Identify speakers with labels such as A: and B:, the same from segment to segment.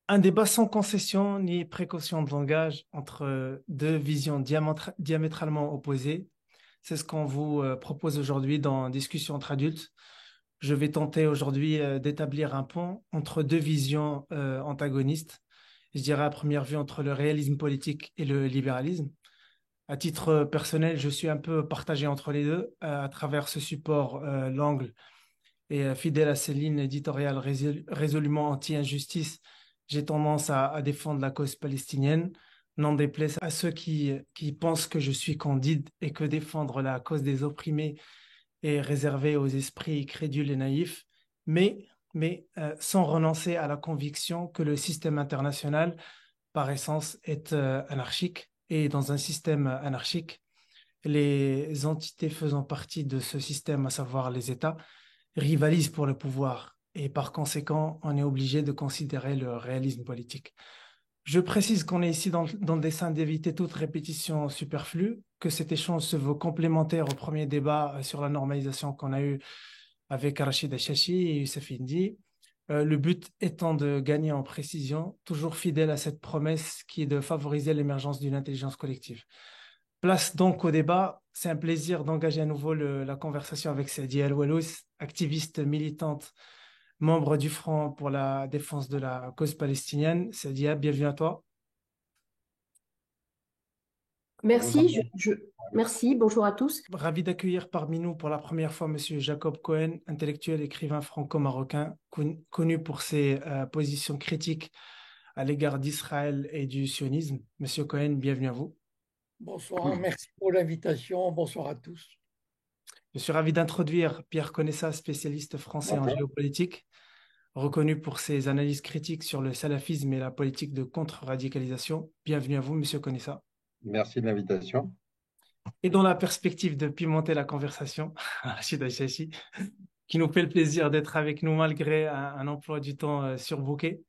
A: Un débat sans concession ni précaution de langage entre deux visions diamétralement opposées. C'est ce qu'on vous propose aujourd'hui dans Discussion entre adultes. Je vais tenter aujourd'hui d'établir un pont entre deux visions antagonistes. Je dirais à première vue entre le réalisme politique et le libéralisme. À titre personnel, je suis un peu partagé entre les deux à travers ce support, l'angle et fidèle à ses lignes éditoriales résolument anti-injustice, j'ai tendance à défendre la cause palestinienne. N'en déplaise à ceux qui pensent que je suis candide et que défendre la cause des opprimés est réservé aux esprits crédules et naïfs, mais sans renoncer à la conviction que le système international, par essence, est anarchique. Et dans un système anarchique, les entités faisant partie de ce système, à savoir les États, rivalisent pour le pouvoir. Et par conséquent, on est obligé de considérer le réalisme politique. Je précise qu'on est ici dans le dessein d'éviter toute répétition superflue, que cet échange se veut complémentaire au premier débat sur la normalisation qu'on a eu avec Rachid Achachi et Youssef Indy. Le but étant de gagner en précision, toujours fidèle à cette promesse qui est de favoriser l'émergence d'une intelligence collective. Place donc au débat. C'est un plaisir d'engager à nouveau la conversation avec Sadia El-Wellous, activiste militante, membre du Front pour la défense de la cause palestinienne. Sadia, bienvenue à toi.
B: Je vous
C: Merci,
B: entends.
C: merci, bonjour à tous.
A: Ravi d'accueillir parmi nous pour la première fois Monsieur Jacob Cohen, intellectuel écrivain franco-marocain, connu pour ses positions critiques à l'égard d'Israël et du sionisme. Monsieur Cohen, bienvenue à vous.
B: Bonsoir, merci pour l'invitation. Bonsoir à tous.
A: Je suis ravi d'introduire Pierre Conessa, spécialiste français en
B: Bonjour.
A: géopolitique, reconnu pour ses analyses critiques sur le salafisme et la politique de contre-radicalisation. Bienvenue à vous, Monsieur Conessa.
B: Merci de l'invitation.
A: Et dans la perspective de pimenter la conversation, Rachid Achachi, qui nous fait le plaisir d'être avec nous malgré un emploi du temps surbooké.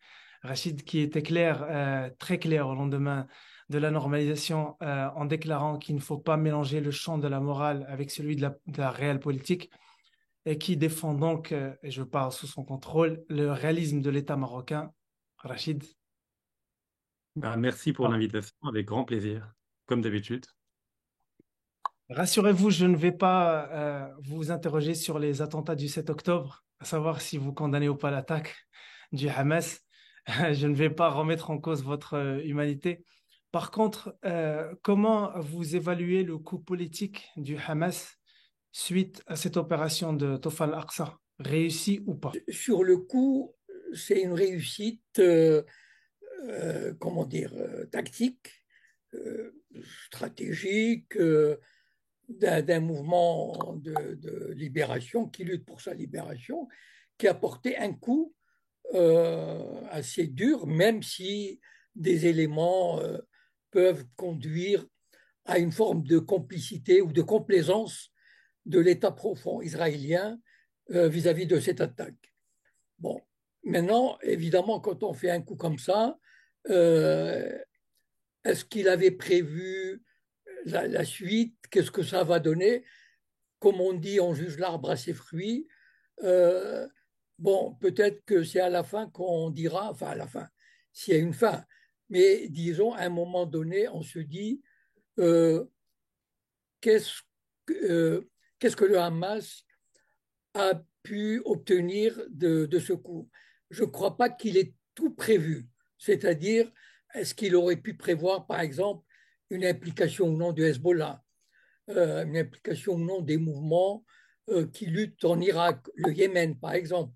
A: Rachid qui était clair, très clair au lendemain de la normalisation en déclarant qu'il ne faut pas mélanger le champ de la morale avec celui de la réelle politique et qui défend donc, et je parle sous son contrôle, le réalisme de l'État marocain. Rachid.
D: Merci pour l'invitation, avec grand plaisir, comme d'habitude.
A: Rassurez-vous, je ne vais pas vous interroger sur les attentats du 7 octobre, à savoir si vous condamnez ou pas l'attaque du Hamas. Je ne vais pas remettre en cause votre humanité. Par contre, comment vous évaluez le coût politique du Hamas suite à cette opération de Tofal al-Aqsa, réussie ou pas?
B: Sur le coup, c'est une réussite, comment dire, tactique, euh, stratégique, d'un mouvement de libération qui lutte pour sa libération, qui a porté un coup assez dur, même si des éléments peuvent conduire à une forme de complicité ou de complaisance de l'État profond israélien vis-à-vis de cette attaque. Bon, maintenant, évidemment, quand on fait un coup comme ça, euh, est-ce qu'il avait prévu la suite? Qu'est-ce que ça va donner? Comme on dit, on juge l'arbre à ses fruits. Euh, bon, peut-être que c'est à la fin qu'on dira, enfin à la fin, s'il y a une fin, mais disons, à un moment donné, on se dit, euh, qu'est-ce euh, qu'est-ce que le Hamas a pu obtenir de ce coup. Je ne crois pas qu'il ait tout prévu. C'est-à-dire, est-ce qu'il aurait pu prévoir, par exemple, une implication ou non du Hezbollah, une implication ou non des mouvements qui luttent en Irak, le Yémen, par exemple.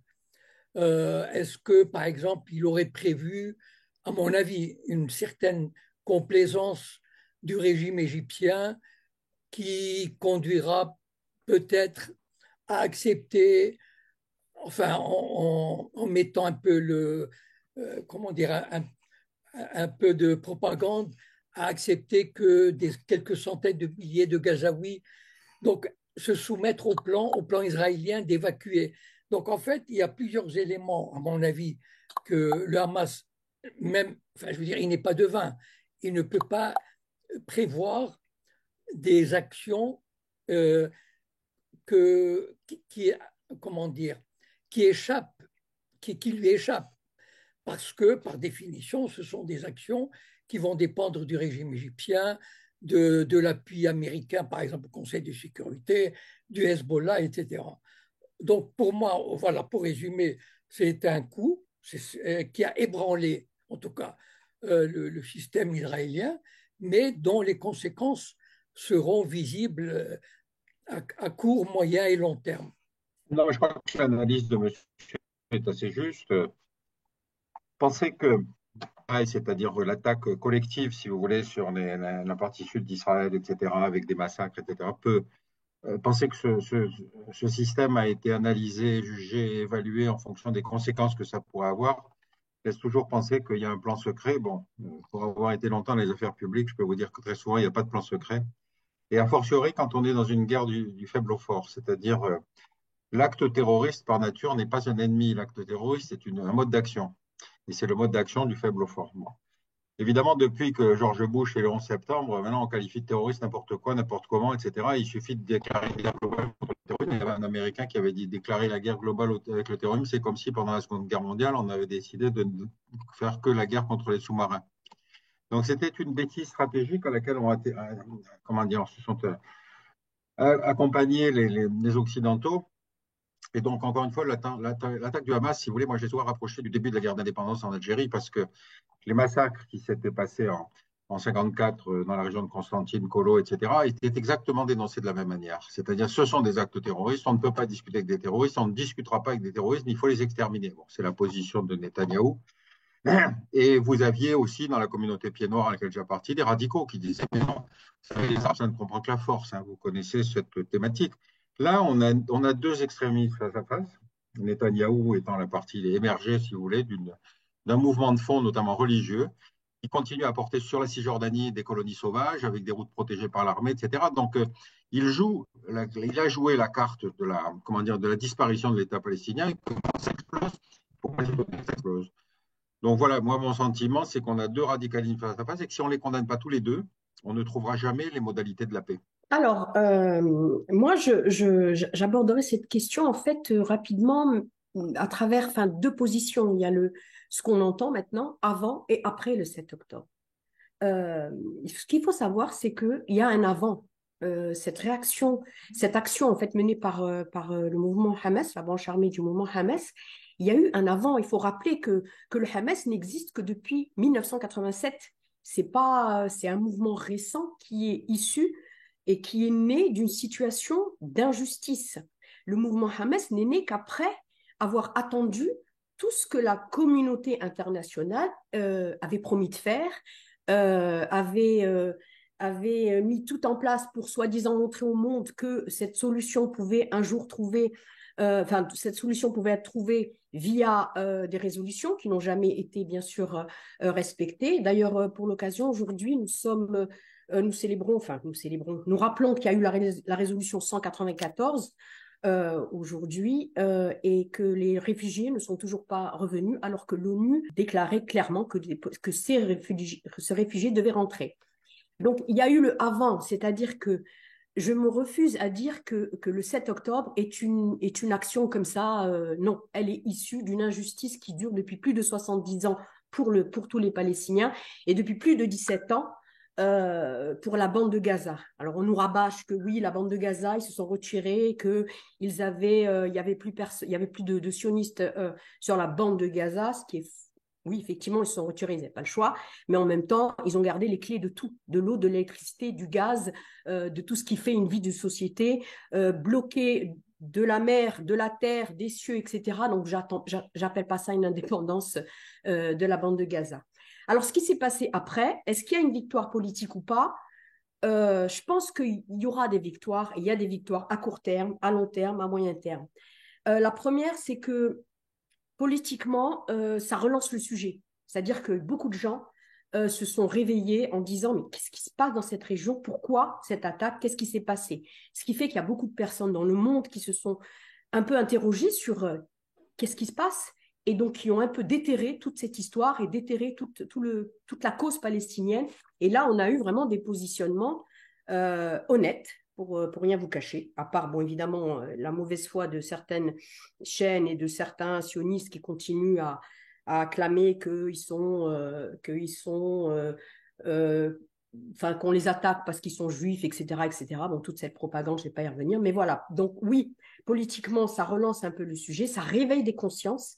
B: Est-ce que, par exemple, il aurait prévu, à mon avis, une certaine complaisance du régime égyptien qui conduira peut-être à accepter, enfin, en mettant un peu comment dire, un peu de propagande, à accepter que quelques centaines de milliers de Gazaouis donc se soumettre au plan israélien d'évacuer. Donc en fait, il y a plusieurs éléments, à mon avis, que le Hamas, même, enfin, je veux dire, il n'est pas devin, il ne peut pas prévoir des actions euh, qui, comment dire, qui échappent, qui lui échappent. parce que, par définition, ce sont des actions qui vont dépendre du régime égyptien, de l'appui américain, par exemple au Conseil de sécurité, du Hezbollah, etc. Donc, pour moi, voilà, pour résumer, c'est un coup qui a ébranlé, en tout cas, le système israélien, mais dont les conséquences seront visibles à court, moyen et long terme.
E: Non, je crois que l'analyse de monsieur est assez juste. Pensez que, c'est-à-dire l'attaque collective, si vous voulez, sur la partie sud d'Israël, etc., avec des massacres, etc., peut penser que ce système a été analysé, jugé, évalué en fonction des conséquences que ça pourrait avoir, laisse toujours penser qu'il y a un plan secret. Bon, pour avoir été longtemps dans les affaires publiques, je peux vous dire que très souvent, il n'y a pas de plan secret. Et a fortiori, quand on est dans une guerre du faible au fort, c'est-à-dire l'acte terroriste par nature n'est pas un ennemi. L'acte terroriste est un mode d'action. Et c'est le mode d'action du faible au fort. Bon. Évidemment, depuis que George Bush et le 11 septembre, maintenant on qualifie de terroriste n'importe quoi, n'importe comment, etc. Il suffit de déclarer la guerre globale contre le terrorisme. Il y avait un Américain qui avait dit déclarer la guerre globale avec le terrorisme, c'est comme si pendant la Seconde Guerre mondiale, on avait décidé de ne faire que la guerre contre les sous-marins. Donc c'était une bêtise stratégique à laquelle comment dire, se sont accompagnés les Occidentaux. Et donc, encore une fois, l'attaque du Hamas, si vous voulez, moi, je l'ai souvent rapproché du début de la guerre d'indépendance en Algérie parce que les massacres qui s'étaient passés en 54 dans la région de Constantine, Kolo, etc., étaient exactement dénoncés de la même manière. C'est-à-dire, ce sont des actes terroristes, on ne peut pas discuter avec des terroristes, on ne discutera pas avec des terroristes, mais il faut les exterminer. Bon, c'est la position de Netanyahou. Et vous aviez aussi dans la communauté pied noir à laquelle j'ai parti des radicaux qui disaient mais non, vous savez, les armes, ça ne comprend que la force. Hein, vous connaissez cette thématique. Là, on a deux extrémistes face à face. Netanyahou étant la partie émergée, si vous voulez, d'un mouvement de fond, notamment religieux, qui continue à porter sur la Cisjordanie des colonies sauvages avec des routes protégées par l'armée, etc. Donc, il a joué la carte de la disparition de l'État palestinien. Et comment ça explose? Pourquoi ça explose? Donc voilà, moi, mon sentiment, c'est qu'on a deux radicalismes face à face et que si on ne les condamne pas tous les deux, on ne trouvera jamais les modalités de la paix.
C: Alors, moi, j'aborderai cette question en fait rapidement à travers enfin, deux positions. Il y a ce qu'on entend maintenant avant et après le 7 octobre. Ce qu'il faut savoir, c'est qu'il y a un avant. Cette action en fait menée par le mouvement Hamas, la branche armée du mouvement Hamas, il y a eu un avant. Il faut rappeler que le Hamas n'existe que depuis 1987. C'est un mouvement récent qui est issu et qui est né d'une situation d'injustice. Le mouvement Hamas n'est né qu'après avoir attendu tout ce que la communauté internationale avait promis de faire, avait mis tout en place pour soi-disant montrer au monde que cette solution pouvait un jour cette solution pouvait être trouvée via des résolutions qui n'ont jamais été bien sûr respectées. D'ailleurs, pour l'occasion, aujourd'hui, nous rappelons qu'il y a eu la résolution 194 aujourd'hui et que les réfugiés ne sont toujours pas revenus alors que l'ONU déclarait clairement que ces réfugiés devaient rentrer. Donc, il y a eu le avant, c'est-à-dire que je me refuse à dire que le 7 octobre est une action comme ça. Non, elle est issue d'une injustice qui dure depuis plus de 70 ans pour tous les Palestiniens et depuis plus de 17 ans pour la bande de Gaza. Alors, on nous rabâche que oui, la bande de Gaza, ils se sont retirés, il y avait plus de sionistes sur la bande de Gaza, ce qui est oui, effectivement, ils se sont retirés, ils n'avaient pas le choix, mais en même temps, ils ont gardé les clés de tout, de l'eau, de l'électricité, du gaz, de tout ce qui fait une vie de société, bloqués de la mer, de la terre, des cieux, etc. Donc, j'appelle pas ça une indépendance de la bande de Gaza. Alors, ce qui s'est passé après, est-ce qu'il y a une victoire politique ou pas? Je pense qu'il y aura des victoires, et il y a des victoires à court terme, à long terme, à moyen terme. La première, c'est que politiquement, ça relance le sujet. C'est-à-dire que beaucoup de gens se sont réveillés en disant mais qu'est-ce qui se passe dans cette région? Pourquoi cette attaque? Qu'est-ce qui s'est passé? Ce qui fait qu'il y a beaucoup de personnes dans le monde qui se sont un peu interrogées sur qu'est-ce qui se passe et donc qui ont un peu déterré toute cette histoire et déterré toute la cause palestinienne. Et là, on a eu vraiment des positionnements honnêtes pour rien vous cacher, à part, bon, évidemment, la mauvaise foi de certaines chaînes et de certains sionistes qui continuent à à clamer enfin, qu'on les attaque parce qu'ils sont juifs, etc., etc. Bon, toute cette propagande, je ne vais pas y revenir. Mais voilà. Donc, oui, politiquement, ça relance un peu le sujet, ça réveille des consciences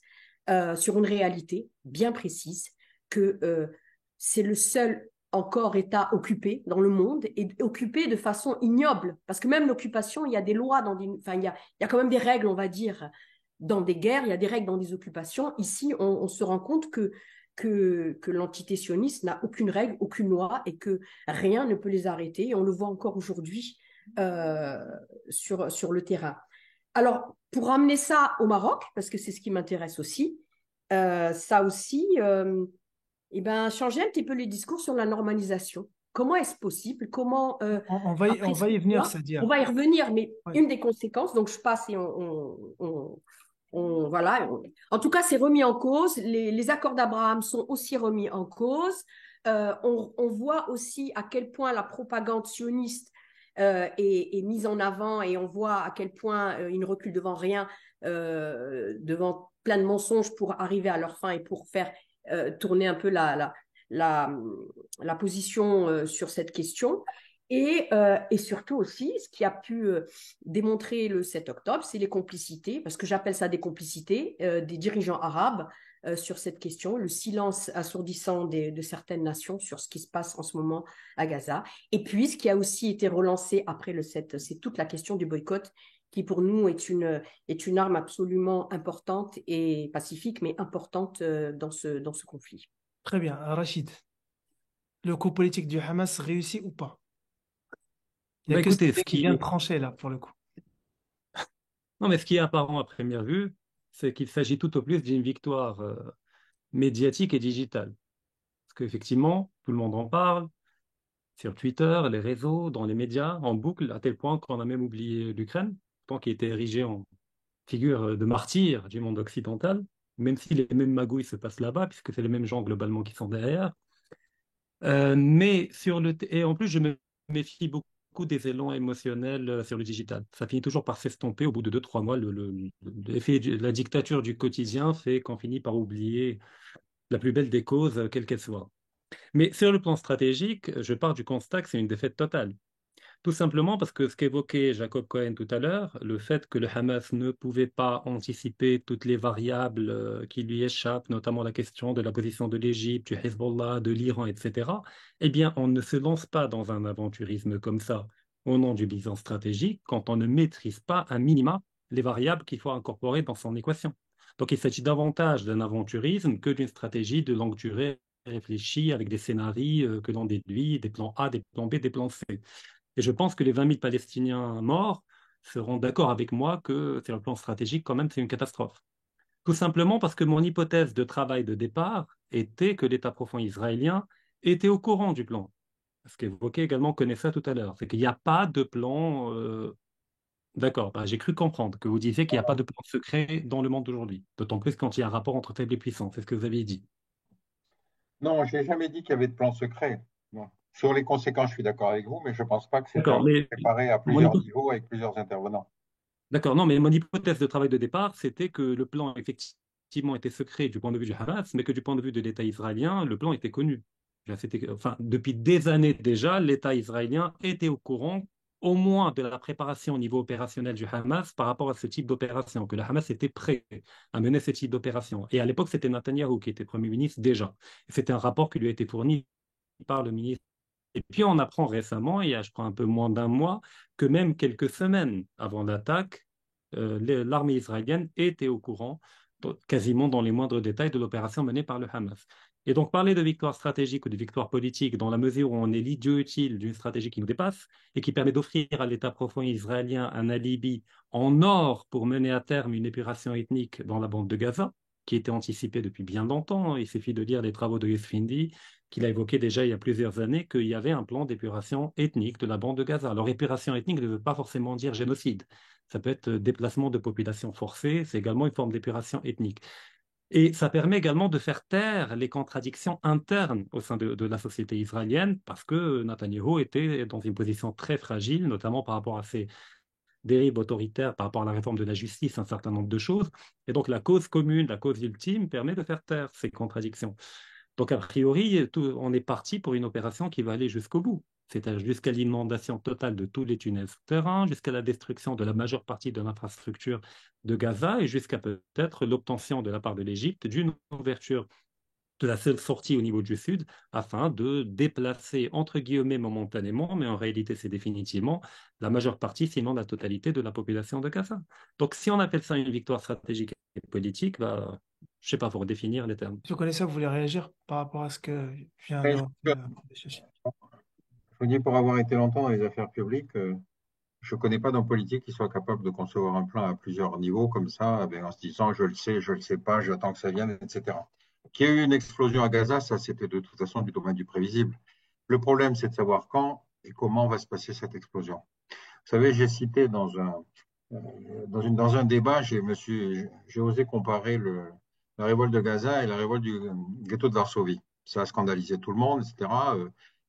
C: sur une réalité bien précise que c'est le seul encore État occupé dans le monde et occupé de façon ignoble. Parce que même l'occupation, il y a des lois, enfin, il y a quand même des règles, on va dire, dans des guerres, il y a des règles dans des occupations. Ici, on se rend compte que l'entité sioniste n'a aucune règle, aucune loi et que rien ne peut les arrêter. Et on le voit encore aujourd'hui sur le terrain. Alors, pour ramener ça au Maroc, parce que c'est ce qui m'intéresse aussi, ça aussi, eh ben, changer un petit peu les discours sur la normalisation. Comment est-ce possible? Comment,
A: On
C: après
A: va
C: ce
A: y venir,
C: mois, on
A: c'est-à-dire.
C: va y revenir, mais
A: Ouais.
C: une des conséquences, donc je passe et voilà. En tout cas, c'est remis en cause. Les accords d'Abraham sont aussi remis en cause. On voit aussi à quel point la propagande sioniste est mise en avant et on voit à quel point ils ne reculent devant rien, devant plein de mensonges pour arriver à leur fin et pour faire tourner un peu la, la position sur cette question. Et surtout aussi, ce qui a pu démontrer le 7 octobre, c'est les complicités, parce que j'appelle ça des complicités, des dirigeants arabes sur cette question, le silence assourdissant de certaines nations sur ce qui se passe en ce moment à Gaza. Et puis, ce qui a aussi été relancé après le 7, c'est toute la question du boycott, qui pour nous est une arme absolument importante et pacifique, mais importante dans ce conflit.
A: Très bien. Rachid, le coup politique du Hamas réussit ou pas? Il n'y a
D: Bah
A: que ce
D: écoutez,
A: qui vient de trancher là, pour le coup.
D: non, mais ce qui est apparent à première vue, c'est qu'il s'agit tout au plus d'une victoire médiatique et digitale. Parce qu'effectivement, tout le monde en parle, sur Twitter, les réseaux, dans les médias, en boucle, à tel point qu'on a même oublié l'Ukraine, tant qui était érigée en figure de martyr du monde occidental, même si les mêmes magouilles se passent là-bas, puisque c'est les mêmes gens globalement qui sont derrière. Et en plus, je me méfie beaucoup des élans émotionnels sur le digital. Ça finit toujours par s'estomper au bout de 2, 3 mois. L'effet de la dictature du quotidien fait qu'on finit par oublier la plus belle des causes, quelle qu'elle soit. Mais sur le plan stratégique, je pars du constat que c'est une défaite totale. Tout simplement parce que ce qu'évoquait Jacob Cohen tout à l'heure, le fait que le Hamas ne pouvait pas anticiper toutes les variables qui lui échappent, notamment la question de la position de l'Égypte, du Hezbollah, de l'Iran, etc., eh bien, on ne se lance pas dans un aventurisme comme ça au nom du bilan stratégique quand on ne maîtrise pas un minima les variables qu'il faut incorporer dans son équation. Donc, il s'agit davantage d'un aventurisme que d'une stratégie de longue durée réfléchie avec des scénarios que l'on déduit, des plans A, des plans B, des plans C. Et je pense que les 20 000 Palestiniens morts seront d'accord avec moi que sur le plan stratégique, quand même, c'est une catastrophe. Tout simplement parce que mon hypothèse de travail de départ était que l'État profond israélien était au courant du plan. Ce qu'évoquait également connaissait tout à l'heure, c'est qu'il n'y a pas de plan. D'accord, bah, j'ai cru comprendre que vous disiez qu'il n'y a pas de plan secret dans le monde d'aujourd'hui, d'autant plus quand il y a un rapport entre faibles et puissants, c'est ce que vous aviez dit.
E: Non, je n'ai jamais dit qu'il y avait de plan secret. Non. Sur les conséquences, je suis d'accord avec vous, mais je ne pense pas que c'était
D: D'accord, mais
E: préparé à
D: mon
E: plusieurs
D: hypothèse.
E: niveaux avec plusieurs intervenants.
D: D'accord, non, mais mon hypothèse de travail de départ, c'était que le plan effectivement était secret du point de vue du Hamas, mais que du point de vue de l'État israélien, le plan était connu. Enfin, depuis des années déjà, l'État israélien était au courant au moins de la préparation au niveau opérationnel du Hamas par rapport à ce type d'opération, que le Hamas était prêt à mener ce type d'opération. Et à l'époque, c'était Netanyahou qui était Premier ministre déjà. C'était un rapport qui lui a été fourni par le ministre. Et puis on apprend récemment, il y a je crois un peu moins d'un mois, que même quelques semaines avant l'attaque, l'armée israélienne était au courant, quasiment dans les moindres détails, de l'opération menée par le Hamas. Et donc parler de victoire stratégique ou de victoire politique dans la mesure où on est l'idiot utile d'une stratégie qui nous dépasse et qui permet d'offrir à l'État profond israélien un alibi en or pour mener à terme une épuration ethnique dans la bande de Gaza, qui était anticipée depuis bien longtemps. Il suffit de lire les travaux de Yusfindi qu'il a évoqué déjà il y a plusieurs années, qu'il y avait un plan d'épuration ethnique de la bande de Gaza. Alors, épuration ethnique ne veut pas forcément dire génocide. Ça peut être déplacement de population forcée, c'est également une forme d'épuration ethnique. Et ça permet également de faire taire les contradictions internes au sein de la société israélienne, parce que Netanyahou était dans une position très fragile, notamment par rapport à ses dérives autoritaires par rapport à la réforme de la justice, un certain nombre de choses. Et donc la cause commune, la cause ultime permet de faire taire ces contradictions. Donc a priori, on est parti pour une opération qui va aller jusqu'au bout. C'est-à-dire jusqu'à l'inondation totale de tous les tunnels souterrains, jusqu'à la destruction de la majeure partie de l'infrastructure de Gaza et jusqu'à peut-être l'obtention de la part de l'Égypte d'une ouverture de la seule sortie au niveau du sud afin de déplacer, entre guillemets, momentanément, mais en réalité c'est définitivement, la majeure partie, sinon la totalité de la population de Gaza. Donc si on appelle ça une victoire stratégique et politique, bah, je ne sais pas, pour définir les termes.
A: Je connais ça, vous voulez réagir par rapport à ce que vient
E: Mais
A: de chercher.
E: je vous dis, pour avoir été longtemps dans les affaires publiques, je ne connais pas d'un politique qui soit capable de concevoir un plan à plusieurs niveaux comme ça, en se disant je le sais pas, j'attends que ça vienne, etc. Qu'il y ait eu une explosion à Gaza, ça c'était de toute façon du domaine du prévisible. Le problème, c'est de savoir quand et comment va se passer cette explosion. Vous savez, j'ai cité dans un débat, j'ai osé comparer la révolte de Gaza et la révolte du ghetto de Varsovie. Ça a scandalisé tout le monde, etc.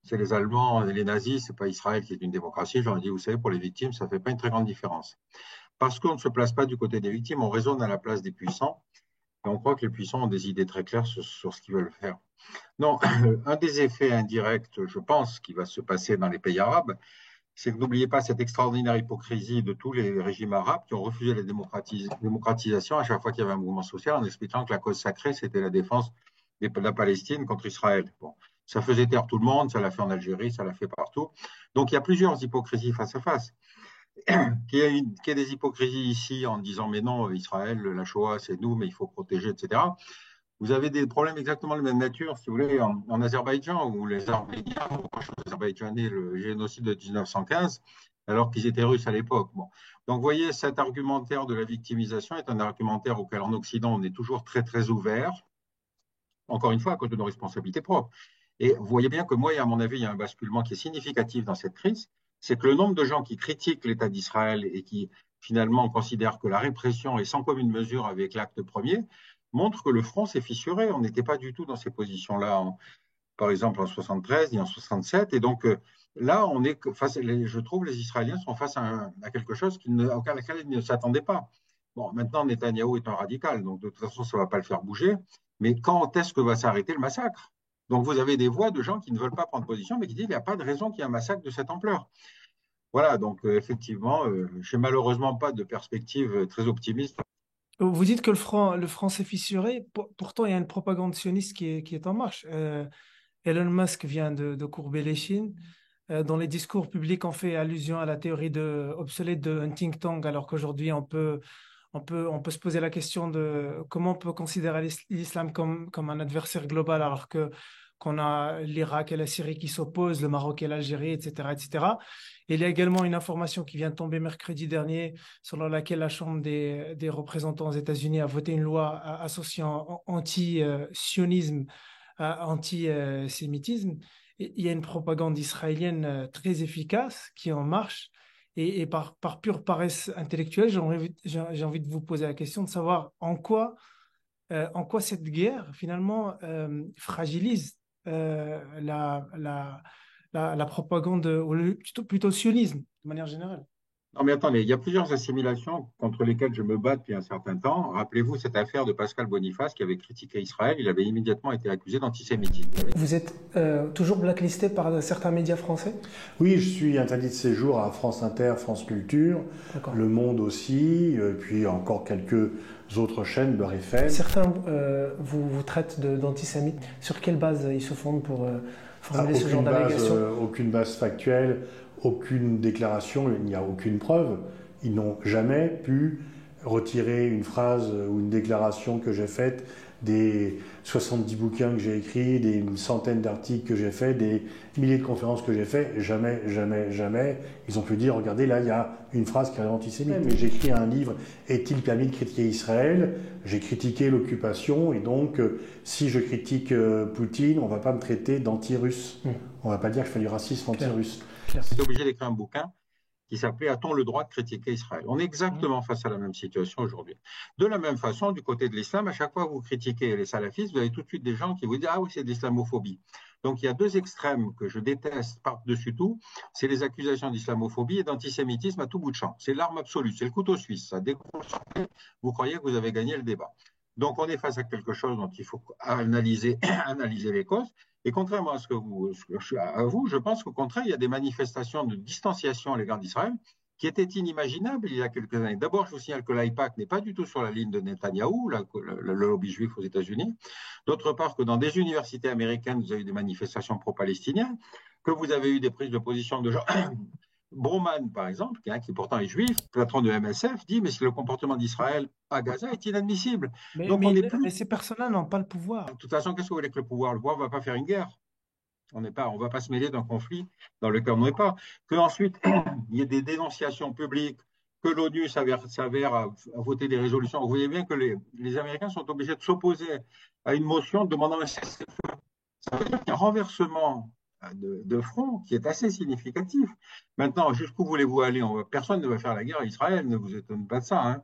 E: C'est les Allemands et les nazis, c'est pas Israël qui est une démocratie. J'en ai dit, vous savez, pour les victimes, ça fait pas une très grande différence. Parce qu'on ne se place pas du côté des victimes, on raisonne à la place des puissants. Et on croit que les puissants ont des idées très claires sur ce qu'ils veulent faire. Non, un des effets indirects, je pense, qui va se passer dans les pays arabes, c'est que n'oubliez pas cette extraordinaire hypocrisie de tous les régimes arabes qui ont refusé la démocratisation à chaque fois qu'il y avait un mouvement social en expliquant que la cause sacrée, c'était la défense de la Palestine contre Israël. Bon, ça faisait taire tout le monde, ça l'a fait en Algérie, ça l'a fait partout. Donc il y a plusieurs hypocrisies face à face. Qu'il y ait des hypocrisies ici en disant mais non, Israël, la Shoah, c'est nous, mais il faut protéger, etc. Vous avez des problèmes exactement de la même nature, si vous voulez, en Azerbaïdjan, où les Arméniens ont reproché aux Azerbaïdjanais le génocide de 1915, alors qu'ils étaient russes à l'époque. Bon. Donc, vous voyez, cet argumentaire de la victimisation est un argumentaire auquel, en Occident, on est toujours très, très ouvert, encore une fois, à cause de nos responsabilités propres. Et vous voyez bien que moi, à mon avis, il y a un basculement qui est significatif dans cette crise, c'est que le nombre de gens qui critiquent l'État d'Israël et qui, finalement, considèrent que la répression est sans commune mesure avec l'acte premier, montre que le front s'est fissuré. On n'était pas du tout dans ces positions-là, par exemple en 73 ni en 67. Et donc là, on est face, je trouve, les Israéliens sont face à quelque chose auquel ils ne s'attendaient pas. Bon, maintenant, Netanyahou est un radical, donc de toute façon, ça ne va pas le faire bouger. Mais quand est-ce que va s'arrêter le massacre? Donc vous avez des voix de gens qui ne veulent pas prendre position, mais qui disent qu'il n'y a pas de raison qu'il y ait un massacre de cette ampleur. Voilà, donc effectivement, je n'ai malheureusement pas de perspective très optimiste.
A: Vous dites que le franc s'est fissuré, pourtant il y a une propagande sioniste qui est en marche. Elon Musk vient de courber les chines. Dans les discours publics, on fait allusion à la théorie obsolète de think tank, alors qu'aujourd'hui, on peut se poser la question de comment on peut considérer l'islam comme un adversaire global, alors qu'on a l'Irak et la Syrie qui s'opposent, le Maroc et l'Algérie, etc., etc. Il y a également une information qui vient de tomber mercredi dernier, selon laquelle la Chambre des représentants aux États-Unis a voté une loi associant anti-sionisme anti-sémitisme. Il y a une propagande israélienne très efficace qui est en marche. Et par pure paresse intellectuelle, j'ai envie de vous poser la question de savoir en quoi cette guerre, finalement, fragilise la propagande, ou plutôt le sionisme, de manière générale.
E: Non, mais attendez, il y a plusieurs assimilations contre lesquelles je me bats depuis un certain temps. Rappelez-vous cette affaire de Pascal Boniface qui avait critiqué Israël. Il avait immédiatement été accusé d'antisémitisme.
A: Vous êtes toujours blacklisté par certains médias français?
F: Oui, je suis interdit de séjour à France Inter, France Culture, Le Monde aussi, puis encore quelques autres chaînes, Beurre FM.
A: Certains vous traitent d'antisémite. Sur quelle base ils se fondent pour formuler ce genre d'allégation?
F: Aucune base factuelle. Aucune déclaration, il n'y a aucune preuve. Ils n'ont jamais pu retirer une phrase ou une déclaration que j'ai faite des 70 bouquins que j'ai écrits, des centaines d'articles que j'ai faits, des milliers de conférences que j'ai faites. Jamais, jamais, jamais. Ils ont pu dire, regardez, là, il y a une phrase qui est antisémite. Mais j'ai écrit un livre, Est-il permis de critiquer Israël? J'ai critiqué l'occupation et donc, si je critique Poutine, on ne va pas me traiter d'anti-russe. On ne va pas dire que je fais du racisme anti-russe.
E: J'étais obligé d'écrire un bouquin qui s'appelait A-t-on le droit de critiquer Israël? On est exactement face à la même situation aujourd'hui. De la même façon, du côté de l'islam, à chaque fois que vous critiquez les salafistes, vous avez tout de suite des gens qui vous disent ah oui, c'est de l'islamophobie. Donc il y a deux extrêmes que je déteste par-dessus tout, c'est les accusations d'islamophobie et d'antisémitisme à tout bout de champ. C'est l'arme absolue, c'est le couteau suisse. Ça, dès que vous croyez que vous avez gagné le débat. Donc on est face à quelque chose dont il faut analyser, analyser les causes. Et contrairement à à vous, je pense qu'au contraire, il y a des manifestations de distanciation à l'égard d'Israël qui étaient inimaginables il y a quelques années. D'abord, je vous signale que l'AIPAC n'est pas du tout sur la ligne de Netanyahou, le lobby juif aux États-Unis. D'autre part, que dans des universités américaines, vous avez eu des manifestations pro-palestiniennes, que vous avez eu des prises de position de gens. Broman, par exemple, qui pourtant est juif, patron de MSF, dit mais le comportement d'Israël à Gaza est inadmissible. Donc on n'est plus.
A: Mais ces personnes-là n'ont pas le pouvoir.
E: De toute façon, qu'est-ce que vous voulez que le pouvoir? Le pouvoir ne va pas faire une guerre. On ne va pas se mêler d'un conflit dans lequel on n'est pas. Qu'ensuite, il y ait des dénonciations publiques, que l'ONU s'avère à voter des résolutions. Vous voyez bien que les Américains sont obligés de s'opposer à une motion demandant un cessez-le-feu. Ça veut dire qu'il y a un renversement de front qui est assez significatif. Maintenant, jusqu'où voulez-vous aller? Personne ne va faire la guerre à Israël, ne vous étonnez pas de ça. Hein.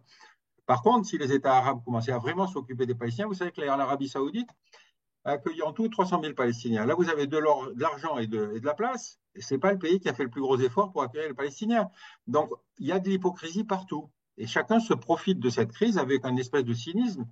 E: Par contre, si les États arabes commençaient à vraiment s'occuper des Palestiniens, vous savez que l'Arabie saoudite a accueilli en tout 300 000 Palestiniens. Là, vous avez de l'argent et de la place, et ce n'est pas le pays qui a fait le plus gros effort pour accueillir les Palestiniens. Donc, il y a de l'hypocrisie partout. Et chacun se profite de cette crise avec un espèce de cynisme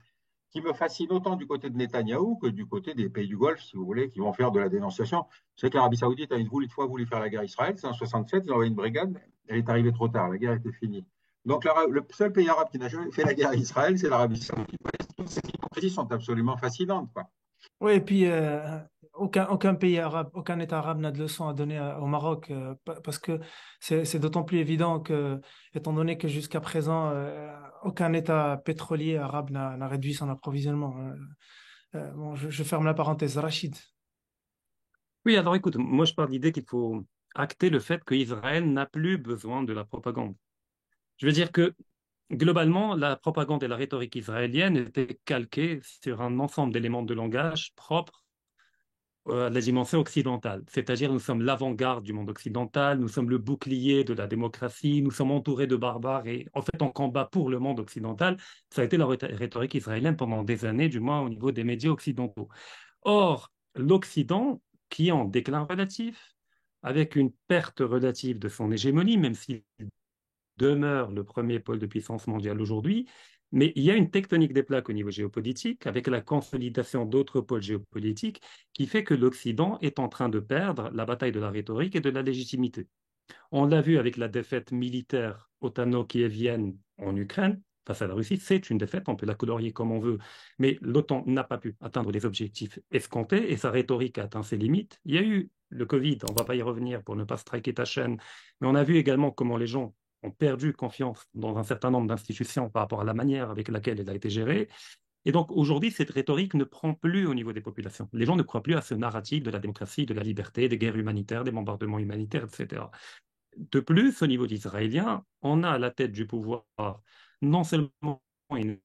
E: qui me fascine autant du côté de Netanyahou que du côté des pays du Golfe, si vous voulez, qui vont faire de la dénonciation. Vous savez que l'Arabie saoudite a une fois voulu faire la guerre à Israël, c'est en 67, ils ont envoyé une brigade, elle est arrivée trop tard, la guerre était finie. Donc le seul pays arabe qui n'a jamais fait la guerre à Israël, c'est l'Arabie saoudite. Toutes ces hypocrisies sont absolument fascinantes, quoi.
A: Oui, et puis aucun pays arabe, aucun État arabe n'a de leçon à donner au Maroc parce que c'est d'autant plus évident que, étant donné que jusqu'à présent, aucun État pétrolier arabe n'a réduit son approvisionnement. Bon, je ferme la parenthèse. Rachid.
D: Oui, alors écoute, moi je pars de l'idée qu'il faut acter le fait qu'Israël n'a plus besoin de la propagande. Je veux dire que globalement, la propagande et la rhétorique israélienne étaient calquées sur un ensemble d'éléments de langage propres à la dimension occidentale. C'est-à-dire, nous sommes l'avant-garde du monde occidental, nous sommes le bouclier de la démocratie, nous sommes entourés de barbares et en fait, on combat pour le monde occidental. Ça a été la rhétorique israélienne pendant des années, du moins au niveau des médias occidentaux. Or, l'Occident, qui est en déclin relatif, avec une perte relative de son hégémonie, même s'il demeure le premier pôle de puissance mondiale aujourd'hui, mais il y a une tectonique des plaques au niveau géopolitique, avec la consolidation d'autres pôles géopolitiques, qui fait que l'Occident est en train de perdre la bataille de la rhétorique et de la légitimité. On l'a vu avec la défaite militaire otano-kievienne en Ukraine, face à la Russie, c'est une défaite, on peut la colorier comme on veut, mais l'OTAN n'a pas pu atteindre les objectifs escomptés et sa rhétorique a atteint ses limites. Il y a eu le Covid, on ne va pas y revenir pour ne pas striker ta chaîne, mais on a vu également comment les gens ont perdu confiance dans un certain nombre d'institutions par rapport à la manière avec laquelle elle a été gérée. Et donc aujourd'hui, cette rhétorique ne prend plus au niveau des populations. Les gens ne croient plus à ce narratif de la démocratie, de la liberté, des guerres humanitaires, des bombardements humanitaires, etc. De plus, au niveau d'Israélien, on a à la tête du pouvoir non seulement une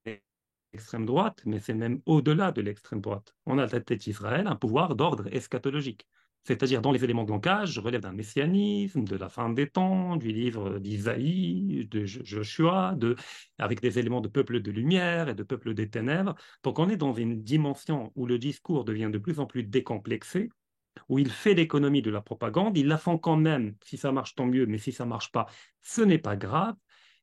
D: extrême droite, mais c'est même au-delà de l'extrême droite. On a à la tête d'Israël un pouvoir d'ordre eschatologique. C'est-à-dire, dans les éléments de langage, je relève d'un messianisme, de la fin des temps, du livre d'Isaïe, de Joshua, avec des éléments de peuple de lumière et de peuple des ténèbres. Donc, on est dans une dimension où le discours devient de plus en plus décomplexé, où il fait l'économie de la propagande, il la font quand même, si ça marche tant mieux, mais si ça marche pas, ce n'est pas grave.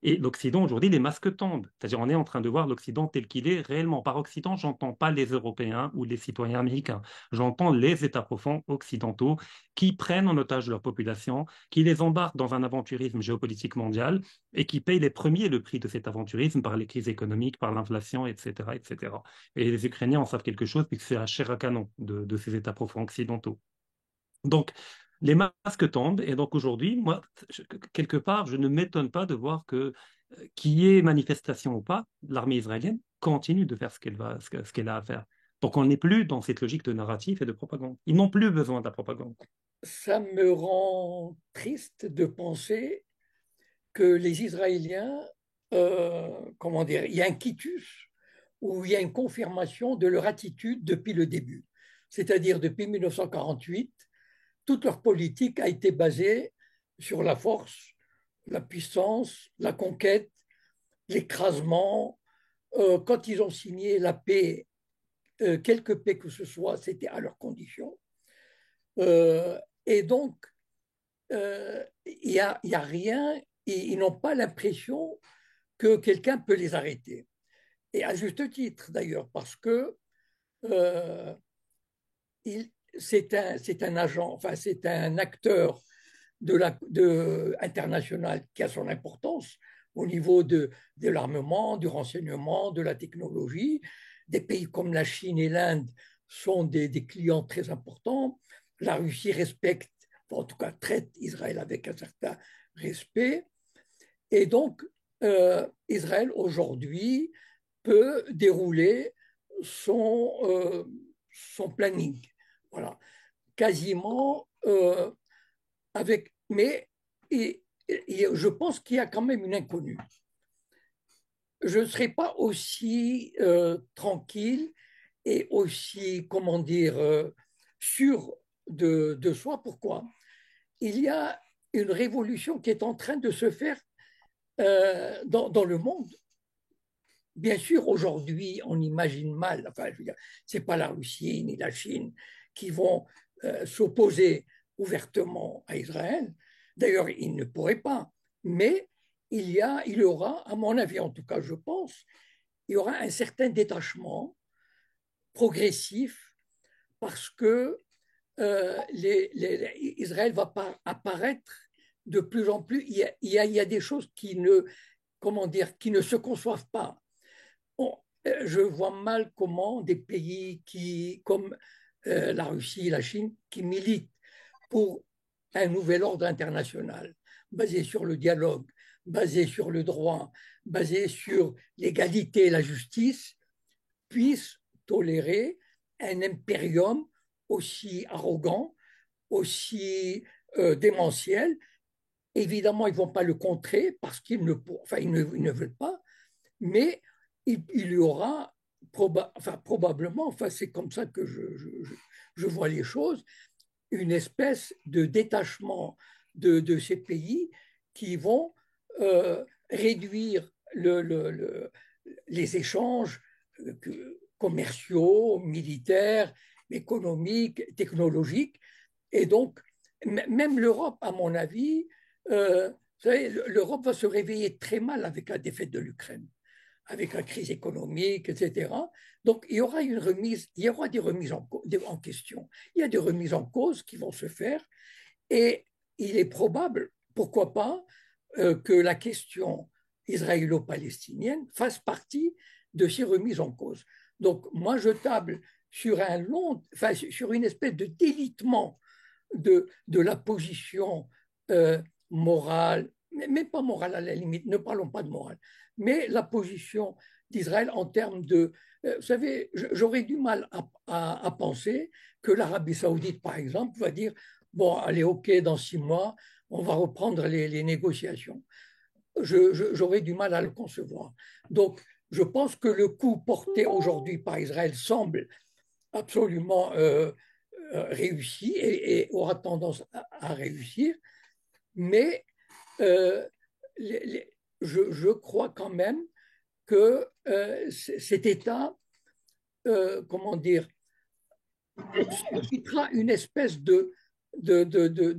D: Et l'Occident, aujourd'hui, les masques tombent. C'est-à-dire, on est en train de voir l'Occident tel qu'il est réellement. Par Occident, j'entends pas les Européens ou les citoyens américains. J'entends les États profonds occidentaux qui prennent en otage leur population, qui les embarquent dans un aventurisme géopolitique mondial et qui payent les premiers le prix de cet aventurisme par les crises économiques, par l'inflation, etc., etc. Et les Ukrainiens en savent quelque chose puisque c'est la chair à canon de ces États profonds occidentaux. Donc, les masques tombent, et donc aujourd'hui, moi, quelque part, je ne m'étonne pas de voir que, qu'il y ait manifestation ou pas, l'armée israélienne continue de faire ce qu'elle a à faire. Donc, on n'est plus dans cette logique de narratif et de propagande. Ils n'ont plus besoin de la propagande.
B: Ça me rend triste de penser que les Israéliens, comment dire, il y a un quitus où il y a une confirmation de leur attitude depuis le début. C'est-à-dire depuis 1948, toute leur politique a été basée sur la force, la puissance, la conquête, l'écrasement. Quand ils ont signé la paix, quelque paix que ce soit, c'était à leurs conditions. Et donc, il n'y a rien, ils n'ont pas l'impression que quelqu'un peut les arrêter. Et à juste titre d'ailleurs, parce que euh, c'est un agent, enfin c'est un acteur international qui a son importance au niveau de l'armement, du renseignement, de la technologie. Des pays comme la Chine et l'Inde sont des clients très importants. La Russie respecte, en tout cas traite Israël avec un certain respect. Et donc, Israël aujourd'hui peut dérouler son planning. Voilà. Quasiment avec. Mais je pense qu'il y a quand même une inconnue. Je ne serai pas aussi tranquille et aussi, comment dire, sûr de soi. Pourquoi? Il y a une révolution qui est en train de se faire dans le monde. Bien sûr, aujourd'hui, on imagine mal, enfin, je veux dire, c'est pas la Russie ni la Chine qui vont s'opposer ouvertement à Israël. D'ailleurs, ils ne pourraient pas. Mais il y aura, à mon avis en tout cas, je pense, il y aura un certain détachement progressif parce que Israël va apparaître de plus en plus. Il y a des choses qui ne, comment dire, qui ne se conçoivent pas. Je vois mal comment des pays comme la Russie, la Chine, qui militent pour un nouvel ordre international basé sur le dialogue, basé sur le droit, basé sur l'égalité et la justice, puissent tolérer un impérium aussi arrogant, aussi démentiel. Évidemment, ils ne vont pas le contrer parce qu'ils ne veulent pas, mais il y aura probablement, enfin c'est comme ça que je vois les choses, une espèce de détachement de ces pays qui vont réduire les échanges commerciaux, militaires, économiques, technologiques. Et donc, même l'Europe, à mon avis, vous savez, l'Europe va se réveiller très mal avec la défaite de l'Ukraine, avec la crise économique, etc. Donc, il y aura des remises en question. Il y a des remises en cause qui vont se faire. Et il est probable, pourquoi pas, que la question israélo-palestinienne fasse partie de ces remises en cause. Donc, moi, je table sur sur une espèce de délitement de la position morale, mais pas morale à la limite, ne parlons pas de morale, mais la position d'Israël en termes de... vous savez, j'aurais du mal à penser que l'Arabie saoudite, par exemple, va dire, bon, allez, OK, dans 6 mois, on va reprendre les négociations. J'aurais du mal à le concevoir. Donc, je pense que le coup porté aujourd'hui par Israël semble absolument réussi et aura tendance à réussir, mais je crois quand même que cet État, comment dire, suscitera une espèce de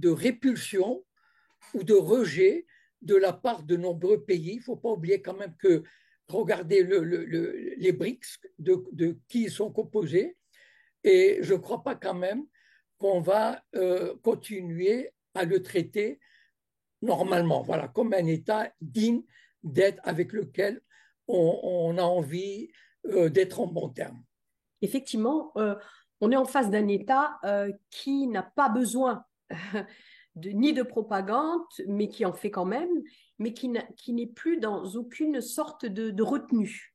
B: répulsion ou de rejet de la part de nombreux pays. Il ne faut pas oublier quand même que, regardez les BRICS, de qui ils sont composés, et je ne crois pas quand même qu'on va continuer à le traiter normalement, voilà, comme un État digne d'être avec lequel on a envie d'être en bon terme.
C: Effectivement, on est en face d'un État qui n'a pas besoin ni de propagande, mais qui en fait quand même, mais qui n'est plus dans aucune sorte de retenue.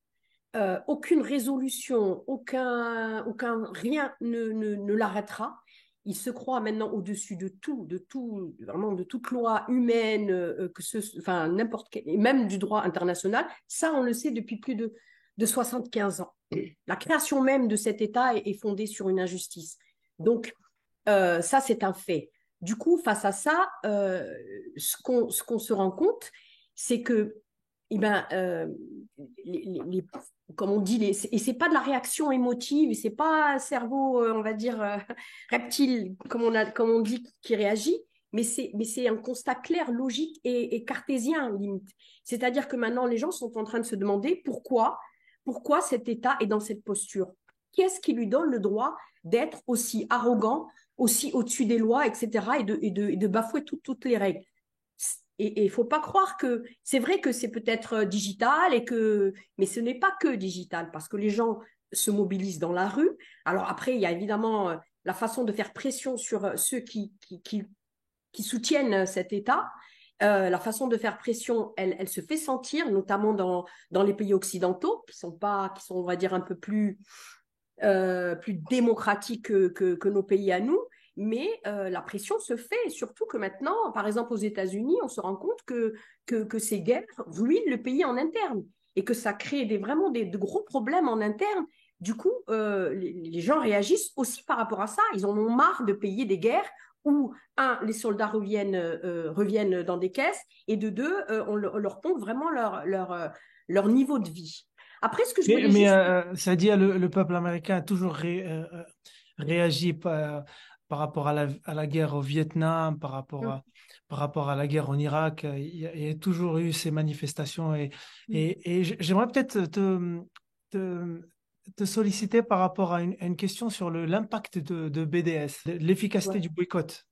C: Aucune résolution, rien ne l'arrêtera. Il se croit maintenant au-dessus de tout, vraiment de toute loi humaine, enfin n'importe quel, et même du droit international. Ça, on le sait depuis plus de 75 ans. La création même de cet État est fondée sur une injustice. Donc, ça, c'est un fait. Du coup, face à ça, ce qu'on se rend compte, c'est que, eh ben, comme on dit, et c'est pas de la réaction émotive, c'est pas un cerveau, on va dire, reptile, comme on dit, qui réagit, mais c'est un constat clair, logique et cartésien, limite. C'est-à-dire que maintenant, les gens sont en train de se demander pourquoi cet État est dans cette posture. Qu'est-ce qui lui donne le droit d'être aussi arrogant, aussi au-dessus des lois, etc., et de bafouer toutes les règles. Et il ne faut pas croire que c'est vrai que c'est peut-être digital, mais ce n'est pas que digital, parce que les gens se mobilisent dans la rue. Alors après, il y a évidemment la façon de faire pression sur ceux qui soutiennent cet État. La façon de faire pression, elle se fait sentir, notamment dans les pays occidentaux, qui sont, on va dire, un peu plus démocratiques que nos pays à nous, mais la pression se fait, surtout que maintenant, par exemple aux États-Unis, on se rend compte que ces guerres ruinent le pays en interne et que ça crée vraiment de gros problèmes en interne. Du coup, les gens réagissent aussi par rapport à ça. Ils en ont marre de payer des guerres où, un, les soldats reviennent dans des caisses, et de deux, on leur pompe vraiment leur niveau de vie. Après, ce que je voulais juste...
A: Ça dit, le peuple américain a toujours réagi par rapport à la guerre au Vietnam, par rapport à la guerre en Irak. Il y a toujours eu ces manifestations et j'aimerais peut-être te, te solliciter par rapport à une question sur l'impact de BDS, l'efficacité
C: Ouais.
A: du boycott.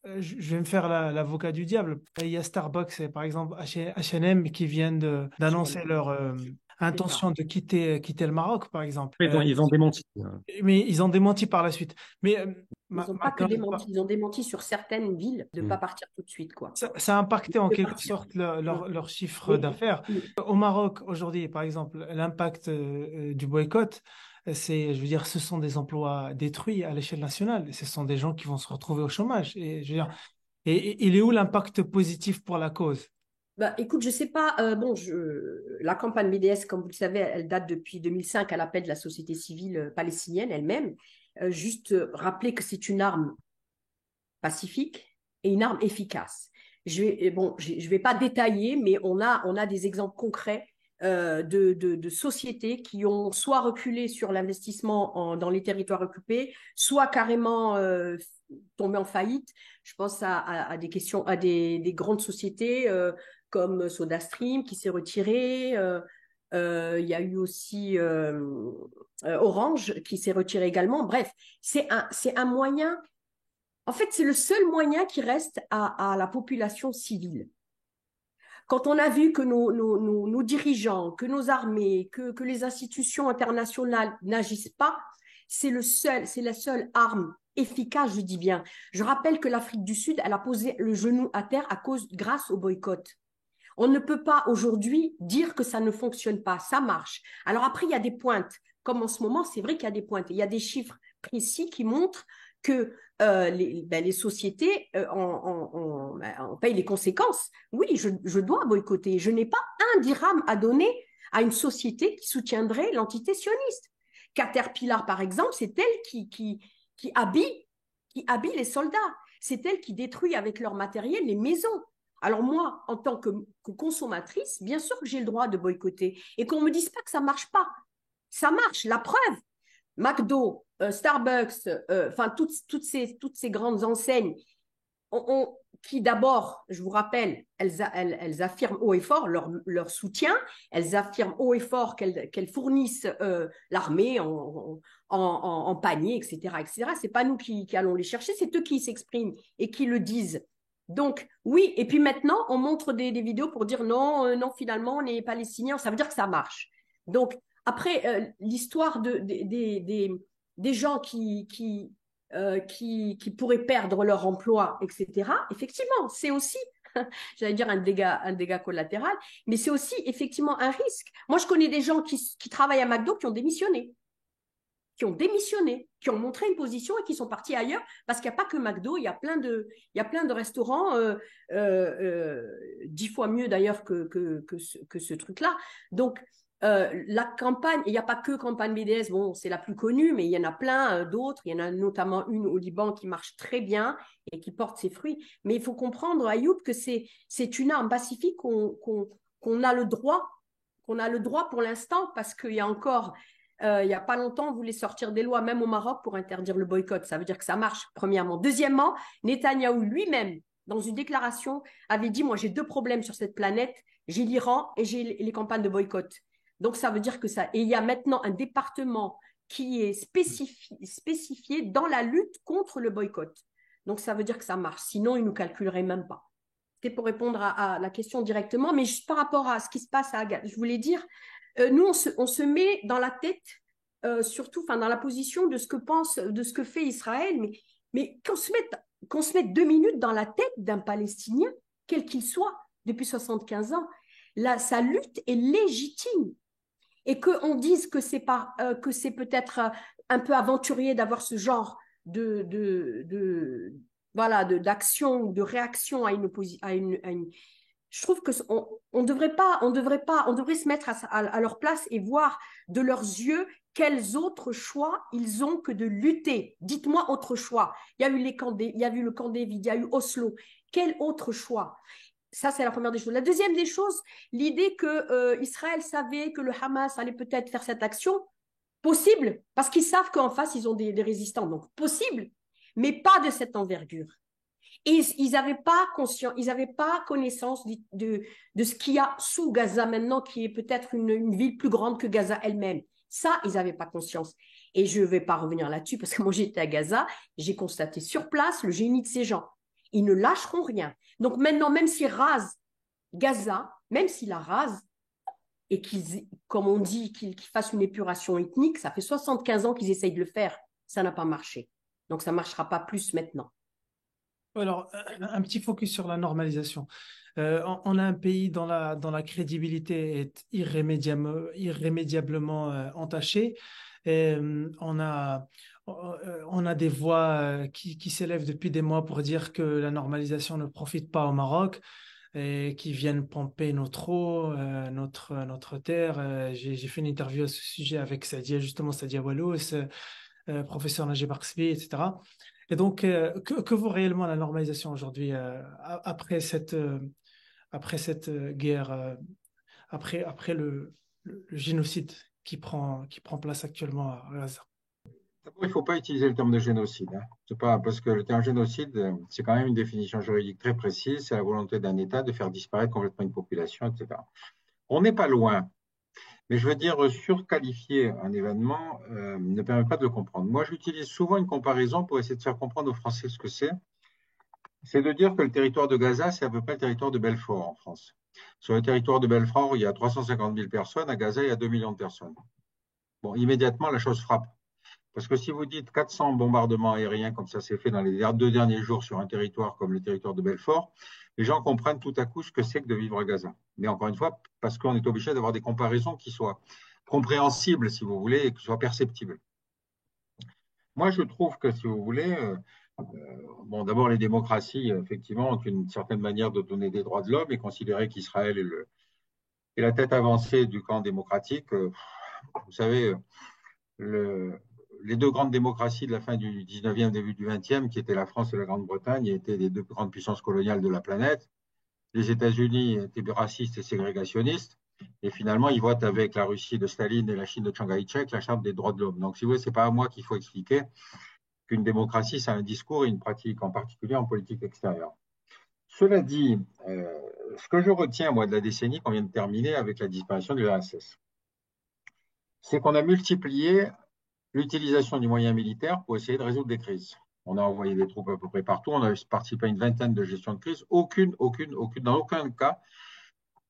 A: Je vais me faire l'avocat du diable. Il y a Starbucks et par exemple H&M qui viennent d'annoncer leur intention de quitter le Maroc, par exemple.
D: Ils ont démenti.
A: Mais ils ont démenti par la suite. Mais
C: Ils n'ont pas que démenti, ils ont démenti sur certaines villes de ne pas partir tout de suite, quoi.
A: Ça a impacté en
C: De
A: quelque
C: partir.
A: sorte leur chiffre d'affaires. Au Maroc, aujourd'hui, par exemple, l'impact du boycott, je veux dire, ce sont des emplois détruits à l'échelle nationale. Ce sont des gens qui vont se retrouver au chômage. Et je veux dire, et il est où l'impact positif pour la cause?
C: Bah, écoute, je sais pas. La campagne BDS, comme vous le savez, elle date depuis 2005 à l'appel de la société civile palestinienne elle-même. Juste rappeler que c'est une arme pacifique et une arme efficace. Je vais pas détailler, mais on a des exemples concrets de sociétés qui ont soit reculé sur l'investissement dans les territoires occupés, soit carrément tombé en faillite. Je pense à des questions, à des grandes sociétés comme SodaStream qui s'est retirée. Il y a eu aussi Orange qui s'est retiré également. Bref, c'est un moyen. En fait, c'est le seul moyen qui reste à la population civile. Quand on a vu que nos dirigeants, que nos armées, que les institutions internationales n'agissent pas, c'est la seule arme efficace, je dis bien. Je rappelle que l'Afrique du Sud, elle a posé le genou à terre grâce au boycott. On ne peut pas aujourd'hui dire que ça ne fonctionne pas, ça marche. Alors après, il y a des pointes. Comme en ce moment, c'est vrai qu'il y a des pointes. Il y a des chiffres précis qui montrent que les sociétés on paye les conséquences. Oui, je dois boycotter. Je n'ai pas un dirham à donner à une société qui soutiendrait l'entité sioniste. Caterpillar, par exemple, c'est elle qui habille les soldats. C'est elle qui détruit avec leur matériel les maisons. Alors moi, en tant que consommatrice, bien sûr que j'ai le droit de boycotter. Et qu'on ne me dise pas que ça ne marche pas. Ça marche, la preuve. McDo, Starbucks, enfin toutes ces grandes enseignes qui d'abord, je vous rappelle, elles affirment haut et fort leur soutien, elles affirment haut et fort qu'elles fournissent l'armée en panier, etc. etc. Ce n'est pas nous qui allons les chercher, c'est eux qui s'expriment et qui le disent. Donc, oui, et puis maintenant, on montre des vidéos pour dire non, non, finalement, les Palestiniens, ça veut dire que ça marche. Donc, après, l'histoire des gens qui pourraient perdre leur emploi, etc., effectivement, c'est aussi, j'allais dire un dégât collatéral, mais c'est aussi effectivement un risque. Moi, je connais des gens qui travaillent à McDo qui ont démissionné, qui ont montré une position et qui sont partis ailleurs parce qu'il n'y a pas que McDo, il y a plein de restaurants 10 fois mieux d'ailleurs que ce truc-là. Donc, La campagne, il n'y a pas que campagne BDS, bon, c'est la plus connue, mais il y en a plein d'autres. Il y en a notamment une au Liban qui marche très bien et qui porte ses fruits. Mais il faut comprendre, Ayoub, que c'est une arme pacifique qu'on a le droit, pour l'instant, parce qu'il y a encore, il n'y a pas longtemps, on voulait sortir des lois, même au Maroc, pour interdire le boycott. Ça veut dire que ça marche, premièrement. Deuxièmement, Netanyahou lui-même, dans une déclaration, avait dit, moi j'ai deux problèmes sur cette planète, j'ai l'Iran et j'ai les campagnes de boycott. Donc, ça veut dire que ça. Et il y a maintenant un département qui est spécifié dans la lutte contre le boycott. Donc, ça veut dire que ça marche. Sinon, ils ne nous calculeraient même pas. C'était pour répondre à la question directement, mais juste par rapport à ce qui se passe à Gaza, je voulais dire, nous, on se met dans la tête, surtout, dans la position de ce que fait Israël, mais qu'on se mette 2 minutes dans la tête d'un Palestinien, quel qu'il soit, depuis 75 ans, sa lutte est légitime. Et qu'on dise que c'est peut-être un peu aventurier d'avoir ce genre d'action, de réaction à une. Je trouve que on devrait se mettre à leur place et voir de leurs yeux quels autres choix ils ont que de lutter. Dites-moi autre choix. Il y a eu il y a eu le camp David, il y a eu Oslo. Quel autre choix? Ça, c'est la première des choses. La deuxième des choses, l'idée que Israël savait que le Hamas allait peut-être faire cette action, possible, parce qu'ils savent qu'en face, ils ont des résistants. Donc, possible, mais pas de cette envergure. Et ils n'avaient pas conscience, ils n'avaient pas connaissance de ce qu'il y a sous Gaza maintenant, qui est peut-être une ville plus grande que Gaza elle-même. Ça, ils n'avaient pas conscience. Et je ne vais pas revenir là-dessus, parce que moi, j'étais à Gaza, j'ai constaté sur place le génie de ces gens. Ils ne lâcheront rien. Donc maintenant, même s'ils rasent Gaza, même s'ils la rasent, et qu'ils, comme on dit, qu'ils fassent une épuration ethnique, ça fait 75 ans qu'ils essayent de le faire. Ça n'a pas marché. Donc ça ne marchera pas plus maintenant.
A: Alors, un petit focus sur la normalisation. On a un pays dont la crédibilité est irrémédiablement entachée. Et, on a des voix qui s'élèvent depuis des mois pour dire que la normalisation ne profite pas au Maroc et qui viennent pomper notre eau, notre terre. J'ai fait une interview à ce sujet avec Sadia Walous, professeur Najib Arksbi, etc. Et donc, que vaut réellement la normalisation aujourd'hui après cette guerre, après le génocide qui prend place actuellement à Gaza?
E: D'abord, il ne faut pas utiliser le terme de génocide, hein. C'est pas, parce que le terme génocide, c'est quand même une définition juridique très précise. C'est la volonté d'un État de faire disparaître complètement une population, etc. On n'est pas loin. Mais je veux dire, surqualifier un événement ne permet pas de le comprendre. Moi, j'utilise souvent une comparaison pour essayer de faire comprendre aux Français ce que c'est. C'est de dire que le territoire de Gaza, c'est à peu près le territoire de Belfort en France. Sur le territoire de Belfort, il y a 350 000 personnes. À Gaza, il y a 2 millions de personnes. Bon, immédiatement, la chose frappe. Parce que si vous dites 400 bombardements aériens, comme ça s'est fait dans les 2 derniers jours sur un territoire comme le territoire de Belfort, les gens comprennent tout à coup ce que c'est que de vivre à Gaza. Mais encore une fois, parce qu'on est obligé d'avoir des comparaisons qui soient compréhensibles, si vous voulez, et qui soient perceptibles. Moi, je trouve que, si vous voulez, bon, d'abord, les démocraties, effectivement, ont une certaine manière de donner des droits de l'homme et considérer qu'Israël est la tête avancée du camp démocratique. Vous savez, les deux grandes démocraties de la fin du 19e, début du 20e, qui étaient la France et la Grande-Bretagne, étaient les deux grandes puissances coloniales de la planète. Les États-Unis étaient racistes et ségrégationnistes. Et finalement, ils votent avec la Russie de Staline et la Chine de Chiang Kai-shek la Charte des droits de l'homme. Donc, si vous voulez, ce n'est pas à moi qu'il faut expliquer qu'une démocratie, c'est un discours et une pratique, en particulier en politique extérieure. Cela dit, ce que je retiens, moi, de la décennie qu'on vient de terminer avec la disparition de l'URSS, c'est qu'on a multiplié l'utilisation du moyen militaire pour essayer de résoudre des crises. On a envoyé des troupes à peu près partout, on a participé à une vingtaine de gestions de crise. Dans aucun cas,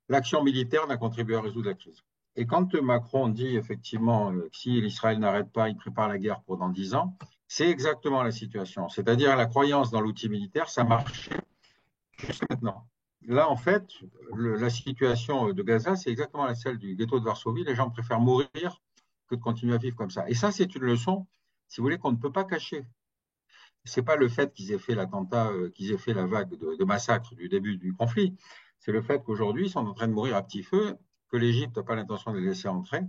E: l'action militaire n'a contribué à résoudre la crise. Et quand Macron dit effectivement que si l'Israël n'arrête pas, il prépare la guerre pour dans 10 ans, c'est exactement la situation. C'est-à-dire la croyance dans l'outil militaire, ça marche jusqu'à maintenant. Là, en fait, la situation de Gaza, c'est exactement celle du ghetto de Varsovie. Les gens préfèrent mourir que de continuer à vivre comme ça. Et ça, c'est une leçon, si vous voulez, qu'on ne peut pas cacher. Ce n'est pas le fait qu'ils aient fait l'attentat, qu'ils aient fait la vague de massacre du début du conflit. C'est le fait qu'aujourd'hui, ils sont en train de mourir à petit feu que l'Égypte n'a pas l'intention de les laisser entrer.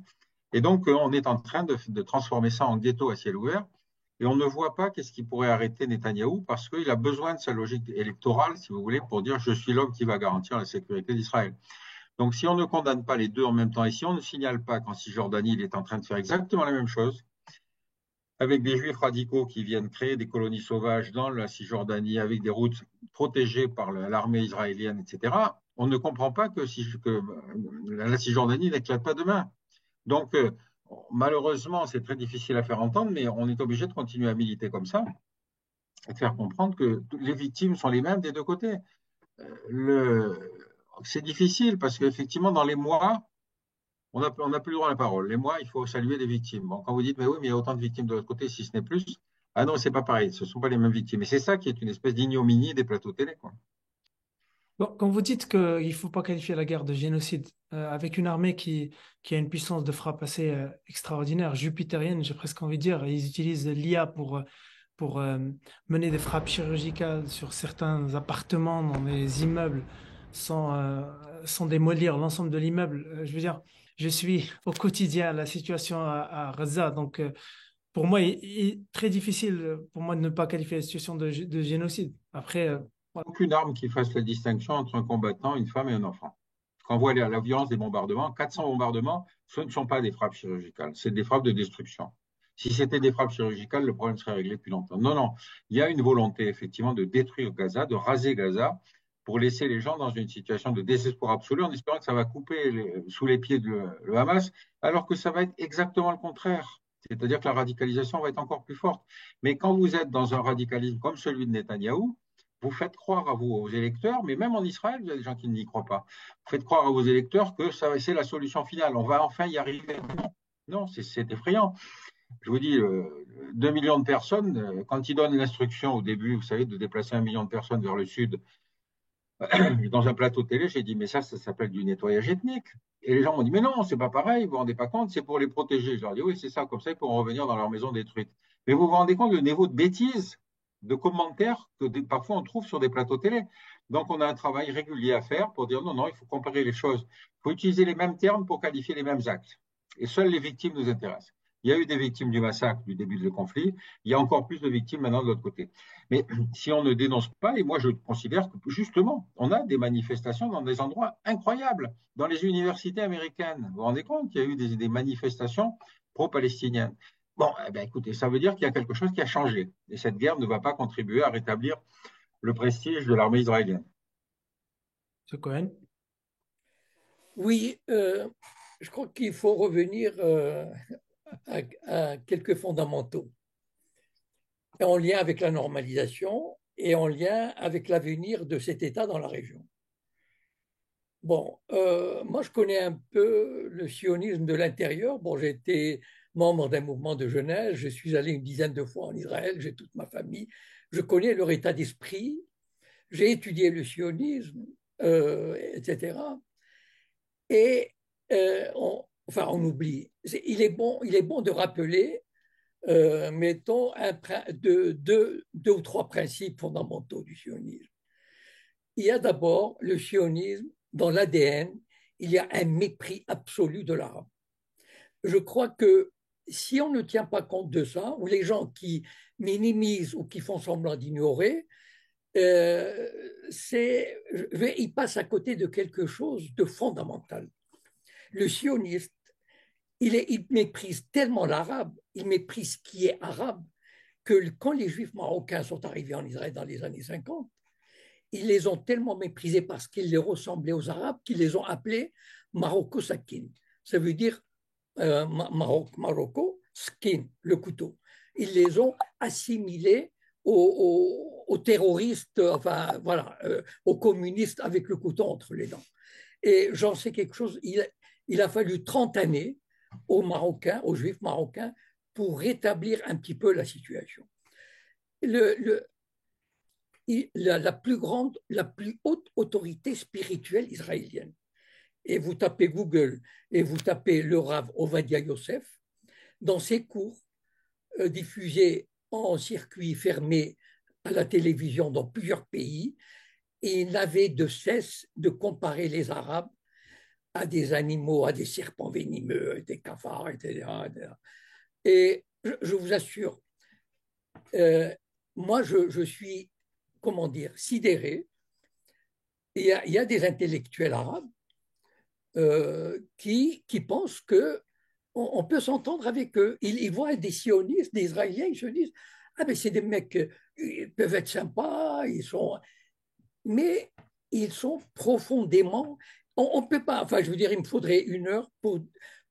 E: Et donc, on est en train de transformer ça en ghetto à ciel ouvert. Et on ne voit pas qu'est-ce qui pourrait arrêter Netanyahou parce qu'il a besoin de sa logique électorale, si vous voulez, pour dire je suis l'homme qui va garantir la sécurité d'Israël. Donc, si on ne condamne pas les deux en même temps et si on ne signale pas qu'en Cisjordanie, il est en train de faire exactement la même chose, avec des juifs radicaux qui viennent créer des colonies sauvages dans la Cisjordanie, avec des routes protégées par l'armée israélienne, etc., on ne comprend pas que la Cisjordanie n'éclate pas demain. Donc, malheureusement, c'est très difficile à faire entendre, mais on est obligé de continuer à militer comme ça et de faire comprendre que les victimes sont les mêmes des deux côtés. C'est difficile parce qu'effectivement, dans les mois, on n'a plus le droit à la parole. Les mois, il faut saluer les victimes. Bon, quand vous dites, mais oui, mais il y a autant de victimes de l'autre côté, si ce n'est plus, ah non, c'est pas pareil, ce ne sont pas les mêmes victimes. Et c'est ça qui est une espèce d'ignominie des plateaux télé, quoi.
A: Bon, quand vous dites qu'il ne faut pas qualifier la guerre de génocide, avec une armée qui a une puissance de frappe assez extraordinaire, jupitérienne, j'ai presque envie de dire, ils utilisent l'IA pour mener des frappes chirurgicales sur certains appartements dans les immeubles sans démolir l'ensemble de l'immeuble. Je veux dire, je suis au quotidien la situation à Gaza, donc pour moi, il est très difficile pour moi de ne pas qualifier la situation de génocide. Après, voilà.
E: Aucune arme qui fasse la distinction entre un combattant, une femme et un enfant. Quand on voit la violence des bombardements, 400 bombardements, ce ne sont pas des frappes chirurgicales, c'est des frappes de destruction. Si c'était des frappes chirurgicales, le problème serait réglé depuis longtemps. Non, non, il y a une volonté effectivement de détruire Gaza, de raser Gaza, pour laisser les gens dans une situation de désespoir absolu en espérant que ça va couper sous les pieds de le Hamas, alors que ça va être exactement le contraire. C'est-à-dire que la radicalisation va être encore plus forte. Mais quand vous êtes dans un radicalisme comme celui de Netanyahou, vous faites croire à vos électeurs, mais même en Israël, il y a des gens qui n'y croient pas. Vous faites croire à vos électeurs que c'est la solution finale. On va enfin y arriver. Non, c'est effrayant. Je vous dis, 2 millions de personnes, quand ils donnent l'instruction au début, vous savez, de déplacer 1 million de personnes vers le sud, dans un plateau télé, j'ai dit, mais ça s'appelle du nettoyage ethnique. Et les gens m'ont dit, mais non, c'est pas pareil, vous vous rendez pas compte, c'est pour les protéger. Je leur dis, oui, c'est ça, comme ça, ils pourront revenir dans leur maison détruite. Mais vous vous rendez compte du niveau de bêtises, de commentaires que parfois on trouve sur des plateaux télé. Donc, on a un travail régulier à faire pour dire, non, non, il faut comparer les choses. Il faut utiliser les mêmes termes pour qualifier les mêmes actes. Et seules les victimes nous intéressent. Il y a eu des victimes du massacre du début du conflit. Il y a encore plus de victimes maintenant de l'autre côté. Mais si on ne dénonce pas, et moi je considère que justement, on a des manifestations dans des endroits incroyables, dans les universités américaines. Vous vous rendez compte qu'il y a eu des manifestations pro-palestiniennes. Bon, eh bien, écoutez, ça veut dire qu'il y a quelque chose qui a changé. Et cette guerre ne va pas contribuer à rétablir le prestige de l'armée israélienne.
A: M. Cohen.
B: Oui, je crois qu'il faut revenir à quelques fondamentaux en lien avec la normalisation et en lien avec l'avenir de cet État dans la région. Bon, moi je connais un peu le sionisme de l'intérieur. Bon, j'ai été membre d'un mouvement de jeunesse, je suis allé une dizaine de fois en Israël, j'ai toute ma famille, je connais leur état d'esprit, j'ai étudié le sionisme, etc. Et on oublie. Il est bon de rappeler, mettons, deux ou trois principes fondamentaux du sionisme. Il y a d'abord le sionisme, dans l'ADN, il y a un mépris absolu de l'arabe. Je crois que si on ne tient pas compte de ça, ou les gens qui minimisent ou qui font semblant d'ignorer, ils passent à côté de quelque chose de fondamental. Le sioniste, il méprise tellement l'arabe, il méprise ce qui est arabe, que quand les juifs marocains sont arrivés en Israël dans les années 50, ils les ont tellement méprisés parce qu'ils les ressemblaient aux arabes qu'ils les ont appelés Marocco Sakin. Ça veut dire Marocco, skin, le couteau. Ils les ont assimilés aux terroristes, enfin voilà, aux communistes avec le couteau entre les dents. Et j'en sais quelque chose, il a fallu 30 années aux Marocains, aux Juifs marocains, pour rétablir un petit peu la situation. La plus haute autorité spirituelle israélienne, et vous tapez Google et vous tapez le Rav Ovadia Yosef, dans ses cours diffusés en circuit fermé à la télévision dans plusieurs pays, il n'avait de cesse de comparer les Arabes à des animaux, à des serpents venimeux, des cafards, etc. etc. Et je vous assure, moi, je suis, comment dire, sidéré. Il y a des intellectuels arabes qui pensent que on peut s'entendre avec eux. Ils voient des sionistes, des Israéliens, ils se disent, ah ben c'est des mecs, ils peuvent être sympas, mais ils sont profondément, on peut pas, enfin je veux dire, il me faudrait 1 heure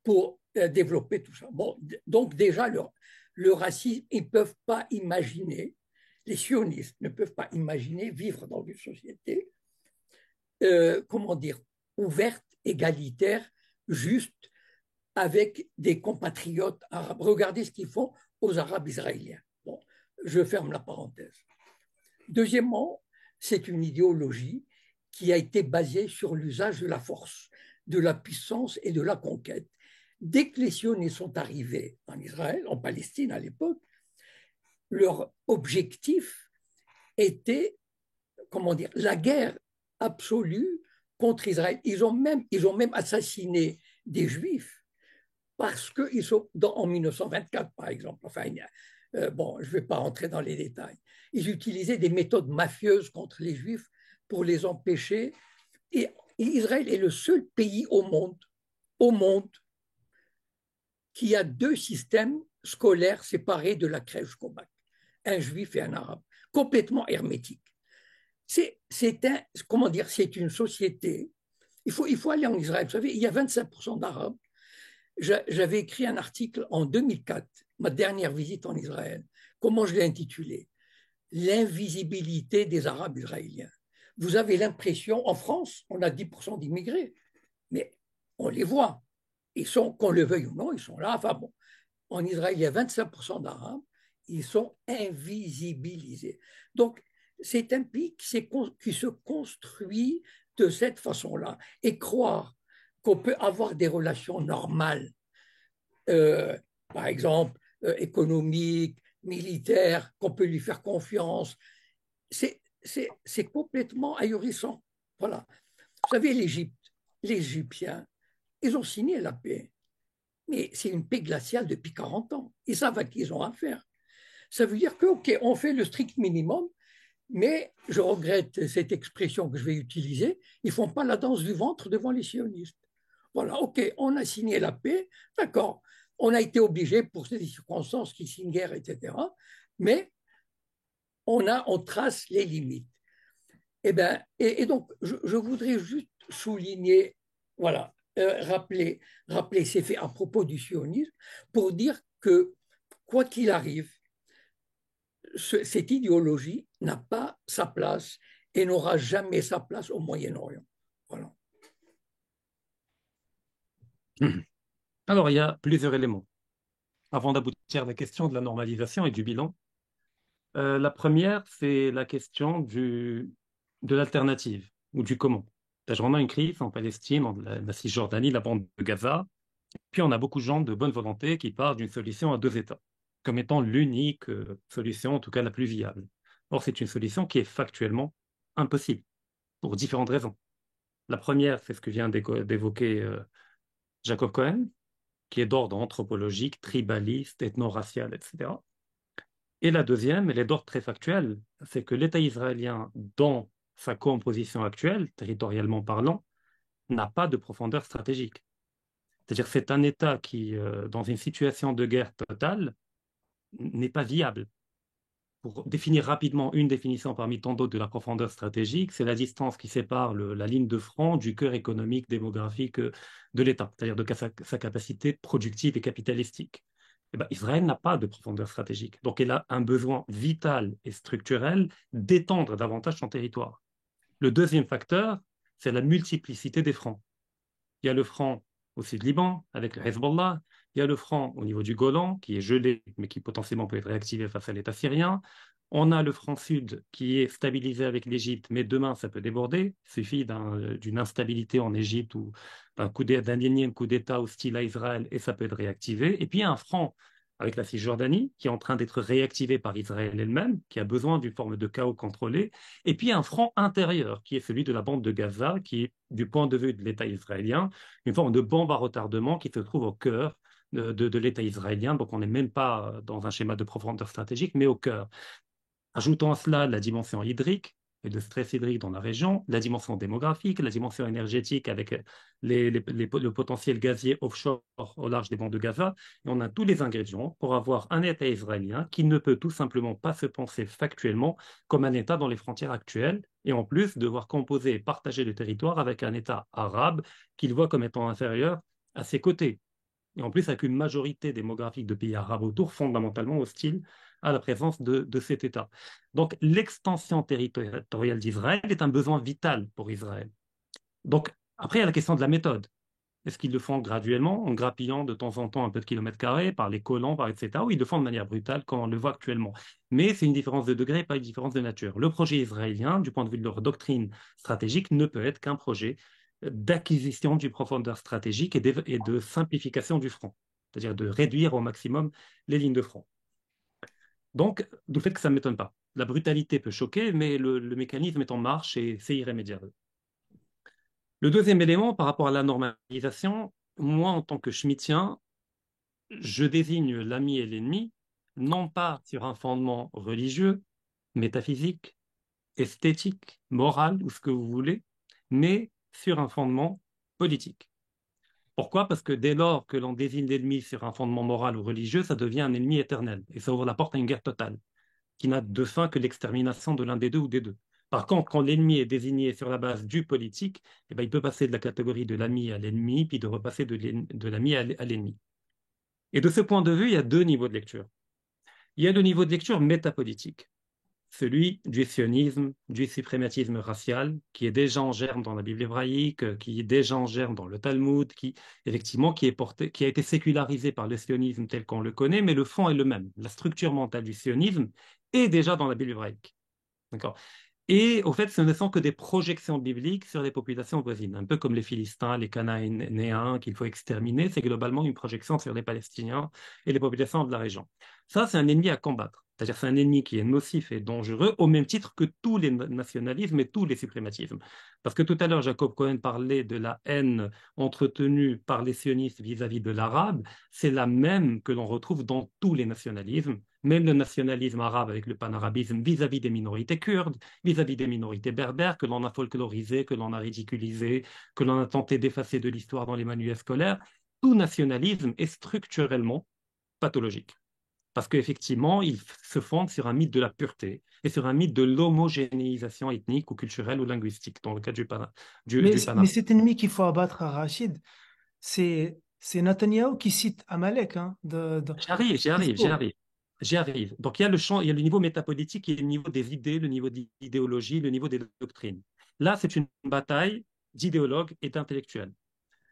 B: pour développer tout ça. Bon, donc déjà, le racisme, ils ne peuvent pas imaginer, les sionistes ne peuvent pas imaginer vivre dans une société, comment dire, ouverte, égalitaire, juste, avec des compatriotes arabes. Regardez ce qu'ils font aux Arabes israéliens. Bon, je ferme la parenthèse. Deuxièmement, c'est une idéologie qui a été basée sur l'usage de la force, de la puissance et de la conquête. Dès que les sionistes sont arrivés en Israël, en Palestine à l'époque, leur objectif était, comment dire, la guerre absolue contre Israël. Ils ont même assassiné des Juifs parce qu'ils sont, en 1924 par exemple, enfin, bon, je ne vais pas rentrer dans les détails, ils utilisaient des méthodes mafieuses contre les Juifs pour les empêcher. Et Israël est le seul pays au monde, qui a 2 systèmes scolaires séparés de la crèche Cobac, un juif et un arabe, complètement hermétique. Comment dire, c'est une société. Il faut aller en Israël. Vous savez, il y a 25% d'Arabes. J'avais écrit un article en 2004, ma dernière visite en Israël. Comment je l'ai intitulé? L'invisibilité des Arabes israéliens. Vous avez l'impression, en France, on a 10% d'immigrés, mais on les voit. Ils sont, qu'on le veuille ou non, ils sont là. Enfin bon, en Israël, il y a 25% d'Arabes, ils sont invisibilisés. Donc, c'est un pays qui se construit de cette façon-là. Et croire qu'on peut avoir des relations normales, par exemple, économiques, militaires, qu'on peut lui faire confiance, c'est complètement ahurissant. Voilà. Vous savez, l'Égypte, les Égyptiens, ils ont signé la paix, mais c'est une paix glaciale depuis 40 ans. Ils savent à qui ils ont affaire. Ça veut dire que, OK, on fait le strict minimum, mais je regrette cette expression que je vais utiliser, ils ne font pas la danse du ventre devant les sionistes. Voilà, OK, on a signé la paix, d'accord, on a été obligé pour ces circonstances qui signent guerre, etc., mais on trace les limites. Et donc, je voudrais juste souligner, voilà, rappeler ces faits à propos du sionisme pour dire que, quoi qu'il arrive, cette idéologie n'a pas sa place et n'aura jamais sa place au Moyen-Orient. Voilà.
D: Alors, il y a plusieurs éléments avant d'aboutir à la question de la normalisation et du bilan. La première, c'est la question de l'alternative ou du comment. On a une crise en Palestine, en la Cisjordanie, la bande de Gaza, puis on a beaucoup de gens de bonne volonté qui parlent d'une solution à 2 États comme étant l'unique solution, en tout cas la plus viable. Or, c'est une solution qui est factuellement impossible pour différentes raisons. La première, c'est ce que vient d'évoquer Jacob Cohen, qui est d'ordre anthropologique, tribaliste, ethno-racial, etc. Et la deuxième, elle est d'ordre très factuel, c'est que l'État israélien, dans sa composition actuelle, territorialement parlant, n'a pas de profondeur stratégique. C'est-à-dire que c'est un État qui, dans une situation de guerre totale, n'est pas viable. Pour définir rapidement une définition parmi tant d'autres de la profondeur stratégique, c'est la distance qui sépare la ligne de front du cœur économique, démographique de l'État, c'est-à-dire de sa capacité productive et capitalistique. Eh bien, Israël n'a pas de profondeur stratégique. Donc, elle a un besoin vital et structurel d'étendre davantage son territoire. Le deuxième facteur, c'est la multiplicité des fronts. Il y a le front au sud Liban avec le Hezbollah, il y a le front au niveau du Golan qui est gelé mais qui potentiellement peut être réactivé face à l'État syrien. On a le front sud qui est stabilisé avec l'Égypte, mais demain ça peut déborder. Il suffit d'une instabilité en Égypte ou d'un énième coup d'État hostile à Israël et ça peut être réactivé. Et puis il y a un front avec la Cisjordanie, qui est en train d'être réactivée par Israël elle-même, qui a besoin d'une forme de chaos contrôlé, et puis un front intérieur, qui est celui de la bande de Gaza, qui est, du point de vue de l'État israélien, une forme de bombe à retardement qui se trouve au cœur de l'État israélien. Donc on n'est même pas dans un schéma de profondeur stratégique, mais au cœur. Ajoutons à cela la dimension hydrique et le stress hydrique dans la région, la dimension démographique, la dimension énergétique avec le potentiel gazier offshore au large des bancs de Gaza. Et on a tous les ingrédients pour avoir un État israélien qui ne peut tout simplement pas se penser factuellement comme un État dans les frontières actuelles, et en plus devoir composer et partager le territoire avec un État arabe qu'il voit comme étant inférieur à ses côtés. Et en plus avec une majorité démographique de pays arabes autour fondamentalement hostile à la présence de cet État. Donc l'extension territoriale d'Israël est un besoin vital pour Israël. Donc après, il y a la question de la méthode. Est-ce qu'ils le font graduellement, en grappillant de temps en temps un peu de kilomètres carrés, par les colons, par etc., ou ils le font de manière brutale, comme on le voit actuellement. Mais c'est une différence de degré, pas une différence de nature. Le projet israélien, du point de vue de leur doctrine stratégique, ne peut être qu'un projet d'acquisition du profondeur stratégique et de simplification du front, c'est-à-dire de réduire au maximum les lignes de front. Donc, du fait que ça ne m'étonne pas. La brutalité peut choquer, mais le mécanisme est en marche et c'est irrémédiable. Le deuxième élément, par rapport à la normalisation, moi, en tant que schmittien, je désigne l'ami et l'ennemi, non pas sur un fondement religieux, métaphysique, esthétique, moral, ou ce que vous voulez, mais sur un fondement politique. Pourquoi? Parce que dès lors que l'on désigne l'ennemi sur un fondement moral ou religieux, ça devient un ennemi éternel, et ça ouvre la porte à une guerre totale, qui n'a de fin que l'extermination de l'un des deux ou des deux. Par contre, quand l'ennemi est désigné sur la base du politique, eh ben, il peut passer de la catégorie de l'ami à l'ennemi, puis de repasser de l'ami à l'ennemi. Et de ce point de vue, il y a deux niveaux de lecture. Il y a le niveau de lecture métapolitique, celui du sionisme, du suprématisme racial, qui est déjà en germe dans la Bible hébraïque, qui est déjà en germe dans le Talmud, qui effectivement qui a été sécularisé par le sionisme tel qu'on le connaît, mais le fond est le même. La structure mentale du sionisme est déjà dans la Bible hébraïque. D'accord. Et au fait, ce ne sont que des projections bibliques sur les populations voisines, un peu comme les Philistins, les Cananéens qu'il faut exterminer, c'est globalement une projection sur les Palestiniens et les populations de la région. Ça, c'est un ennemi à combattre. C'est-à-dire c'est un ennemi qui est nocif et dangereux au même titre que tous les nationalismes et tous les suprématismes. Parce que tout à l'heure, Jacob Cohen parlait de la haine entretenue par les sionistes vis-à-vis de l'arabe. C'est la même que l'on retrouve dans tous les nationalismes, même le nationalisme arabe avec le panarabisme vis-à-vis des minorités kurdes, vis-à-vis des minorités berbères que l'on a folklorisées, que l'on a ridiculisées, que l'on a tenté d'effacer de l'histoire dans les manuels scolaires. Tout nationalisme est structurellement pathologique. Parce qu'effectivement, il se fonde sur un mythe de la pureté et sur un mythe de l'homogénéisation ethnique ou culturelle ou linguistique, dans le cas du
A: Mais cet ennemi qu'il faut abattre à Rachid, c'est Netanyahou qui cite Amalek. Hein,
D: J'y arrive. Donc il y a le champ, il y a le niveau métapolitique, il y a le niveau des idées, le niveau d'idéologie, le niveau des doctrines. Là, c'est une bataille d'idéologues et d'intellectuels.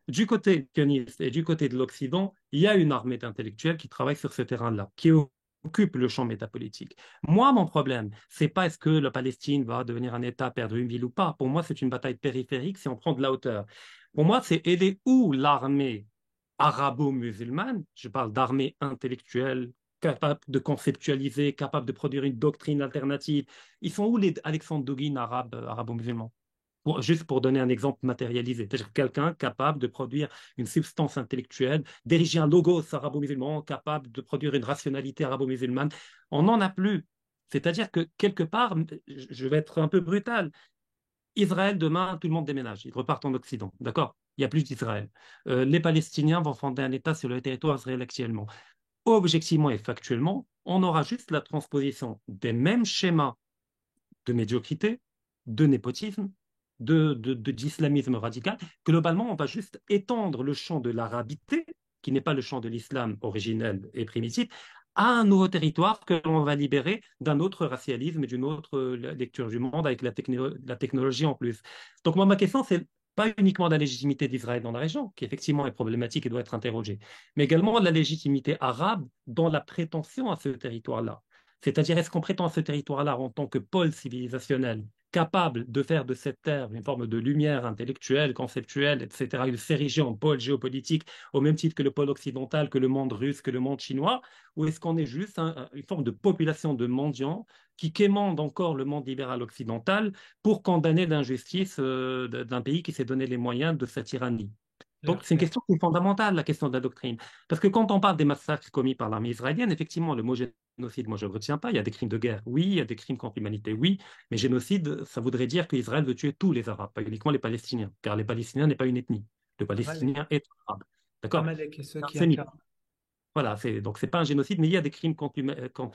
D: Du côté sioniste et du côté de l'Occident, il y a une armée d'intellectuels qui travaillent sur ce terrain-là, qui occupe le champ métapolitique. Moi, mon problème, c'est pas est-ce que la Palestine va devenir un État, perdre une ville ou pas. Pour moi, c'est une bataille périphérique si on prend de la hauteur. Pour moi, c'est aider où l'armée arabo-musulmane, je parle d'armée intellectuelle, capable de conceptualiser, capable de produire une doctrine alternative. Ils sont où les Alexandre Douguin arabo-musulmans? Juste pour donner un exemple matérialisé, c'est-à-dire quelqu'un capable de produire une substance intellectuelle, d'ériger un logos arabo-musulman, capable de produire une rationalité arabo-musulmane. On n'en a plus. C'est-à-dire que quelque part, je vais être un peu brutal, Israël, demain, tout le monde déménage, ils repartent en Occident, d'accord? Il n'y a plus d'Israël. Les Palestiniens vont fonder un État sur le territoire israélien actuellement. Objectivement et factuellement, on aura juste la transposition des mêmes schémas de médiocrité, de népotisme, d'islamisme radical. Globalement, on va juste étendre le champ de l'arabité, qui n'est pas le champ de l'islam originel et primitif, à un nouveau territoire que l'on va libérer d'un autre racialisme et d'une autre lecture du monde avec la technologie en plus. Donc moi, ma question, c'est pas uniquement la légitimité d'Israël dans la région, qui effectivement est problématique et doit être interrogée, mais également la légitimité arabe dans la prétention à ce territoire-là. C'est-à-dire, est-ce qu'on prétend à ce territoire-là en tant que pôle civilisationnel, capable de faire de cette terre une forme de lumière intellectuelle, conceptuelle, etc., de s'ériger en pôle géopolitique au même titre que le pôle occidental, que le monde russe, que le monde chinois, ou est-ce qu'on est juste une forme de population de mendiants qui quémande encore le monde libéral occidental pour condamner l'injustice d'un pays qui s'est donné les moyens de sa tyrannie? Donc,
A: Clair,
D: c'est une
A: clair.
D: question qui est fondamentale, la question de la doctrine. Parce que quand on parle des massacres commis par l'armée israélienne, effectivement, le mot génocide, moi, je ne le retiens pas. Il y a des crimes de guerre, oui. Il y a des crimes contre l'humanité, oui. Mais génocide, ça voudrait dire qu'Israël veut tuer tous les Arabes, pas uniquement les Palestiniens. Car les Palestiniens n'est pas une ethnie. Le
A: Amalek.
D: Palestinien est arabe. D'accord?
A: Amalek et ceux qui
D: C'est un sémite.
A: incarnent.
D: Voilà, donc c'est pas un génocide, mais il y a des crimes contre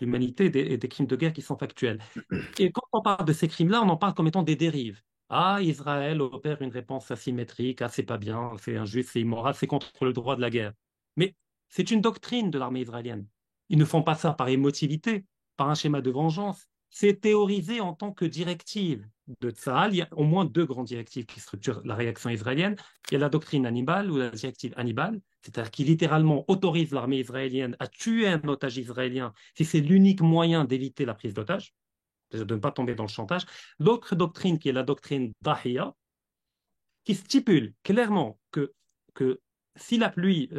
D: l'humanité et des crimes de guerre qui sont factuels. Et quand on parle de ces crimes-là, on en parle comme étant des dérives. Ah, Israël opère une réponse asymétrique, ah, c'est pas bien, c'est injuste, c'est immoral, c'est contre le droit de la guerre. Mais c'est une doctrine de l'armée israélienne. Ils ne font pas ça par émotivité, par un schéma de vengeance. C'est théorisé en tant que directive de Tsahal. Il y a au moins deux grandes directives qui structurent la réaction israélienne. Il y a la doctrine Hannibal ou la directive Hannibal, c'est-à-dire qui littéralement autorise l'armée israélienne à tuer un otage israélien si c'est l'unique moyen d'éviter la prise d'otage, de ne pas tomber dans le chantage. L'autre doctrine, qui est la doctrine Dahiya, qui stipule clairement que si la pluie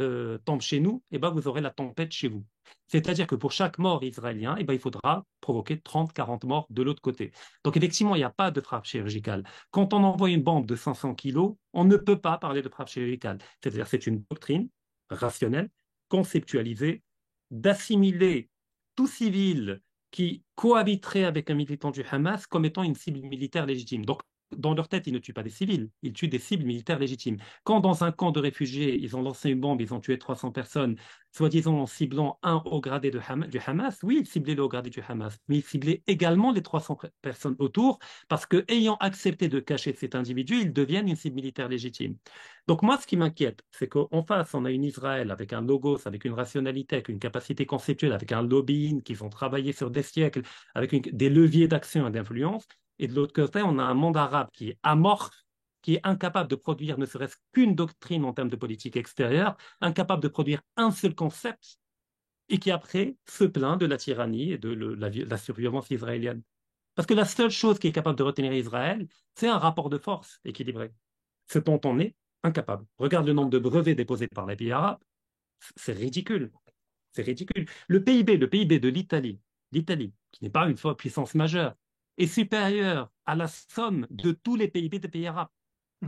D: tombe chez nous, eh ben, vous aurez la tempête chez vous. C'est-à-dire que pour chaque mort israélien, eh ben, il faudra provoquer 30-40 morts de l'autre côté. Donc effectivement, il n'y a pas de frappe chirurgicale. Quand on envoie une bombe de 500 kilos, on ne peut pas parler de frappe chirurgicale. C'est-à-dire c'est une doctrine rationnelle, conceptualisée, d'assimiler tout civil qui cohabiterait avec un militant du Hamas comme étant une cible militaire légitime. Donc, dans leur tête, ils ne tuent pas des civils, ils tuent des cibles militaires légitimes. Quand dans un camp de réfugiés, ils ont lancé une bombe, ils ont tué 300 personnes, soi-disant en ciblant un haut gradé du Hamas, oui, ils ciblaient le haut gradé du Hamas, mais ils ciblaient également les 300 personnes autour, parce que ayant accepté de cacher cet individu, ils deviennent une cible militaire légitime. Donc moi, ce qui m'inquiète, c'est qu'en face, on a une Israël avec un logos, avec une rationalité, avec une capacité conceptuelle, avec un lobbying qu'ils ont travaillé sur des siècles, avec des leviers d'action et d'influence. Et de l'autre côté, on a un monde arabe qui est amorphe, qui est incapable de produire ne serait-ce qu'une doctrine en termes de politique extérieure, incapable de produire un seul concept, et qui après se plaint de la tyrannie et de la surviolence israélienne. Parce que la seule chose qui est capable de retenir Israël, c'est un rapport de force équilibré. Ce dont on est incapable. Regarde le nombre de brevets déposés par les pays arabes, c'est ridicule. C'est ridicule. Le PIB de l'Italie, qui n'est pas une fois puissance majeure, est supérieur à la somme de tous les PIB des pays arabes.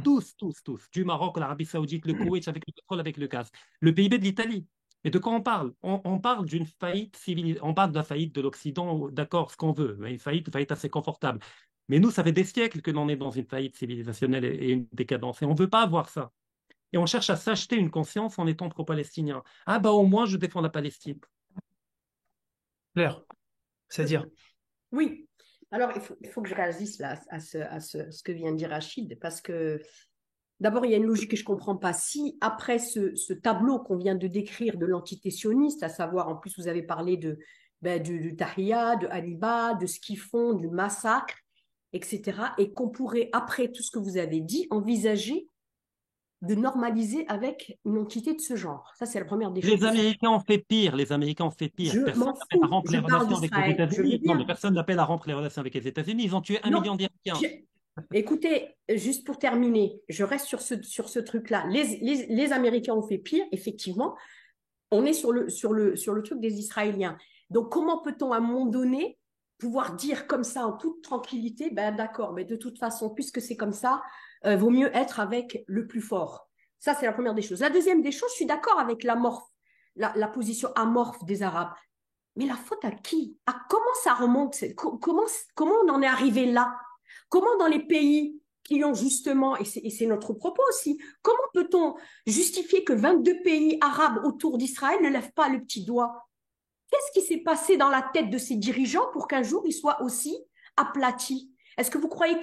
D: Tous, tous, tous. Du Maroc, l'Arabie Saoudite, le Koweït, avec le pétrole, avec le gaz. Le PIB de l'Italie. Et de quoi on parle? On parle d'une faillite civile. On parle de la faillite de l'Occident, d'accord, ce qu'on veut. Mais une faillite assez confortable. Mais nous, ça fait des siècles que l'on est dans une faillite civilisationnelle et une décadence. Et on ne veut pas avoir ça. Et on cherche à s'acheter une conscience en étant pro-palestinien. Ah bah au moins, je défends la Palestine.
A: Clair. C'est-à-dire,
C: Oui. Alors, il faut que je réagisse là ce que vient de dire Rachid, parce que d'abord, il y a une logique que je ne comprends pas. Si, après ce tableau qu'on vient de décrire de l'entité sioniste, à savoir, en plus, vous avez parlé du Tahia, de Haliba, de ce qu'ils font, du massacre, etc., et qu'on pourrait, après tout ce que vous avez dit, envisager de normaliser avec une entité de ce genre. Ça, c'est la première des choses.
D: Les Américains ont fait pire. Les Américains ont fait pire.
C: Je
D: Personne
C: m'en
D: n'appelle à
C: fous.
D: rompre
C: Je
D: les
C: parle
D: relations avec les
C: d'Israël. Je veux
D: États-Unis. Non, mais
C: bien.
D: personne n'appelle à rompre les relations avec les États-Unis. Ils ont tué 1
C: Non,
D: million d'Irakiens.
C: écoutez, juste pour terminer, je reste sur ce truc-là. Les Américains ont fait pire, effectivement. On est sur le truc des Israéliens. Donc, comment peut-on, à un moment donné, pouvoir dire comme ça, en toute tranquillité, ben d'accord, mais de toute façon, puisque c'est comme ça, vaut mieux être avec le plus fort. Ça, c'est la première des choses. La deuxième des choses, je suis d'accord avec la position amorphe des Arabes. Mais la faute à qui? À comment ça remonte? Comment on en est arrivé là? Comment dans les pays qui ont justement, et c'est notre propos aussi, comment peut-on justifier que 22 pays arabes autour d'Israël ne lèvent pas le petit doigt? Qu'est-ce qui s'est passé dans la tête de ces dirigeants pour qu'un jour ils soient aussi aplatis? Est-ce que vous croyez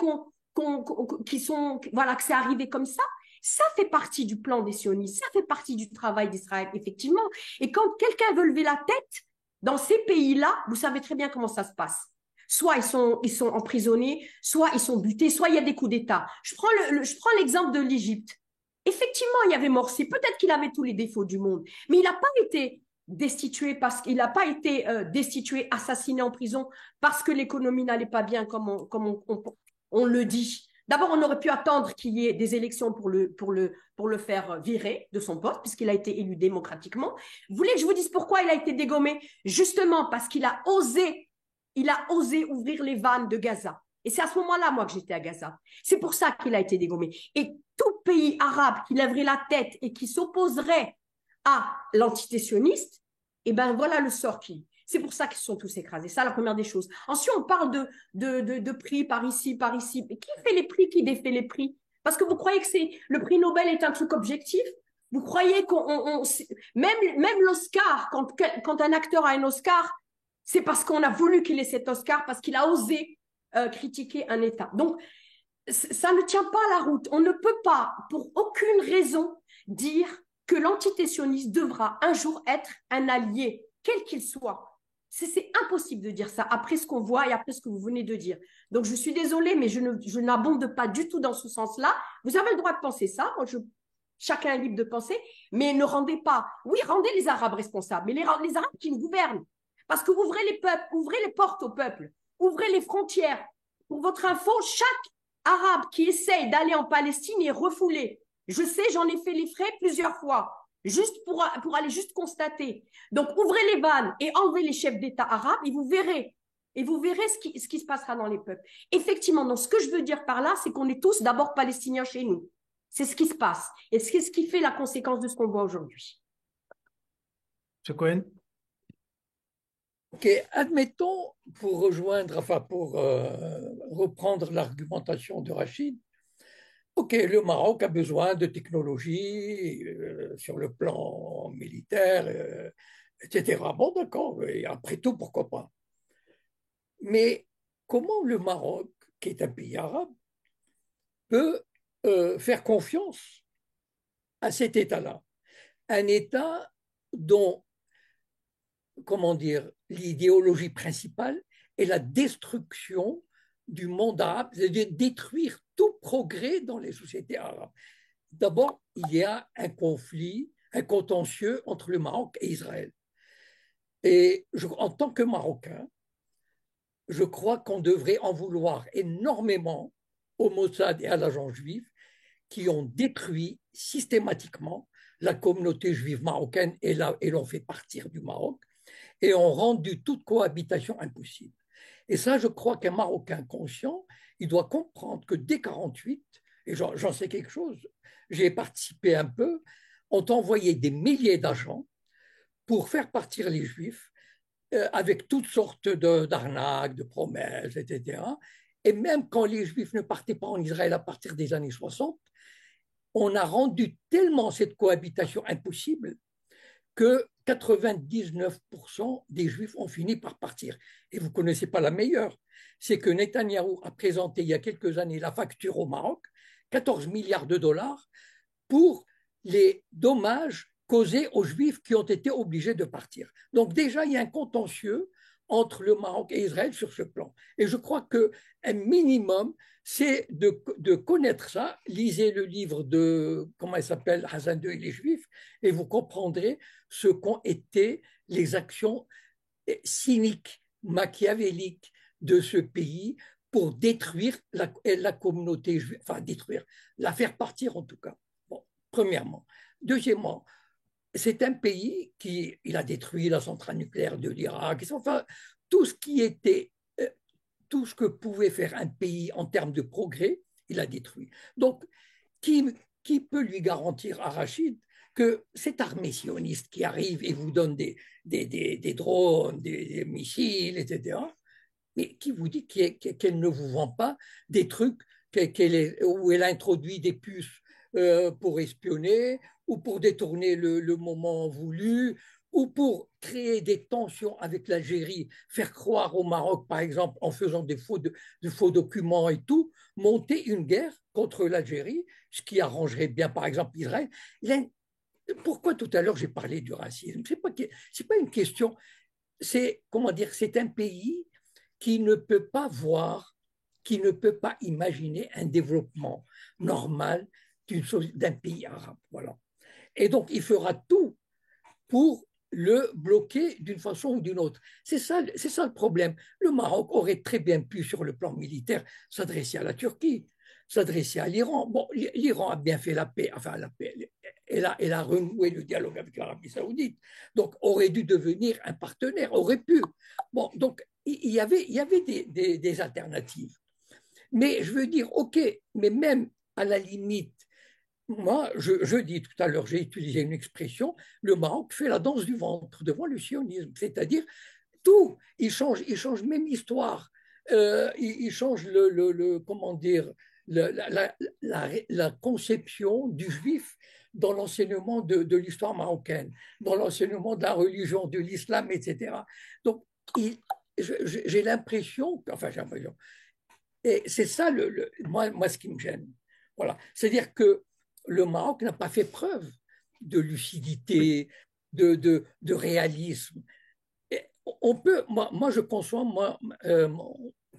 C: voilà, que c'est arrivé comme ça? Ça fait partie du plan des sionistes, ça fait partie du travail d'Israël, effectivement. Et quand quelqu'un veut lever la tête, dans ces pays-là, vous savez très bien comment ça se passe. Soit ils sont emprisonnés, soit ils sont butés, soit il y a des coups d'État. Je prends l'exemple de l'Égypte. Effectivement, il y avait Morsi. Peut-être qu'il avait tous les défauts du monde, mais il n'a pas été destitué parce qu'il n'a pas été destitué, assassiné en prison parce que l'économie n'allait pas bien on le dit. D'abord, on aurait pu attendre qu'il y ait des élections pour le faire virer de son poste, puisqu'il a été élu démocratiquement. Vous voulez que je vous dise pourquoi il a été dégommé? Justement parce qu'il a osé ouvrir les vannes de Gaza. Et c'est à ce moment-là, moi, que j'étais à Gaza. C'est pour ça qu'il a été dégommé. Et tout pays arabe qui lèverait la tête et qui s'opposerait à l'antité-sioniste, eh ben voilà le sort qui. C'est pour ça qu'ils se sont tous écrasés. Ça, la première des choses. Ensuite, on parle de prix par ici, par ici. Mais qui fait les prix, qui défait les prix? Parce que vous croyez que le prix Nobel est un truc objectif? Vous croyez même l'Oscar, quand un acteur a un Oscar, c'est parce qu'on a voulu qu'il ait cet Oscar, parce qu'il a osé critiquer un État. Donc, ça ne tient pas la route. On ne peut pas, pour aucune raison, dire que l'antité-sioniste devra un jour être un allié, quel qu'il soit. C'est impossible de dire ça après ce qu'on voit et après ce que vous venez de dire. Donc, je suis désolée, mais je n'abonde pas du tout dans ce sens-là. Vous avez le droit de penser ça. Chacun est libre de penser, mais ne rendez pas. Oui, rendez les Arabes responsables, mais les Arabes qui nous gouvernent. Parce que ouvrez les peuples, ouvrez les portes au peuple, ouvrez les frontières. Pour votre info, chaque Arabe qui essaye d'aller en Palestine est refoulé. Je sais, j'en ai fait les frais plusieurs fois, juste pour aller juste constater. Donc, ouvrez les vannes et enlevez les chefs d'État arabes et vous verrez. Et vous verrez ce qui se passera dans les peuples. Effectivement, donc ce que je veux dire par là, c'est qu'on est tous d'abord palestiniens chez nous. C'est ce qui se passe. Et c'est ce qui fait la conséquence de ce qu'on voit aujourd'hui.
A: M. Cohen?
B: Ok, admettons, pour reprendre l'argumentation de Rachid, ok, le Maroc a besoin de technologie sur le plan militaire, etc. Bon, d'accord, et après tout, pourquoi pas. Mais comment le Maroc, qui est un pays arabe, peut faire confiance à cet État-là? Un État dont, comment dire, l'idéologie principale est la destruction du monde arabe, c'est-à-dire détruire tout progrès dans les sociétés arabes. D'abord, il y a un conflit, un contentieux entre le Maroc et Israël. Et en tant que Marocain, je crois qu'on devrait en vouloir énormément au Mossad et à l'agent juif qui ont détruit systématiquement la communauté juive marocaine et l'ont fait partir du Maroc et ont rendu toute cohabitation impossible. Et ça, je crois qu'un Marocain conscient, il doit comprendre que dès 1948, et j'en sais quelque chose, j'ai participé un peu, ont envoyé des milliers d'agents pour faire partir les Juifs avec toutes sortes d'arnaques, de promesses, etc. Et même quand les Juifs ne partaient pas en Israël à partir des années 60, on a rendu tellement cette cohabitation impossible que 99% des Juifs ont fini par partir. Et vous ne connaissez pas la meilleure, c'est que Netanyahou a présenté il y a quelques années la facture au Maroc, 14 milliards de dollars, pour les dommages causés aux Juifs qui ont été obligés de partir. Donc déjà, il y a un contentieux entre le Maroc et Israël sur ce plan. Et je crois qu'un minimum, c'est de connaître ça. Lisez le livre de, comment il s'appelle, Hassan II et les Juifs, et vous comprendrez ce qu'ont été les actions cyniques, machiavéliques de ce pays pour détruire la communauté juive, enfin détruire, la faire partir en tout cas. Bon, premièrement. Deuxièmement, c'est un pays qui il a détruit la centrale nucléaire de l'Irak, enfin tout ce qui était, tout ce que pouvait faire un pays en termes de progrès, il a détruit. Donc, qui peut lui garantir à Rachid que cette armée sioniste qui arrive et vous donne des drones, des missiles, etc., mais qui vous dit qu'elle ne vous vend pas des trucs où elle introduit des puces pour espionner, ou pour détourner le moment voulu, ou pour créer des tensions avec l'Algérie, faire croire au Maroc, par exemple, en faisant de faux documents et tout, monter une guerre contre l'Algérie, ce qui arrangerait bien, par exemple, Israël. Pourquoi tout à l'heure j'ai parlé du racisme? C'est pas une question, c'est, comment dire, c'est un pays qui ne peut pas voir, qui ne peut pas imaginer un développement normal d'un pays arabe. Voilà. Et donc, il fera tout pour le bloquer d'une façon ou d'une autre. C'est ça le problème. Le Maroc aurait très bien pu, sur le plan militaire, s'adresser à la Turquie, s'adresser à l'Iran. Bon, l'Iran a bien fait la paix, enfin la paix, elle a renoué le dialogue avec l'Arabie saoudite, donc aurait dû devenir un partenaire, aurait pu. Bon, donc il y avait des alternatives. Mais je veux dire, OK, mais même à la limite, moi, je dis tout à l'heure, j'ai utilisé une expression, le Maroc fait la danse du ventre devant le sionisme, c'est-à-dire tout, il change même l'histoire, il change comment dire, la conception du juif dans l'enseignement de l'histoire marocaine, dans l'enseignement de la religion, de l'islam, etc. Donc, j'ai l'impression, enfin j'ai l'impression, et c'est ça, moi, ce qui me gêne. Voilà. C'est-à-dire que le Maroc n'a pas fait preuve de lucidité, de réalisme. Et on peut, moi je conçois,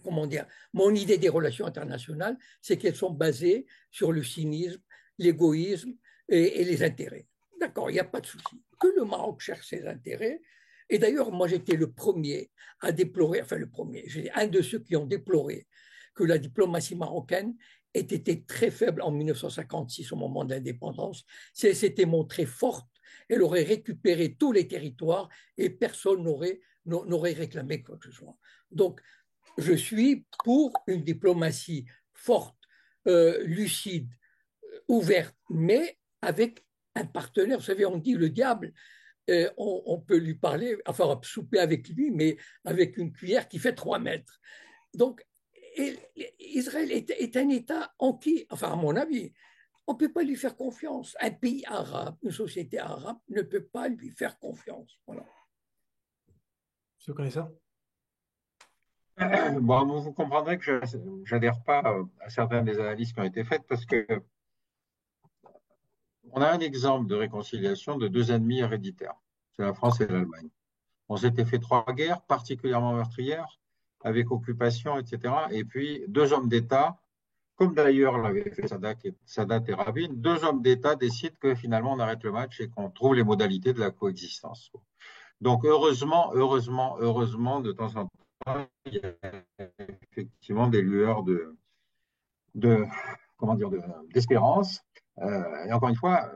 B: comment dire, mon idée des relations internationales, c'est qu'elles sont basées sur le cynisme, l'égoïsme et les intérêts. D'accord, il n'y a pas de souci. Que le Maroc cherche ses intérêts. Et d'ailleurs, moi, j'étais le premier à déplorer, enfin le premier, j'ai un de ceux qui ont déploré que la diplomatie marocaine ait été très faible en 1956 au moment de l'indépendance. Si elle s'était montrée forte, elle aurait récupéré tous les territoires et personne n'aurait réclamé quoi que ce soit. Donc, je suis pour une diplomatie forte, lucide, ouverte, mais avec un partenaire. Vous savez, on dit le diable, on peut lui parler, enfin souper avec lui, mais avec une cuillère qui fait 3 mètres. Donc, Israël est un État en qui, enfin à mon avis, on ne peut pas lui faire confiance. Un pays arabe, une société arabe ne peut pas lui faire confiance. Voilà.
A: Tu connais ça?
E: Bon, vous comprendrez que je n'adhère pas à certaines des analyses qui ont été faites parce que on a un exemple de réconciliation de deux ennemis héréditaires. C'est la France et l'Allemagne. On s'était fait 3 guerres particulièrement meurtrières avec occupation, etc. Et puis 2 hommes d'État, comme d'ailleurs l'avaient fait Sadat et Rabin, 2 hommes d'État décident que finalement on arrête le match et qu'on trouve les modalités de la coexistence. Donc heureusement, de temps en temps, il y a effectivement des lueurs de comment dire, d'espérance. Et encore une fois,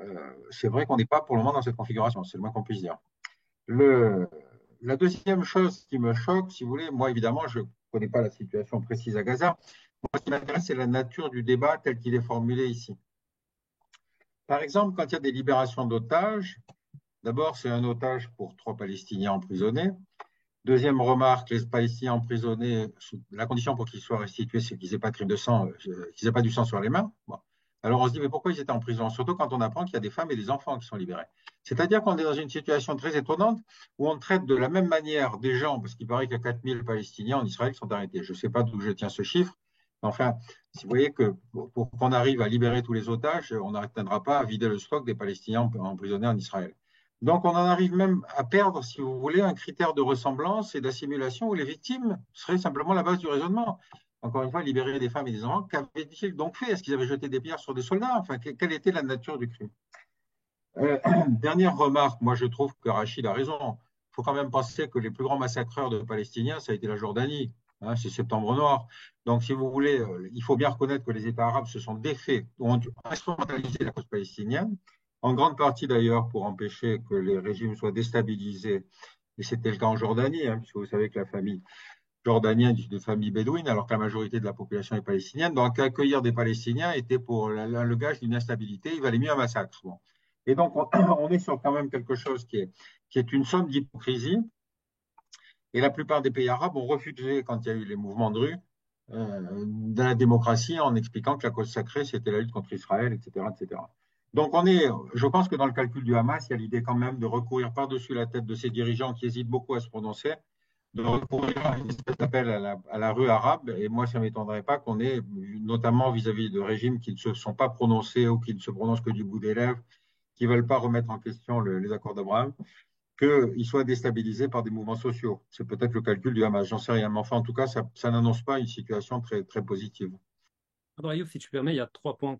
E: c'est vrai qu'on n'est pas pour le moment dans cette configuration, c'est le moins qu'on puisse dire. La deuxième chose qui me choque, si vous voulez, moi évidemment, je ne connais pas la situation précise à Gaza. Moi, ce qui m'intéresse, c'est la nature du débat tel qu'il est formulé ici. Par exemple, quand il y a des libérations d'otages, d'abord, c'est un otage pour 3 Palestiniens emprisonnés. Deuxième remarque, les Palestiniens emprisonnés, la condition pour qu'ils soient restitués, c'est qu'ils n'aient pas de crime de sang, qu'ils n'aient pas du sang sur les mains. Bon. Alors on se dit, mais pourquoi ils étaient en prison? Surtout quand on apprend qu'il y a des femmes et des enfants qui sont libérés. C'est-à-dire qu'on est dans une situation très étonnante où on traite de la même manière des gens, parce qu'il paraît qu'il y a 4000 Palestiniens en Israël qui sont arrêtés. Je ne sais pas d'où je tiens ce chiffre. Enfin, si vous voyez que pour qu'on arrive à libérer tous les otages, on n'atteindra pas à vider le stock des Palestiniens emprisonnés en Israël. Donc, on en arrive même à perdre, si vous voulez, un critère de ressemblance et d'assimilation où les victimes seraient simplement la base du raisonnement. Encore une fois, libérer des femmes et des enfants, qu'avaient-ils donc fait? Est-ce qu'ils avaient jeté des pierres sur des soldats? Enfin, quelle était la nature du crime? Dernière remarque, moi je trouve que Rachid a raison. Il faut quand même penser que les plus grands massacreurs de Palestiniens, ça a été la Jordanie. Hein, c'est Septembre Noir. Donc, si vous voulez, il faut bien reconnaître que les États arabes se sont défaits, ont instrumentalisé la cause palestinienne, en grande partie d'ailleurs pour empêcher que les régimes soient déstabilisés. Et c'était le cas en Jordanie, hein, puisque vous savez que la famille jordanienne est une famille bédouine, alors que la majorité de la population est palestinienne. Donc, accueillir des Palestiniens était pour le gage d'une instabilité. Il valait mieux un massacre. Bon. Et donc, on est sur quand même quelque chose qui est une somme d'hypocrisie. Et la plupart des pays arabes ont refusé, quand il y a eu les mouvements de rue, de la démocratie en expliquant que la cause sacrée, c'était la lutte contre Israël, etc., etc. Donc, je pense que dans le calcul du Hamas, il y a l'idée quand même de recourir par-dessus la tête de ces dirigeants qui hésitent beaucoup à se prononcer, de recourir à une espèce d'appel à la rue arabe. Et moi, ça ne m'étonnerait pas qu'on ait, notamment vis-à-vis de régimes qui ne se sont pas prononcés ou qui ne se prononcent que du bout des lèvres, qui ne veulent pas remettre en question les accords d'Abraham, qu'ils soient déstabilisés par des mouvements sociaux. C'est peut-être le calcul du Hamas, j'en sais rien. Mais enfin, en tout cas, ça n'annonce pas une situation très, très positive.
D: Alors, Ayoub, si tu permets, il y a 3 points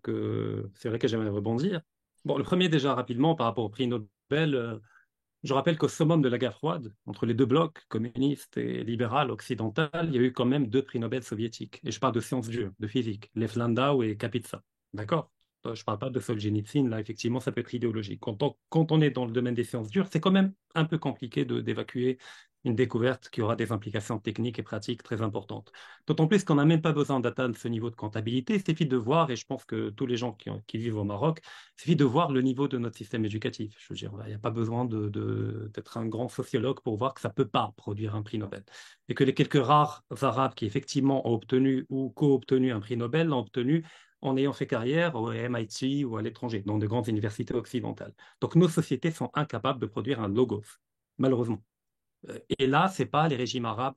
D: c'est vrai que j'aimerais rebondir. Bon, le premier, déjà rapidement, par rapport au prix Nobel, Je rappelle qu'au summum de la guerre froide, entre les deux blocs, communiste et libéral occidental, il y a eu quand même 2 prix Nobel soviétiques. Et je parle de sciences dures, de physique, Lev Landau et Kapitsa. D'accord? Je ne parle pas de Solzhenitsyn, là, effectivement, ça peut être idéologique. Quand on est dans le domaine des sciences dures, c'est quand même un peu compliqué d'évacuer une découverte qui aura des implications techniques et pratiques très importantes. D'autant plus qu'on n'a même pas besoin d'atteindre ce niveau de comptabilité. Il suffit de voir, et je pense que tous les gens qui vivent au Maroc, il suffit de voir le niveau de notre système éducatif. Je veux dire, il n'y a pas besoin d'être un grand sociologue pour voir que ça ne peut pas produire un prix Nobel. Et que les quelques rares Arabes qui effectivement ont obtenu ou co-obtenu un prix Nobel l'ont obtenu en ayant fait carrière au MIT ou à l'étranger, dans de grandes universités occidentales. Donc nos sociétés sont incapables de produire un logos, malheureusement. Et là, ce n'est pas les régimes arabes.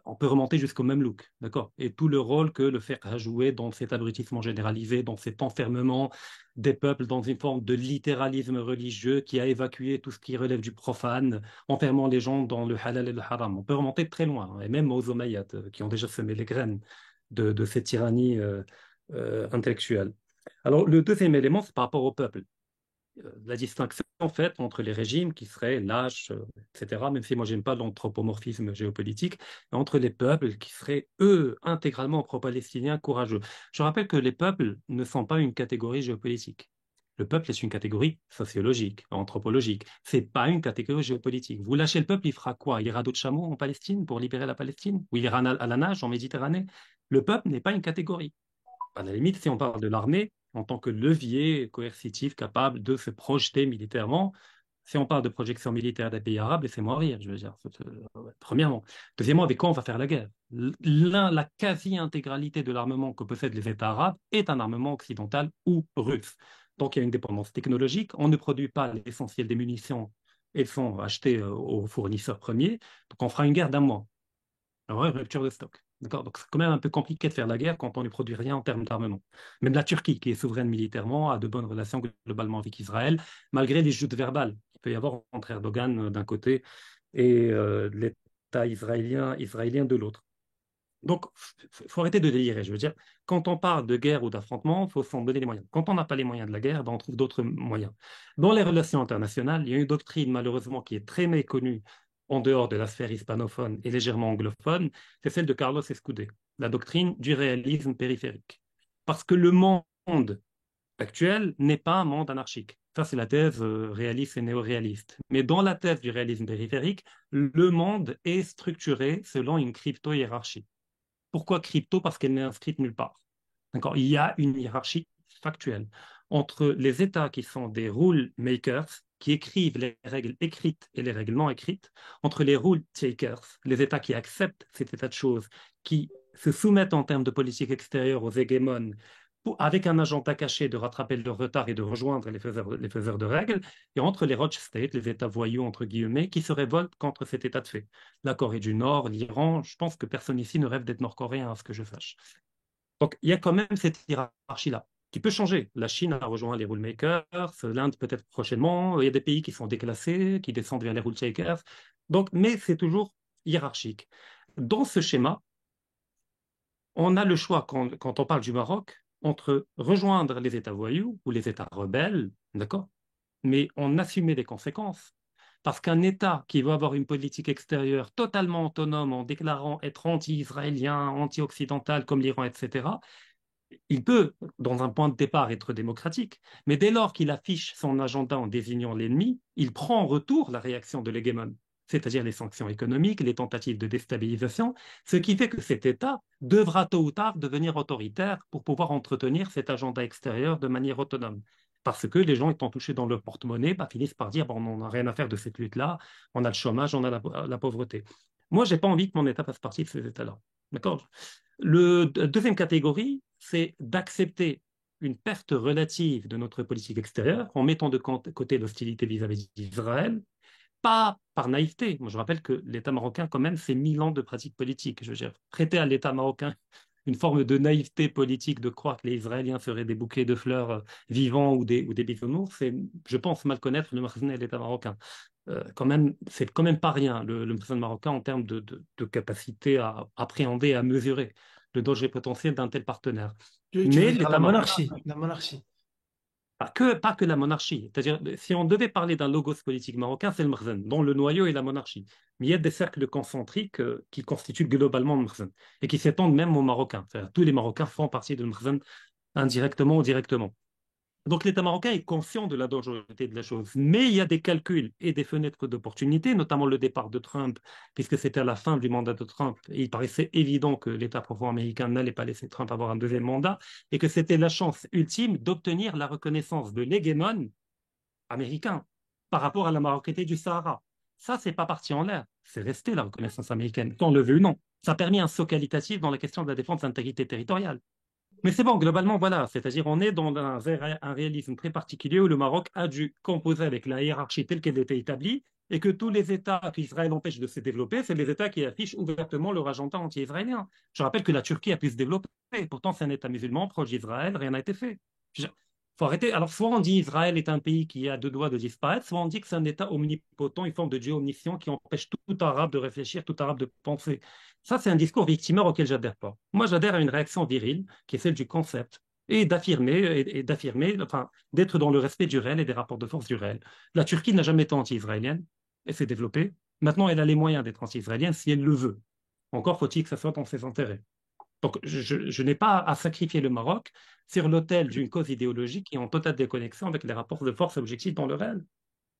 D: On peut remonter jusqu'au Mamelouk, d'accord? Et tout le rôle que le fer a joué dans cet abrutissement généralisé, dans cet enfermement des peuples dans une forme de littéralisme religieux qui a évacué tout ce qui relève du profane, enfermant les gens dans le halal et le haram. On peut remonter très loin, hein, et même aux Omeyyades, qui ont déjà semé les graines de cette tyrannie intellectuelle. Alors, le deuxième élément, c'est par rapport au peuple, la distinction faite entre les régimes qui seraient lâches, etc., même si moi j'aime pas l'anthropomorphisme géopolitique, entre les peuples qui seraient, eux, intégralement pro-palestiniens, courageux. Je rappelle que les peuples ne sont pas une catégorie géopolitique. Le peuple est une catégorie sociologique, anthropologique. C'est pas une catégorie géopolitique. Vous lâchez le peuple, il fera quoi? Il ira dos de chameau en Palestine pour libérer la Palestine? Ou il ira à la nage en Méditerranée? Le peuple n'est pas une catégorie. À la limite, si on parle de l'armée en tant que levier coercitif capable de se projeter militairement, si on parle de projection militaire des pays arabes, laissez-moi rire, je veux dire, premièrement. Deuxièmement, avec quoi on va faire la guerre? La quasi-intégralité de l'armement que possèdent les États arabes est un armement occidental ou russe. Donc il y a une dépendance technologique, on ne produit pas l'essentiel des munitions, elles sont achetées aux fournisseurs premiers, donc on fera une guerre d'1 mois. Alors, ouais, rupture de stock. D'accord? Donc, c'est quand même un peu compliqué de faire la guerre quand on ne produit rien en termes d'armement. Même la Turquie, qui est souveraine militairement, a de bonnes relations globalement avec Israël, malgré les joutes verbales qu'il peut y avoir entre Erdogan d'un côté et l'État israélien de l'autre. Donc, il faut arrêter de délirer. Je veux dire, quand on parle de guerre ou d'affrontement, il faut s'en donner les moyens. Quand on n'a pas les moyens de la guerre, ben, on trouve d'autres moyens. Dans les relations internationales, il y a une doctrine, malheureusement, qui est très méconnue en dehors de la sphère hispanophone et légèrement anglophone, c'est celle de Carlos Escudé, la doctrine du réalisme périphérique. Parce que le monde actuel n'est pas un monde anarchique. Ça, c'est la thèse réaliste et néo-réaliste. Mais dans la thèse du réalisme périphérique, le monde est structuré selon une crypto-hiérarchie. Pourquoi crypto? Parce qu'elle n'est inscrite nulle part. D'accord? Il y a une hiérarchie factuelle entre les États qui sont des rule makers, qui écrivent les règles écrites et les règles non écrites, entre les rule takers, les États qui acceptent cet état de choses, qui se soumettent en termes de politique extérieure aux hégémones, avec un agenda caché de rattraper leur retard et de rejoindre les faiseurs de règles, et entre les Rogue States, les États voyous, entre guillemets, qui se révoltent contre cet état de fait. La Corée du Nord, l'Iran, je pense que personne ici ne rêve d'être nord-coréen, à ce que je sache. Donc, il y a quand même cette hiérarchie-là qui peut changer. La Chine a rejoint les rule makers, l'Inde peut-être prochainement, il y a des pays qui sont déclassés, qui descendent vers les rule takers. Donc, mais c'est toujours hiérarchique. Dans ce schéma, on a le choix, quand on parle du Maroc, entre rejoindre les États voyous ou les États rebelles, d'accord, mais en assumer les conséquences. Parce qu'un État qui veut avoir une politique extérieure totalement autonome en déclarant être anti-israélien, anti-occidental comme l'Iran, etc., il peut, dans un point de départ, être démocratique, mais dès lors qu'il affiche son agenda en désignant l'ennemi, il prend en retour la réaction de l'hégémon, c'est-à-dire les sanctions économiques, les tentatives de déstabilisation, ce qui fait que cet État devra tôt ou tard devenir autoritaire pour pouvoir entretenir cet agenda extérieur de manière autonome. Parce que les gens étant touchés dans leur porte-monnaie, bah, finissent par dire bon, on n'a rien à faire de cette lutte-là, on a le chômage, on a la pauvreté. Moi, je n'ai pas envie que mon État fasse partie de ces États-là. D'accord? Le deuxième catégorie, c'est d'accepter une perte relative de notre politique extérieure en mettant de côté l'hostilité vis-à-vis d'Israël, pas par naïveté. Moi, je rappelle que l'État marocain, quand même, c'est 1000 ans de pratique politique. Je veux dire, prêter à l'État marocain une forme de naïveté politique de croire que les Israéliens seraient des bouquets de fleurs vivants ou des bisounours, c'est, je pense, mal connaître le Marocain et l'État marocain. Quand même, c'est quand même pas rien, le président marocain, en termes de capacité à appréhender et à mesurer le danger potentiel d'un tel partenaire.
A: Tu veux
D: Mais
A: dire
D: l'État marocain,
A: la monarchie.
D: Pas que la monarchie. C'est-à-dire, si on devait parler d'un logos politique marocain, c'est le Mrzen, dont le noyau est la monarchie. Mais il y a des cercles concentriques qui constituent globalement le Mrzen et qui s'étendent même aux Marocains. C'est-à-dire, tous les Marocains font partie de Mrzen indirectement ou directement. Donc l'État marocain est conscient de la dangerosité de la chose, mais il y a des calculs et des fenêtres d'opportunité, notamment le départ de Trump, puisque c'était à la fin du mandat de Trump, et il paraissait évident que l'État profond américain n'allait pas laisser Trump avoir un deuxième mandat, et que c'était la chance ultime d'obtenir la reconnaissance de l'hégémon américain par rapport à la marocanité du Sahara. Ça, c'est pas parti en l'air, c'est resté la reconnaissance américaine, qu'on le veut ou non. Ça a permis un saut qualitatif dans la question de la défense de l'intégrité territoriale. Mais c'est bon, globalement, voilà. C'est-à-dire, on est dans un réalisme très particulier où le Maroc a dû composer avec la hiérarchie telle qu'elle était établie et que tous les États qu'Israël empêche de se développer, c'est les États qui affichent ouvertement leur agenda anti-israélien. Je rappelle que la Turquie a pu se développer. Pourtant, c'est un État musulman proche d'Israël, rien n'a été fait. Faut arrêter. Alors, soit on dit Israël est un pays qui a deux doigts de disparaître, soit on dit que c'est un État omnipotent, une forme de Dieu omniscient qui empêche tout Arabe de réfléchir, tout Arabe de penser. Ça, c'est un discours victimaire auquel j'adhère pas. Moi, j'adhère à une réaction virile, qui est celle du concept, et d'affirmer, enfin, d'être dans le respect du réel et des rapports de force du réel. La Turquie n'a jamais été anti-israélienne, elle s'est développée. Maintenant, elle a les moyens d'être anti-israélienne si elle le veut. Encore faut-il que ça soit dans ses intérêts. Donc, je n'ai pas à sacrifier le Maroc sur l'autel d'une cause idéologique qui est en totale déconnexion avec les rapports de force objectifs dans le réel.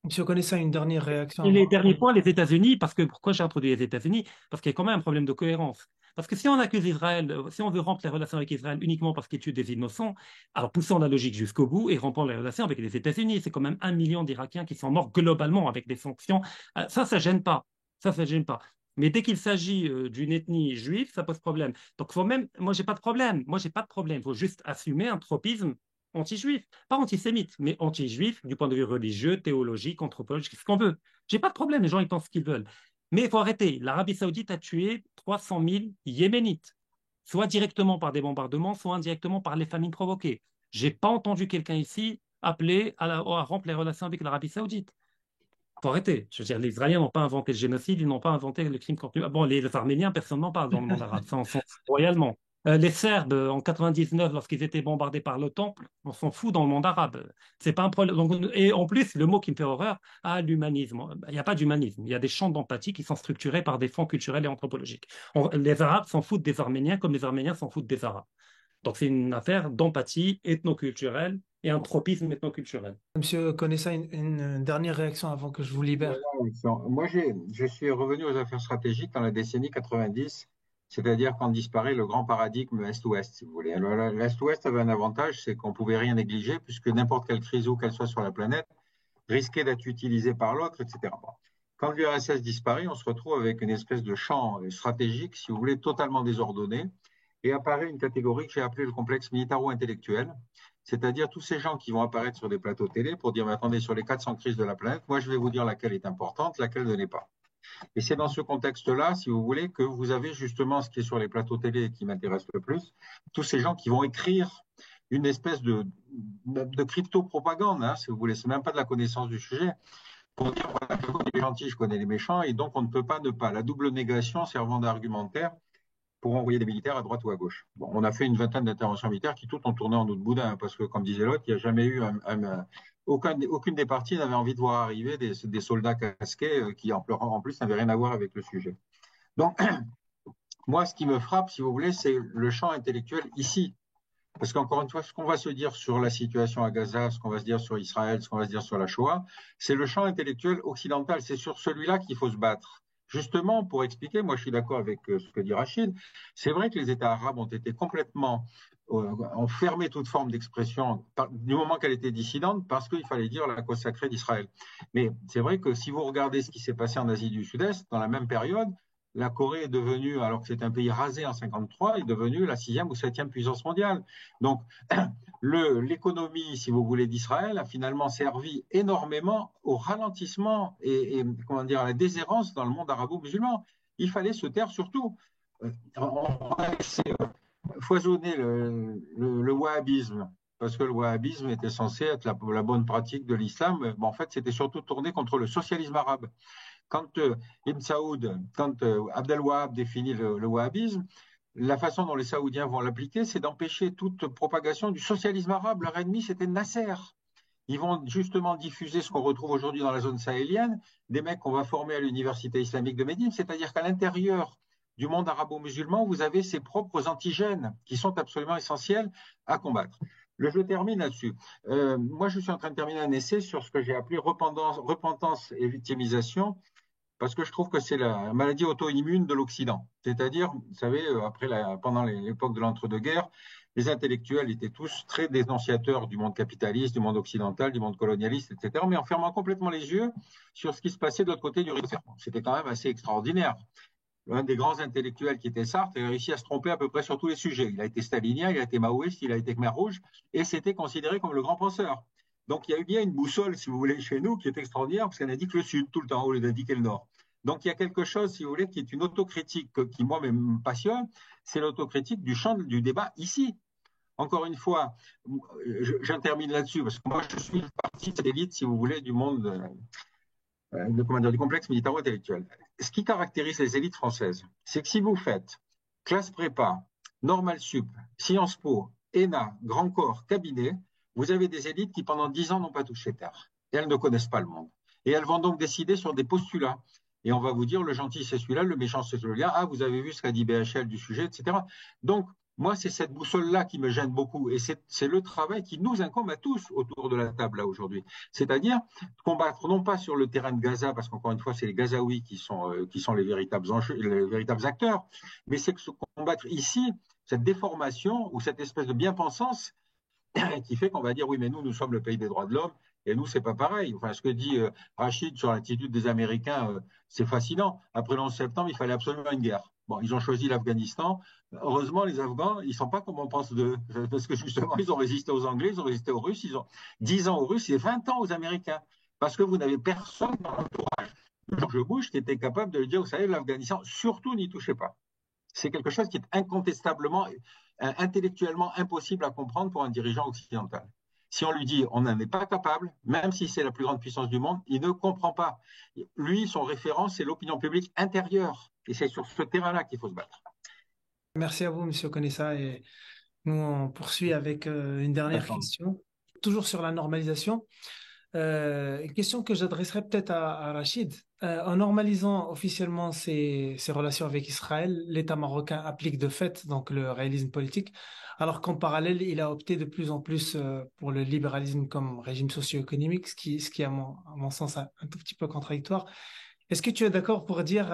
A: Monsieur connaissez une dernière réaction
D: Et les
A: avant.
D: derniers points, les États-Unis, parce que pourquoi j'ai introduit les États-Unis? Parce qu'il y a quand même un problème de cohérence. Parce que si on accuse Israël, si on veut rompre les relations avec Israël uniquement parce qu'il tue des innocents, alors poussons la logique jusqu'au bout et rompons les relations avec les États-Unis. C'est quand même 1 million d'Irakiens qui sont morts globalement avec des sanctions. Ça gêne pas. Ça gêne pas. Mais dès qu'il s'agit d'une ethnie juive, ça pose problème. Donc, faut même, moi, j'ai pas de problème. Moi, j'ai pas de problème. Il faut juste assumer un tropisme anti-juif. Pas antisémite, mais anti-juif du point de vue religieux, théologique, anthropologique, ce qu'on veut. J'ai pas de problème, les gens ils pensent ce qu'ils veulent. Mais il faut arrêter. L'Arabie Saoudite a tué 300 000 Yéménites, soit directement par des bombardements, soit indirectement par les famines provoquées. J'ai pas entendu quelqu'un ici appeler à rompre les relations avec l'Arabie Saoudite. Il faut arrêter. Je veux dire, les Israéliens n'ont pas inventé le génocide, ils n'ont pas inventé le crime contre l'humanité. Bon, les Arméniens, personne n'en parle dans le monde arabe. Ça, on s'en fout royalement. Les Serbes, en 99, lorsqu'ils étaient bombardés par l'OTAN, on s'en fout dans le monde arabe. C'est pas un problème. Donc, et en plus, le mot qui me fait horreur, l'humanisme. Il n'y a pas d'humanisme. Il y a des champs d'empathie qui sont structurés par des fonds culturels et anthropologiques. Les Arabes s'en foutent des Arméniens comme les Arméniens s'en foutent des Arabes. Donc, c'est une affaire d'empathie ethnoculturelle et un tropisme ethnoculturel.
A: Monsieur connaissez une dernière réaction avant que je vous libère.
E: Voilà, moi, je suis revenu aux affaires stratégiques dans la décennie 90, c'est-à-dire quand disparaît le grand paradigme Est-Ouest, si vous voulez. Alors, l'Est-Ouest avait un avantage, c'est qu'on pouvait rien négliger, puisque n'importe quelle crise où qu'elle soit sur la planète risquait d'être utilisée par l'autre, etc. Quand l'URSS disparaît, on se retrouve avec une espèce de champ stratégique, si vous voulez, totalement désordonné, et apparaît une catégorie que j'ai appelée le complexe militaro-intellectuel, c'est-à-dire tous ces gens qui vont apparaître sur des plateaux télé pour dire, mais attendez, sur les 400 crises de la planète, moi je vais vous dire laquelle est importante, laquelle ne l'est pas. Et c'est dans ce contexte-là, si vous voulez, que vous avez justement ce qui est sur les plateaux télé et qui m'intéresse le plus, tous ces gens qui vont écrire une espèce de crypto-propagande, hein, si vous voulez, c'est même pas de la connaissance du sujet, pour dire, voilà, je connais les gentils, je connais les méchants, et donc on ne peut pas ne pas. La double négation servant d'argumentaire pour envoyer des militaires à droite ou à gauche. Bon, on a fait une vingtaine d'interventions militaires qui toutes ont tourné en eau de boudin, hein, parce que, comme disait l'autre, il n'y a jamais eu aucune des parties n'avait envie de voir arriver des soldats casqués qui, en plus, n'avaient rien à voir avec le sujet. Donc, moi, ce qui me frappe, si vous voulez, c'est le champ intellectuel ici. Parce qu'encore une fois, ce qu'on va se dire sur la situation à Gaza, ce qu'on va se dire sur Israël, ce qu'on va se dire sur la Shoah, c'est le champ intellectuel occidental. C'est sur celui-là qu'il faut se battre. Justement, pour expliquer, moi je suis d'accord avec ce que dit Rachid, c'est vrai que les États arabes ont été complètement ont fermé toute forme d'expression du moment qu'elle était dissidente parce qu'il fallait dire la cause sacrée d'Israël. Mais c'est vrai que si vous regardez ce qui s'est passé en Asie du Sud-Est, dans la même période, la Corée est devenue, alors que c'est un pays rasé en 1953, est devenue la 6e ou 7e puissance mondiale. Donc, l'économie, si vous voulez, d'Israël a finalement servi énormément au ralentissement et comment dire, à la déshérence dans le monde arabo-musulman. Il fallait se taire surtout. On a laissé foisonner le wahhabisme, parce que le wahhabisme était censé être la bonne pratique de l'islam. Bon, en fait, c'était surtout tourné contre le socialisme arabe. Quand Ibn Saoud, quand Abdel Wahab définit le wahhabisme, la façon dont les Saoudiens vont l'appliquer, c'est d'empêcher toute propagation du socialisme arabe. Leur ennemi, c'était Nasser. Ils vont justement diffuser ce qu'on retrouve aujourd'hui dans la zone sahélienne, des mecs qu'on va former à l'université islamique de Médine, c'est-à-dire qu'à l'intérieur du monde arabo-musulman, vous avez ses propres antigènes qui sont absolument essentiels à combattre. Je termine là-dessus. Moi, je suis en train de terminer un essai sur ce que j'ai appelé repentance et victimisation, parce que je trouve que c'est la maladie auto-immune de l'Occident. C'est-à-dire, vous savez, pendant l'époque de l'entre-deux-guerres, les intellectuels étaient tous très dénonciateurs du monde capitaliste, du monde occidental, du monde colonialiste, etc., mais en fermant complètement les yeux sur ce qui se passait de l'autre côté du rideau. C'était quand même assez extraordinaire. Un des grands intellectuels qui était Sartre a réussi à se tromper à peu près sur tous les sujets. Il a été stalinien, il a été maoïste, il a été Khmer Rouge, et c'était considéré comme le grand penseur. Donc il y a eu bien une boussole, si vous voulez, chez nous, qui est extraordinaire, parce qu'elle indique le Sud tout le temps, au lieu d'indiquer le Nord. Donc il y a quelque chose, si vous voulez, qui est une autocritique qui, moi, me passionne, c'est l'autocritique du champ du débat ici. Encore une fois, j'en termine là-dessus, parce que moi, je suis partie de l'élite, si vous voulez, du monde du complexe militaro-intellectuel. Ce qui caractérise les élites françaises, c'est que si vous faites classe prépa, Normal Sup, Sciences Po, ENA, Grand Corps, cabinet, vous avez des élites qui pendant 10 ans n'ont pas touché terre. Et elles ne connaissent pas le monde. Et elles vont donc décider sur des postulats. Et on va vous dire, le gentil c'est celui-là, le méchant c'est celui-là, ah vous avez vu ce qu'a dit BHL du sujet, etc. Donc, moi, c'est cette boussole-là qui me gêne beaucoup. Et c'est le travail qui nous incombe à tous autour de la table, là, aujourd'hui. C'est-à-dire combattre non pas sur le terrain de Gaza, parce qu'encore une fois, c'est les Gazaouis qui sont les véritables enjeux, les véritables acteurs, mais c'est que combattre ici cette déformation ou cette espèce de bien-pensance qui fait qu'on va dire oui, mais nous sommes le pays des droits de l'homme et nous, c'est pas pareil. Enfin, ce que dit Rachid sur l'attitude des Américains, c'est fascinant. Après le 11 septembre, il fallait absolument une guerre. Bon, ils ont choisi l'Afghanistan. Heureusement, les Afghans, ils sont pas comme on pense d'eux. Parce que justement, ils ont résisté aux Anglais, ils ont résisté aux Russes, ils ont 10 ans aux Russes et 20 ans aux Américains. Parce que vous n'avez personne dans l'entourage de George Bush qui était capable de lui dire, vous savez, l'Afghanistan, surtout n'y touchez pas. C'est quelque chose qui est incontestablement, intellectuellement impossible à comprendre pour un dirigeant occidental. Si on lui dit on n'en est pas capable, même si c'est la plus grande puissance du monde, il ne comprend pas. Lui, son référent, c'est l'opinion publique intérieure. Et c'est sur ce terrain-là qu'il faut se battre.
A: Merci à vous, Monsieur Konessa. Et nous, on poursuit avec une dernière question, toujours sur la normalisation. Une question que j'adresserai peut-être à Rachid. En normalisant officiellement ses relations avec Israël, l'État marocain applique de fait donc le réalisme politique, alors qu'en parallèle, il a opté de plus en plus pour le libéralisme comme régime socio-économique, ce qui est à mon sens, un tout petit peu contradictoire. Est-ce que tu es d'accord pour dire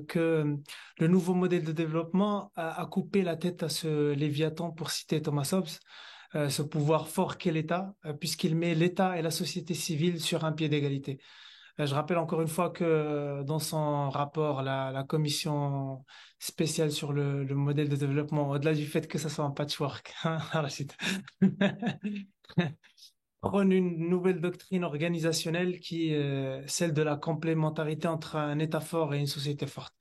A: que le nouveau modèle de développement a coupé la tête à ce Léviathan, pour citer Thomas Hobbes, ce pouvoir fort qu'est l'État, puisqu'il met l'État et la société civile sur un pied d'égalité? Je rappelle encore une fois que dans son rapport, la commission spéciale sur le modèle de développement, au-delà du fait que ça soit un patchwork, hein, Rachid, prône une nouvelle doctrine organisationnelle qui est celle de la complémentarité entre un État fort et une société forte.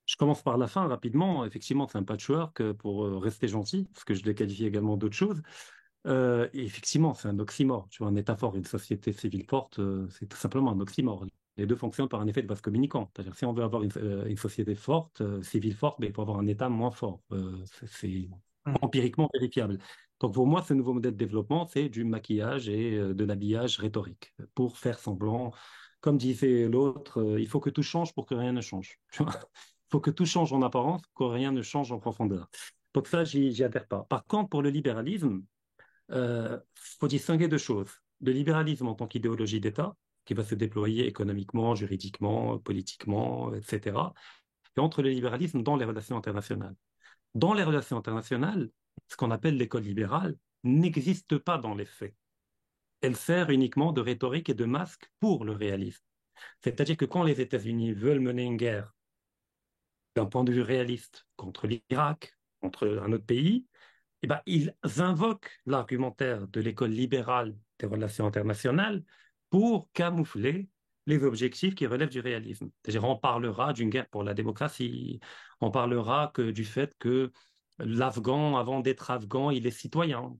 D: Je commence par la fin rapidement. Effectivement, c'est un patchwork pour rester gentil, parce que je l'ai qualifié également d'autres choses. Et effectivement, c'est un oxymore. Tu vois, un État fort et une société civile forte, c'est tout simplement un oxymore. Les deux fonctionnent par un effet de vase communicant. C'est-à-dire, si on veut avoir une société forte, civile forte, ben, il faut avoir un État moins fort. C'est empiriquement vérifiable. Donc, pour moi, ce nouveau modèle de développement, c'est du maquillage et de l'habillage rhétorique pour faire semblant. Comme disait l'autre, il faut que tout change pour que rien ne change. Tu vois. Il faut que tout change en apparence, que rien ne change en profondeur. Donc ça, j'y adhère pas. Par contre, pour le libéralisme, faut distinguer deux choses. Le libéralisme en tant qu'idéologie d'État, qui va se déployer économiquement, juridiquement, politiquement, etc. Et entre le libéralisme dans les relations internationales. Dans les relations internationales, ce qu'on appelle l'école libérale n'existe pas dans les faits. Elle sert uniquement de rhétorique et de masque pour le réalisme. C'est-à-dire que quand les États-Unis veulent mener une guerre d'un point de vue réaliste contre l'Irak, contre un autre pays, eh ben, ils invoquent l'argumentaire de l'école libérale des relations internationales pour camoufler les objectifs qui relèvent du réalisme. C'est-à-dire, on parlera d'une guerre pour la démocratie, on parlera du fait que l'Afghan, avant d'être Afghan, il est citoyen.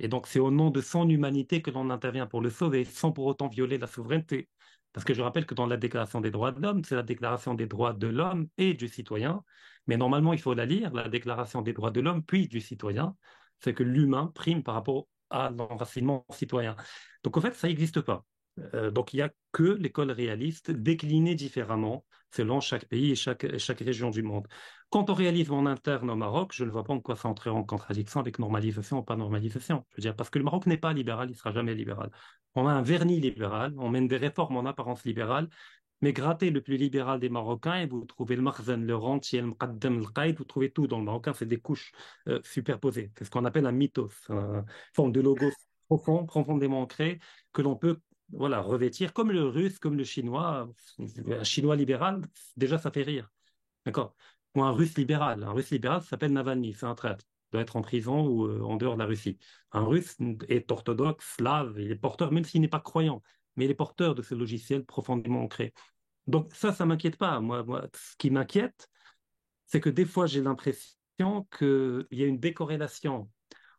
D: Et donc, c'est au nom de son humanité que l'on intervient pour le sauver, sans pour autant violer la souveraineté. Parce que je rappelle que dans la Déclaration des droits de l'homme, c'est la Déclaration des droits de l'homme et du citoyen. Mais normalement, il faut la lire, la Déclaration des droits de l'homme, puis du citoyen. C'est que l'humain prime par rapport à l'enracinement citoyen. Donc, en fait, ça n'existe pas. Donc, il n'y a que l'école réaliste déclinée différemment selon chaque pays et chaque région du monde. Quant au réalisme en interne au Maroc, je ne vois pas en quoi ça entrait en contradiction avec normalisation ou pas normalisation. Je veux dire, parce que le Maroc n'est pas libéral, il ne sera jamais libéral. On a un vernis libéral, on mène des réformes en apparence libérales, mais grattez le plus libéral des Marocains et vous trouvez le Makhzen, le rentier, le Mqaddam, le Qaïd, vous trouvez tout dans le Marocain, c'est des couches superposées. C'est ce qu'on appelle un mythos, une forme de logo profond, profondément ancré, que l'on peut voilà, revêtir comme le russe, comme le chinois. Un chinois libéral, déjà ça fait rire. D'accord? Ou un russe libéral. Un russe libéral s'appelle Navalny, c'est un traître. Il doit être en prison ou en dehors de la Russie. Un russe est orthodoxe, slave, il est porteur, même s'il n'est pas croyant, mais il est porteur de ce logiciel profondément ancré. Donc ça m'inquiète pas. Moi, ce qui m'inquiète, c'est que des fois, j'ai l'impression qu'il y a une décorrélation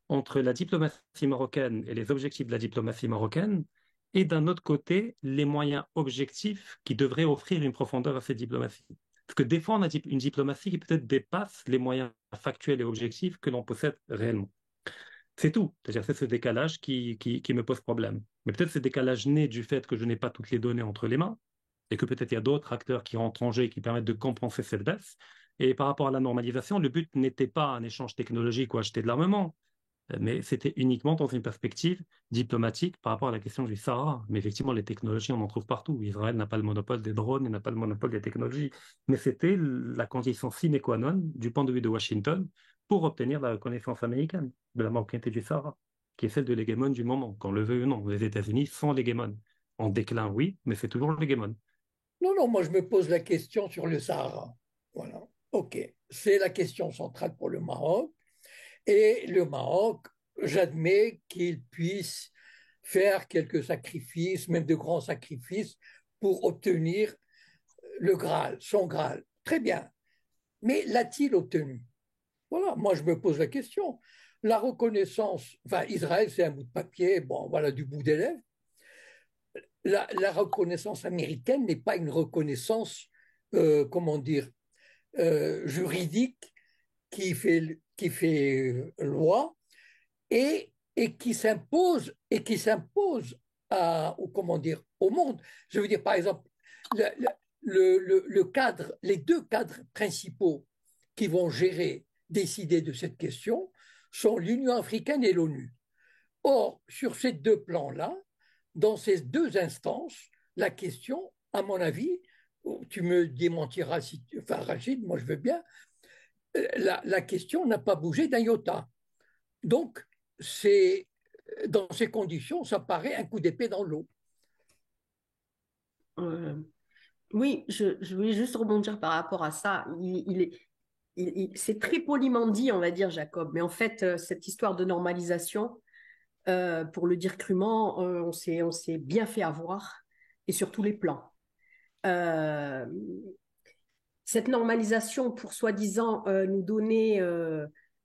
D: entre la diplomatie marocaine et les objectifs de la diplomatie marocaine, et d'un autre côté, les moyens objectifs qui devraient offrir une profondeur à cette diplomatie. Parce que des fois, on a une diplomatie qui peut-être dépasse les moyens factuels et objectifs que l'on possède réellement. C'est tout. C'est-à-dire, c'est ce décalage qui me pose problème. Mais peut-être ce décalage naît du fait que je n'ai pas toutes les données entre les mains, et que peut-être il y a d'autres acteurs qui rentrent en jeu et qui permettent de compenser cette baisse. Et par rapport à la normalisation, le but n'était pas un échange technologique ou acheter de l'armement, mais c'était uniquement dans une perspective diplomatique par rapport à la question du Sahara. Mais effectivement, les technologies, on en trouve partout. Israël n'a pas le monopole des drones, il n'a pas le monopole des technologies. Mais c'était la condition sine qua non du point de vue de Washington pour obtenir la reconnaissance américaine de la marocanité du Sahara, qui est celle de l'hégémone du moment, qu'on le veut ou non. Les États-Unis sont l'hégémone. En déclin, oui, mais c'est toujours l'hégémone.
B: Non, non, moi je me pose la question sur le Sahara. Voilà. OK. C'est la question centrale pour le Maroc. Et le Maroc, j'admets qu'il puisse faire quelques sacrifices, même de grands sacrifices, pour obtenir le Graal, son Graal. Très bien. Mais l'a-t-il obtenu? Voilà, moi je me pose la question. La reconnaissance, enfin Israël c'est un bout de papier, bon voilà du bout des lèvres. La reconnaissance américaine n'est pas une reconnaissance, comment dire, juridique qui fait loi et qui s'impose comment dire, au monde. Je veux dire, par exemple, le cadre, les deux cadres principaux qui vont décider de cette question sont l'Union africaine et l'ONU. Or, sur ces deux plans-là, dans ces deux instances, la question, à mon avis, tu me démentiras, enfin Rachid, moi je veux bien, la question n'a pas bougé d'un iota. Donc, dans ces conditions, ça paraît un coup d'épée dans l'eau.
C: Oui, je voulais juste rebondir par rapport à ça. C'est très poliment dit, on va dire, Jacob, mais en fait, cette histoire de normalisation, pour le dire crûment, on s'est bien fait avoir, et sur tous les plans. Cette normalisation pour soi-disant nous donner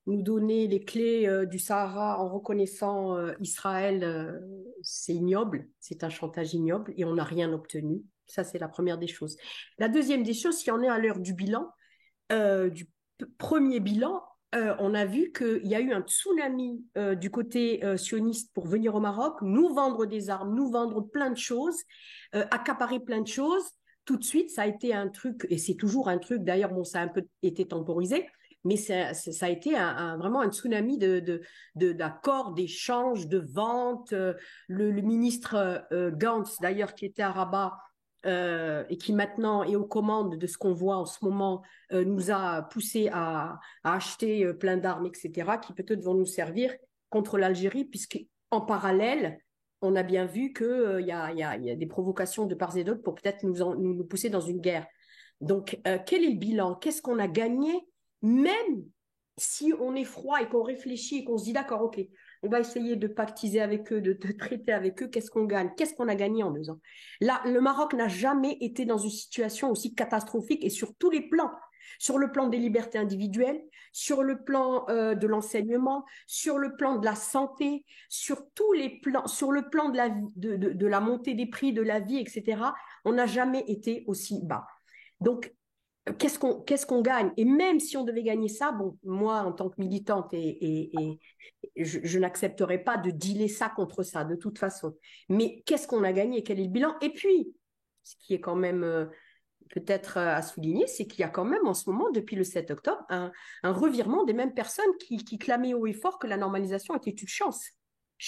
C: les clés du Sahara en reconnaissant Israël, c'est ignoble, c'est un chantage ignoble et on n'a rien obtenu. Ça, c'est la première des choses. La deuxième des choses, si on est à l'heure du bilan, du premier bilan, on a vu qu'il y a eu un tsunami du côté sioniste pour venir au Maroc, nous vendre des armes, nous vendre plein de choses, accaparer plein de choses. Tout de suite, ça a été un truc, et c'est toujours un truc, d'ailleurs, bon, ça a un peu été temporisé, mais ça a été vraiment un tsunami d'accords, d'échanges, de ventes. Le ministre Gantz, d'ailleurs, qui était à Rabat, et qui maintenant est aux commandes de ce qu'on voit en ce moment, nous a poussé à acheter plein d'armes, etc., qui peut-être vont nous servir contre l'Algérie, puisqu'en parallèle, on a bien vu qu'il y a des provocations de part et d'autre pour peut-être nous pousser dans une guerre. Donc, quel est le bilan? Qu'est-ce qu'on a gagné? Même si on est froid et qu'on réfléchit et qu'on se dit, d'accord, ok, on va essayer de pactiser avec eux, de traiter avec eux, qu'est-ce qu'on gagne? Qu'est-ce qu'on a gagné en 2 ans? Là, le Maroc n'a jamais été dans une situation aussi catastrophique et sur tous les plans. Sur le plan des libertés individuelles, sur le plan de l'enseignement, sur le plan de la santé, sur tous les plans, sur le plan de la montée des prix de la vie, etc., on n'a jamais été aussi bas. Donc, qu'est-ce qu'on gagne? Et même si on devait gagner ça, bon, moi, en tant que militante, je n'accepterais pas de dealer ça contre ça, de toute façon. Mais qu'est-ce qu'on a gagné? Quel est le bilan? Et puis, ce qui est quand même peut-être à souligner, c'est qu'il y a quand même en ce moment, depuis le 7 octobre, un revirement des mêmes personnes qui clamaient haut et fort que la normalisation était une chance.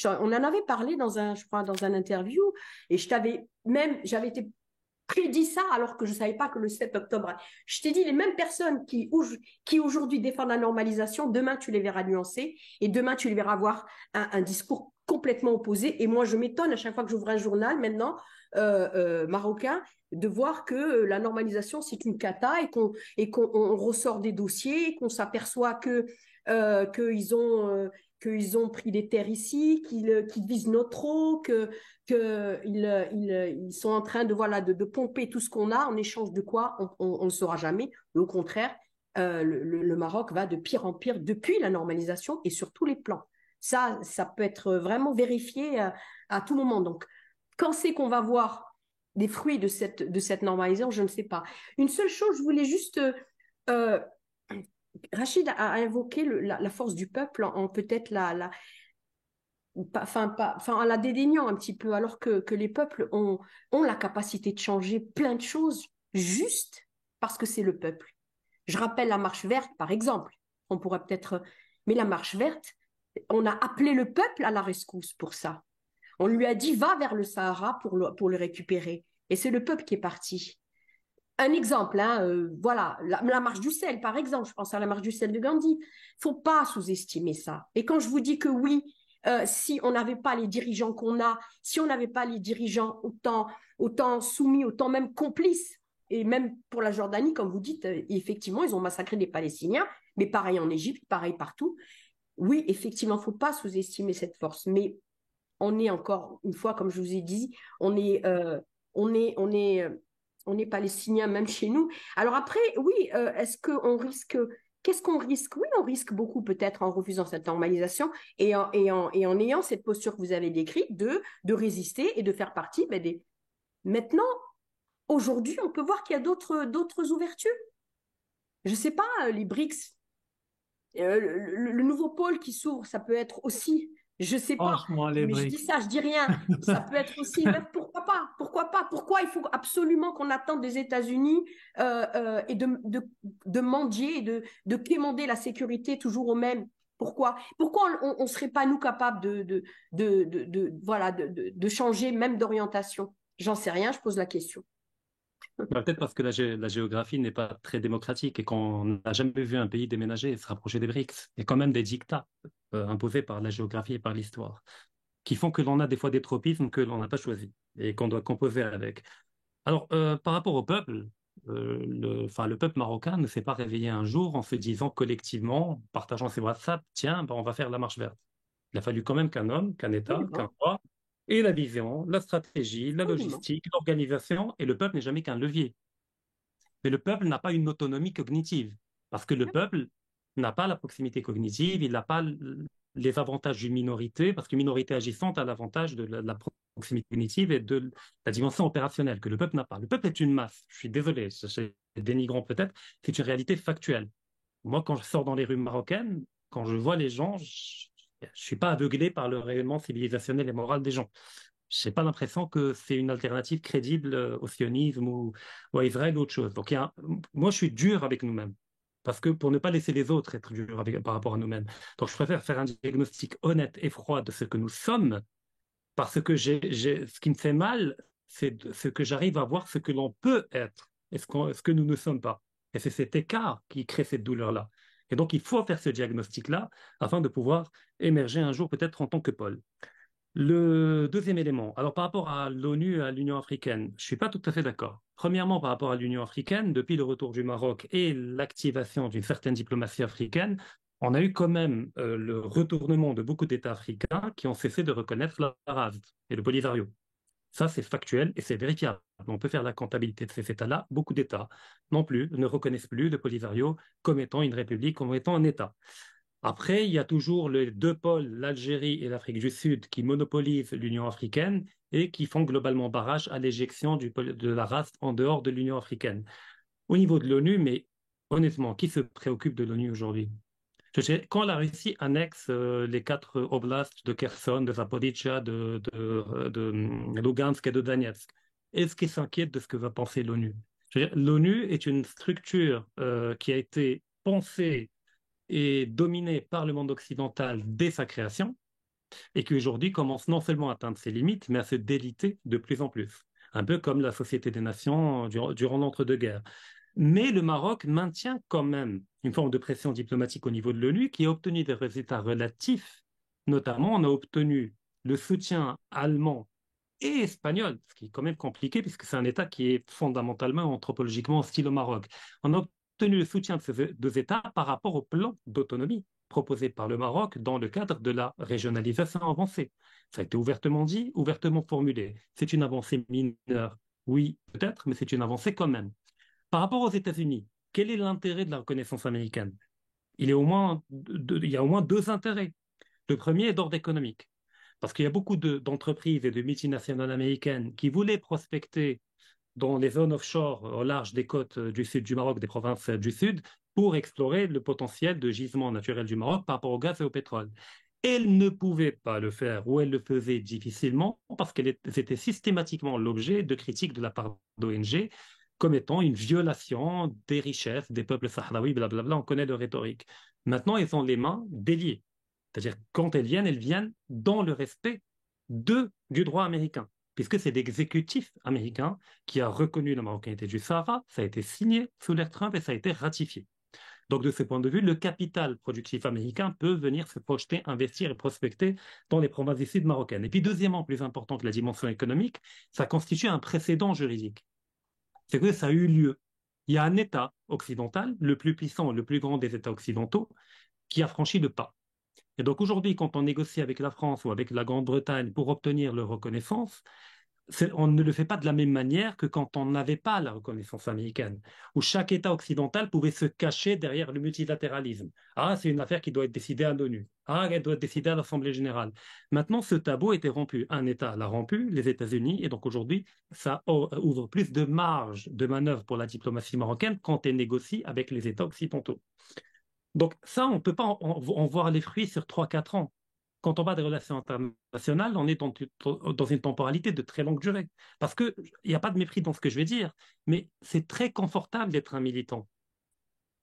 C: On en avait parlé je crois, dans un interview, et j'avais été prédit ça alors que je ne savais pas que le 7 octobre. Je t'ai dit, les mêmes personnes qui aujourd'hui défendent la normalisation, demain tu les verras nuancer et demain tu les verras avoir un discours complètement opposé. Et moi, je m'étonne à chaque fois que j'ouvre un journal maintenant marocain de voir que la normalisation c'est une cata et qu'on ressort des dossiers, qu'on s'aperçoit qu'ils ont pris des terres ici, qu'ils visent notre eau, qu'ils sont en train de pomper tout ce qu'on a en échange de quoi on ne saura jamais. Et au contraire, le Maroc va de pire en pire depuis la normalisation et sur tous les plans. Ça peut être vraiment vérifié à tout moment. Donc, quand c'est qu'on va voir des fruits de cette normalisation, je ne sais pas. Une seule chose, je voulais juste... Rachid a invoqué la force du peuple en peut-être en la dédaignant un petit peu, alors que les peuples ont la capacité de changer plein de choses juste parce que c'est le peuple. Je rappelle la marche verte, par exemple. On pourrait peut-être... Mais la marche verte, on a appelé le peuple à la rescousse pour ça. On lui a dit, va vers le Sahara pour le récupérer. Et c'est le peuple qui est parti. Un exemple, voilà, la marche du sel, par exemple, je pense à la marche du sel de Gandhi. Il ne faut pas sous-estimer ça. Et quand je vous dis que oui, si on n'avait pas les dirigeants qu'on a, si on n'avait pas les dirigeants autant soumis, autant même complices, et même pour la Jordanie, comme vous dites, effectivement, ils ont massacré des Palestiniens, mais pareil en Égypte, pareil partout. Oui, effectivement, il ne faut pas sous-estimer cette force, mais on est encore une fois, comme je vous ai dit, on est palestinien même chez nous. Alors après, oui, est-ce qu'on risque, qu'est-ce qu'on risque? Oui, on risque beaucoup peut-être en refusant cette normalisation et en ayant cette posture que vous avez décrite de résister et de faire partie des... Maintenant, aujourd'hui, on peut voir qu'il y a d'autres ouvertures. Je ne sais pas, les BRICS, le nouveau pôle qui s'ouvre, ça peut être aussi, je sais pas,
A: Franchement, les
C: mais je dis
A: briques.
C: ça, je dis rien. Ça peut être aussi, mais pourquoi pas? Pourquoi pas? Pourquoi il faut absolument qu'on attende des États-Unis et de mendier et de quémander la sécurité toujours au même? Pourquoi on serait pas nous capables voilà, de changer même d'orientation? J'en sais rien, je pose la question.
D: Bah, peut-être parce que la géographie n'est pas très démocratique et qu'on n'a jamais vu un pays déménager et se rapprocher des BRICS. Il y a quand même des dictats imposés par la géographie et par l'histoire qui font que l'on a des fois des tropismes que l'on n'a pas choisis et qu'on doit composer avec. Alors, par rapport au peuple, le peuple marocain ne s'est pas réveillé un jour en se disant collectivement, partageant ses WhatsApp, tiens, ben, on va faire la marche verte. Il a fallu quand même qu'un homme, qu'un État, qu'un
C: Absolument.
D: roi ait la vision, la stratégie, la
C: Absolument.
D: logistique, l'organisation, et le peuple n'est jamais qu'un levier. Mais le peuple n'a pas une autonomie cognitive, parce que le peuple n'a pas la proximité cognitive, il n'a pas les avantages d'une minorité, parce qu'une minorité agissante a l'avantage de la proximité cognitive et de la dimension opérationnelle que le peuple n'a pas. Le peuple est une masse, je suis désolé, c'est dénigrant peut-être, c'est une réalité factuelle. Moi, quand je sors dans les rues marocaines, quand je vois les gens, je suis pas aveuglé par le rayonnement civilisationnel et moral des gens. Je n'ai pas l'impression que c'est une alternative crédible au sionisme ou à Israël ou autre chose. Donc, moi, je suis dur avec nous-mêmes. Parce que pour ne pas laisser les autres être durs par rapport à nous-mêmes. Donc, je préfère faire un diagnostic honnête et froid de ce que nous sommes, parce que ce qui me fait mal, c'est ce que j'arrive à voir ce que l'on peut être et ce que nous ne sommes pas. Et c'est cet écart qui crée cette douleur-là. Et donc, il faut faire ce diagnostic-là afin de pouvoir émerger un jour peut-être en tant que Paul. Le deuxième élément, alors par rapport à l'ONU et à l'Union africaine, je suis pas tout à fait d'accord. Premièrement, par rapport à l'Union africaine, depuis le retour du Maroc et l'activation d'une certaine diplomatie africaine, on a eu quand même le retournement de beaucoup d'États africains qui ont cessé de reconnaître la RASD et le Polisario. Ça, c'est factuel et c'est vérifiable. On peut faire la comptabilité de ces États-là. Beaucoup d'États non plus ne reconnaissent plus le Polisario comme étant une république, comme étant un État. Après, il y a toujours les deux pôles, l'Algérie et l'Afrique du Sud, qui monopolisent l'Union africaine et qui font globalement barrage à l'éjection de la race en dehors de l'Union africaine. au niveau de l'ONU, mais honnêtement, qui se préoccupe de l'ONU aujourd'hui? Quand la Russie annexe les 4 oblasts de Kherson, de Zaporizhia, de Lugansk et de Donetsk, est-ce qu'ils s'inquiètent de ce que va penser l'ONU? L'ONU est une structure qui a été pensée et dominée par le monde occidental dès sa création et qui aujourd'hui commence non seulement à atteindre ses limites, mais à se déliter de plus en plus. Un peu comme la Société des Nations durant l'entre-deux-guerres. Mais le Maroc maintient quand même une forme de pression diplomatique au niveau de l'ONU qui a obtenu des résultats relatifs. Notamment, on a obtenu le soutien allemand et espagnol, ce qui est quand même compliqué puisque c'est un État qui est fondamentalement, anthropologiquement hostile au Maroc. On a obtenu le soutien de ces 2 États par rapport au plan d'autonomie proposé par le Maroc dans le cadre de la régionalisation avancée. Ça a été ouvertement dit, ouvertement formulé. C'est une avancée mineure, oui, peut-être, mais c'est une avancée quand même. Par rapport aux États-Unis, quel est l'intérêt de la reconnaissance américaine? Il y a au moins 2 intérêts. Le premier est d'ordre économique, parce qu'il y a beaucoup d'entreprises et de multinationales américaines qui voulaient prospecter dans les zones offshore au large des côtes du sud du Maroc, des provinces du sud, pour explorer le potentiel de gisement naturel du Maroc par rapport au gaz et au pétrole. Elles ne pouvaient pas le faire ou elles le faisaient difficilement parce qu'elles étaient systématiquement l'objet de critiques de la part d'ONG comme étant une violation des richesses des peuples sahraouis, blablabla, on connaît leur rhétorique. Maintenant, elles ont les mains déliées. C'est-à-dire, quand elles viennent dans le respect du droit américain, puisque c'est l'exécutif américain qui a reconnu la marocanité du Sahara, ça a été signé sous l'ère Trump et ça a été ratifié. Donc, de ce point de vue, le capital productif américain peut venir se projeter, investir et prospecter dans les provinces du sud marocaines. Et puis, deuxièmement, plus important que la dimension économique, ça constitue un précédent juridique. C'est que ça a eu lieu. Il y a un État occidental, le plus puissant, le plus grand des États occidentaux, qui a franchi le pas. Et donc aujourd'hui, quand on négocie avec la France ou avec la Grande-Bretagne pour obtenir leur reconnaissance, on ne le fait pas de la même manière que quand on n'avait pas la reconnaissance américaine, où chaque État occidental pouvait se cacher derrière le multilatéralisme. Ah, c'est une affaire qui doit être décidée à l'ONU. Ah, elle doit être décidée à l'Assemblée générale. Maintenant, ce tabou a été rompu. Un État l'a rompu, les États-Unis, et donc aujourd'hui, ça ouvre plus de marge de manœuvre pour la diplomatie marocaine quand elle négocie avec les États occidentaux. Donc ça, on ne peut pas en voir les fruits sur 3 4 ans. Quand on parle des relations internationales, on est dans une temporalité de très longue durée. Parce qu'il n'y a pas de mépris dans ce que je vais dire, mais c'est très confortable d'être un militant.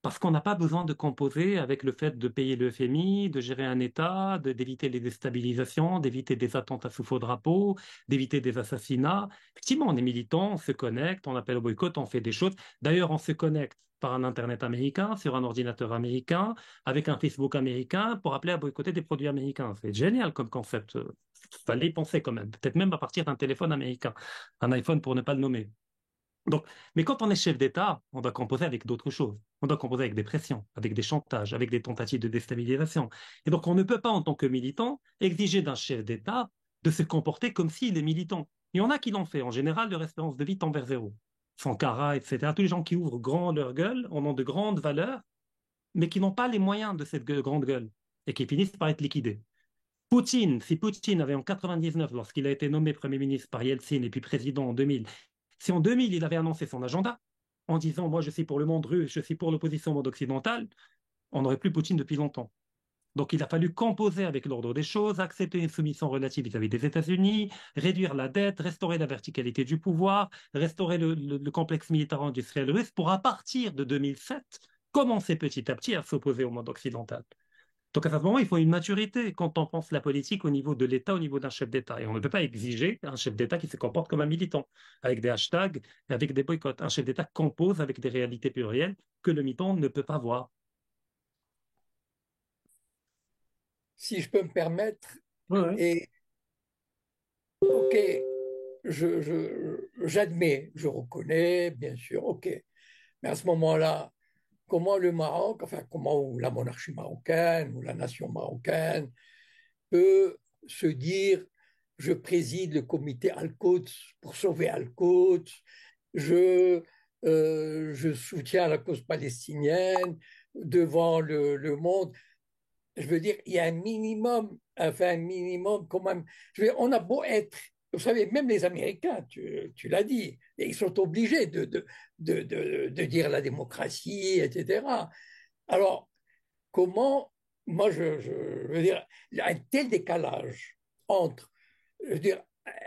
D: Parce qu'on n'a pas besoin de composer avec le fait de payer le FMI, de gérer un État, d'éviter les déstabilisations, d'éviter des attentats sous faux drapeau, d'éviter des assassinats. Effectivement, on est militant, on se connecte, on appelle au boycott, on fait des choses. D'ailleurs, on se connecte par un Internet américain, sur un ordinateur américain, avec un Facebook américain, pour appeler à boycotter des produits américains. C'est génial comme concept. Fallait y penser quand même. Peut-être même à partir d'un téléphone américain, un iPhone pour ne pas le nommer. Donc, mais quand on est chef d'État, on doit composer avec d'autres choses. On doit composer avec des pressions, avec des chantages, avec des tentatives de déstabilisation. Et donc, on ne peut pas, en tant que militant, exiger d'un chef d'État de se comporter comme s'il est militant. Il y en a qui l'ont fait. En général, leur espérance de vie tend vers zéro. Sankara, etc. Tous les gens qui ouvrent grand leur gueule, en ont de grandes valeurs, mais qui n'ont pas les moyens de cette grande gueule et qui finissent par être liquidés. Poutine, si Poutine avait en 99, lorsqu'il a été nommé Premier ministre par Yeltsin et puis président en 2000, si en 2000 il avait annoncé son agenda en disant moi je suis pour le monde russe, je suis pour l'opposition au monde occidental, on n'aurait plus Poutine depuis longtemps. Donc il a fallu composer avec l'ordre des choses, accepter une soumission relative vis-à-vis des États-Unis, réduire la dette, restaurer la verticalité du pouvoir, restaurer le complexe militaro-industriel russe pour à partir de 2007 commencer petit à petit à s'opposer au monde occidental. Donc à ce moment, il faut une maturité quand on pense la politique au niveau de l'État, au niveau d'un chef d'État. Et on ne peut pas exiger un chef d'État qui se comporte comme un militant, avec des hashtags et avec des boycotts. Un chef d'État compose avec des réalités plurielles que le militant ne peut pas voir.
B: Si je peux me permettre,
A: Ouais, ouais.
B: et ok, j'admets, je reconnais, bien sûr, ok. Mais à ce moment-là, comment le Maroc, enfin comment la monarchie marocaine ou la nation marocaine peut se dire, je préside le comité Al-Quds pour sauver Al-Quds, je, je soutiens la cause palestinienne devant le monde. Je veux dire, il y a un minimum, enfin un minimum quand même. Je veux dire, on a beau être vous savez, même les Américains, tu l'as dit, ils sont obligés de dire la démocratie, etc. Alors, comment, moi, je veux dire, il y a un tel décalage entre, je veux dire,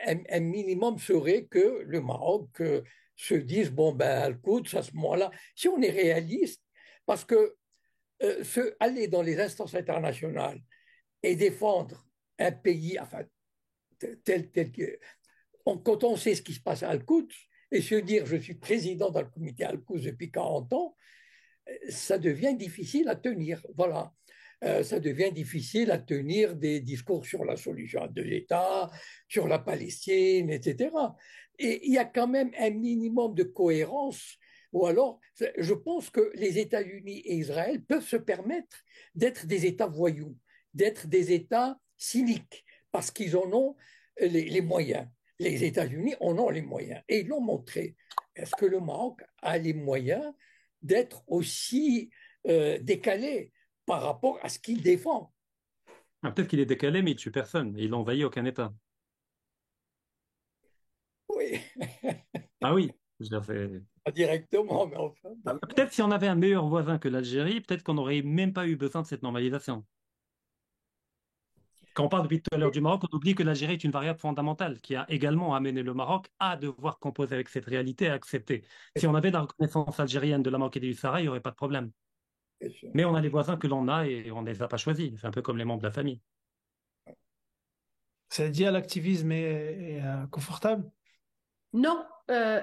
B: un minimum serait que le Maroc se dise, bon, ben, Al-Quds, à ce moment-là, si on est réaliste, parce que aller dans les instances internationales et défendre un pays, enfin, tel que, quand on sait ce qui se passe à Al-Quds, et se dire, je suis président dans le comité Al-Quds depuis 40 ans, ça devient difficile à tenir. Voilà. Ça devient difficile à tenir des discours sur la solution à deux États, sur la Palestine, etc. Et il y a quand même un minimum de cohérence. Ou alors, je pense que les États-Unis et Israël peuvent se permettre d'être des États voyous, d'être des États cyniques, parce qu'ils en ont les moyens. Les États-Unis en ont les moyens et ils l'ont montré. Est-ce que le Maroc a les moyens d'être aussi décalé par rapport à ce qu'il défend?
D: Ah, peut-être qu'il est décalé, mais il tue personne. Et il n'envahit aucun État.
B: Oui,
D: Ah oui, je l'ai fait.
B: pas directement, mais enfin.
D: Ah, peut-être si on avait un meilleur voisin que l'Algérie, peut-être qu'on n'aurait même pas eu besoin de cette normalisation. Quand on parle depuis tout à l'heure du Maroc, on oublie que l'Algérie est une variable fondamentale qui a également amené le Maroc à devoir composer avec cette réalité et à accepter. Si on avait la reconnaissance algérienne de la Maroc et du Sahara, il n'y aurait pas de problème. Mais on a les voisins que l'on a et on ne les a pas choisis. C'est un peu comme les membres de la famille.
A: Ça dit à l'activisme est confortable?
C: Non, pas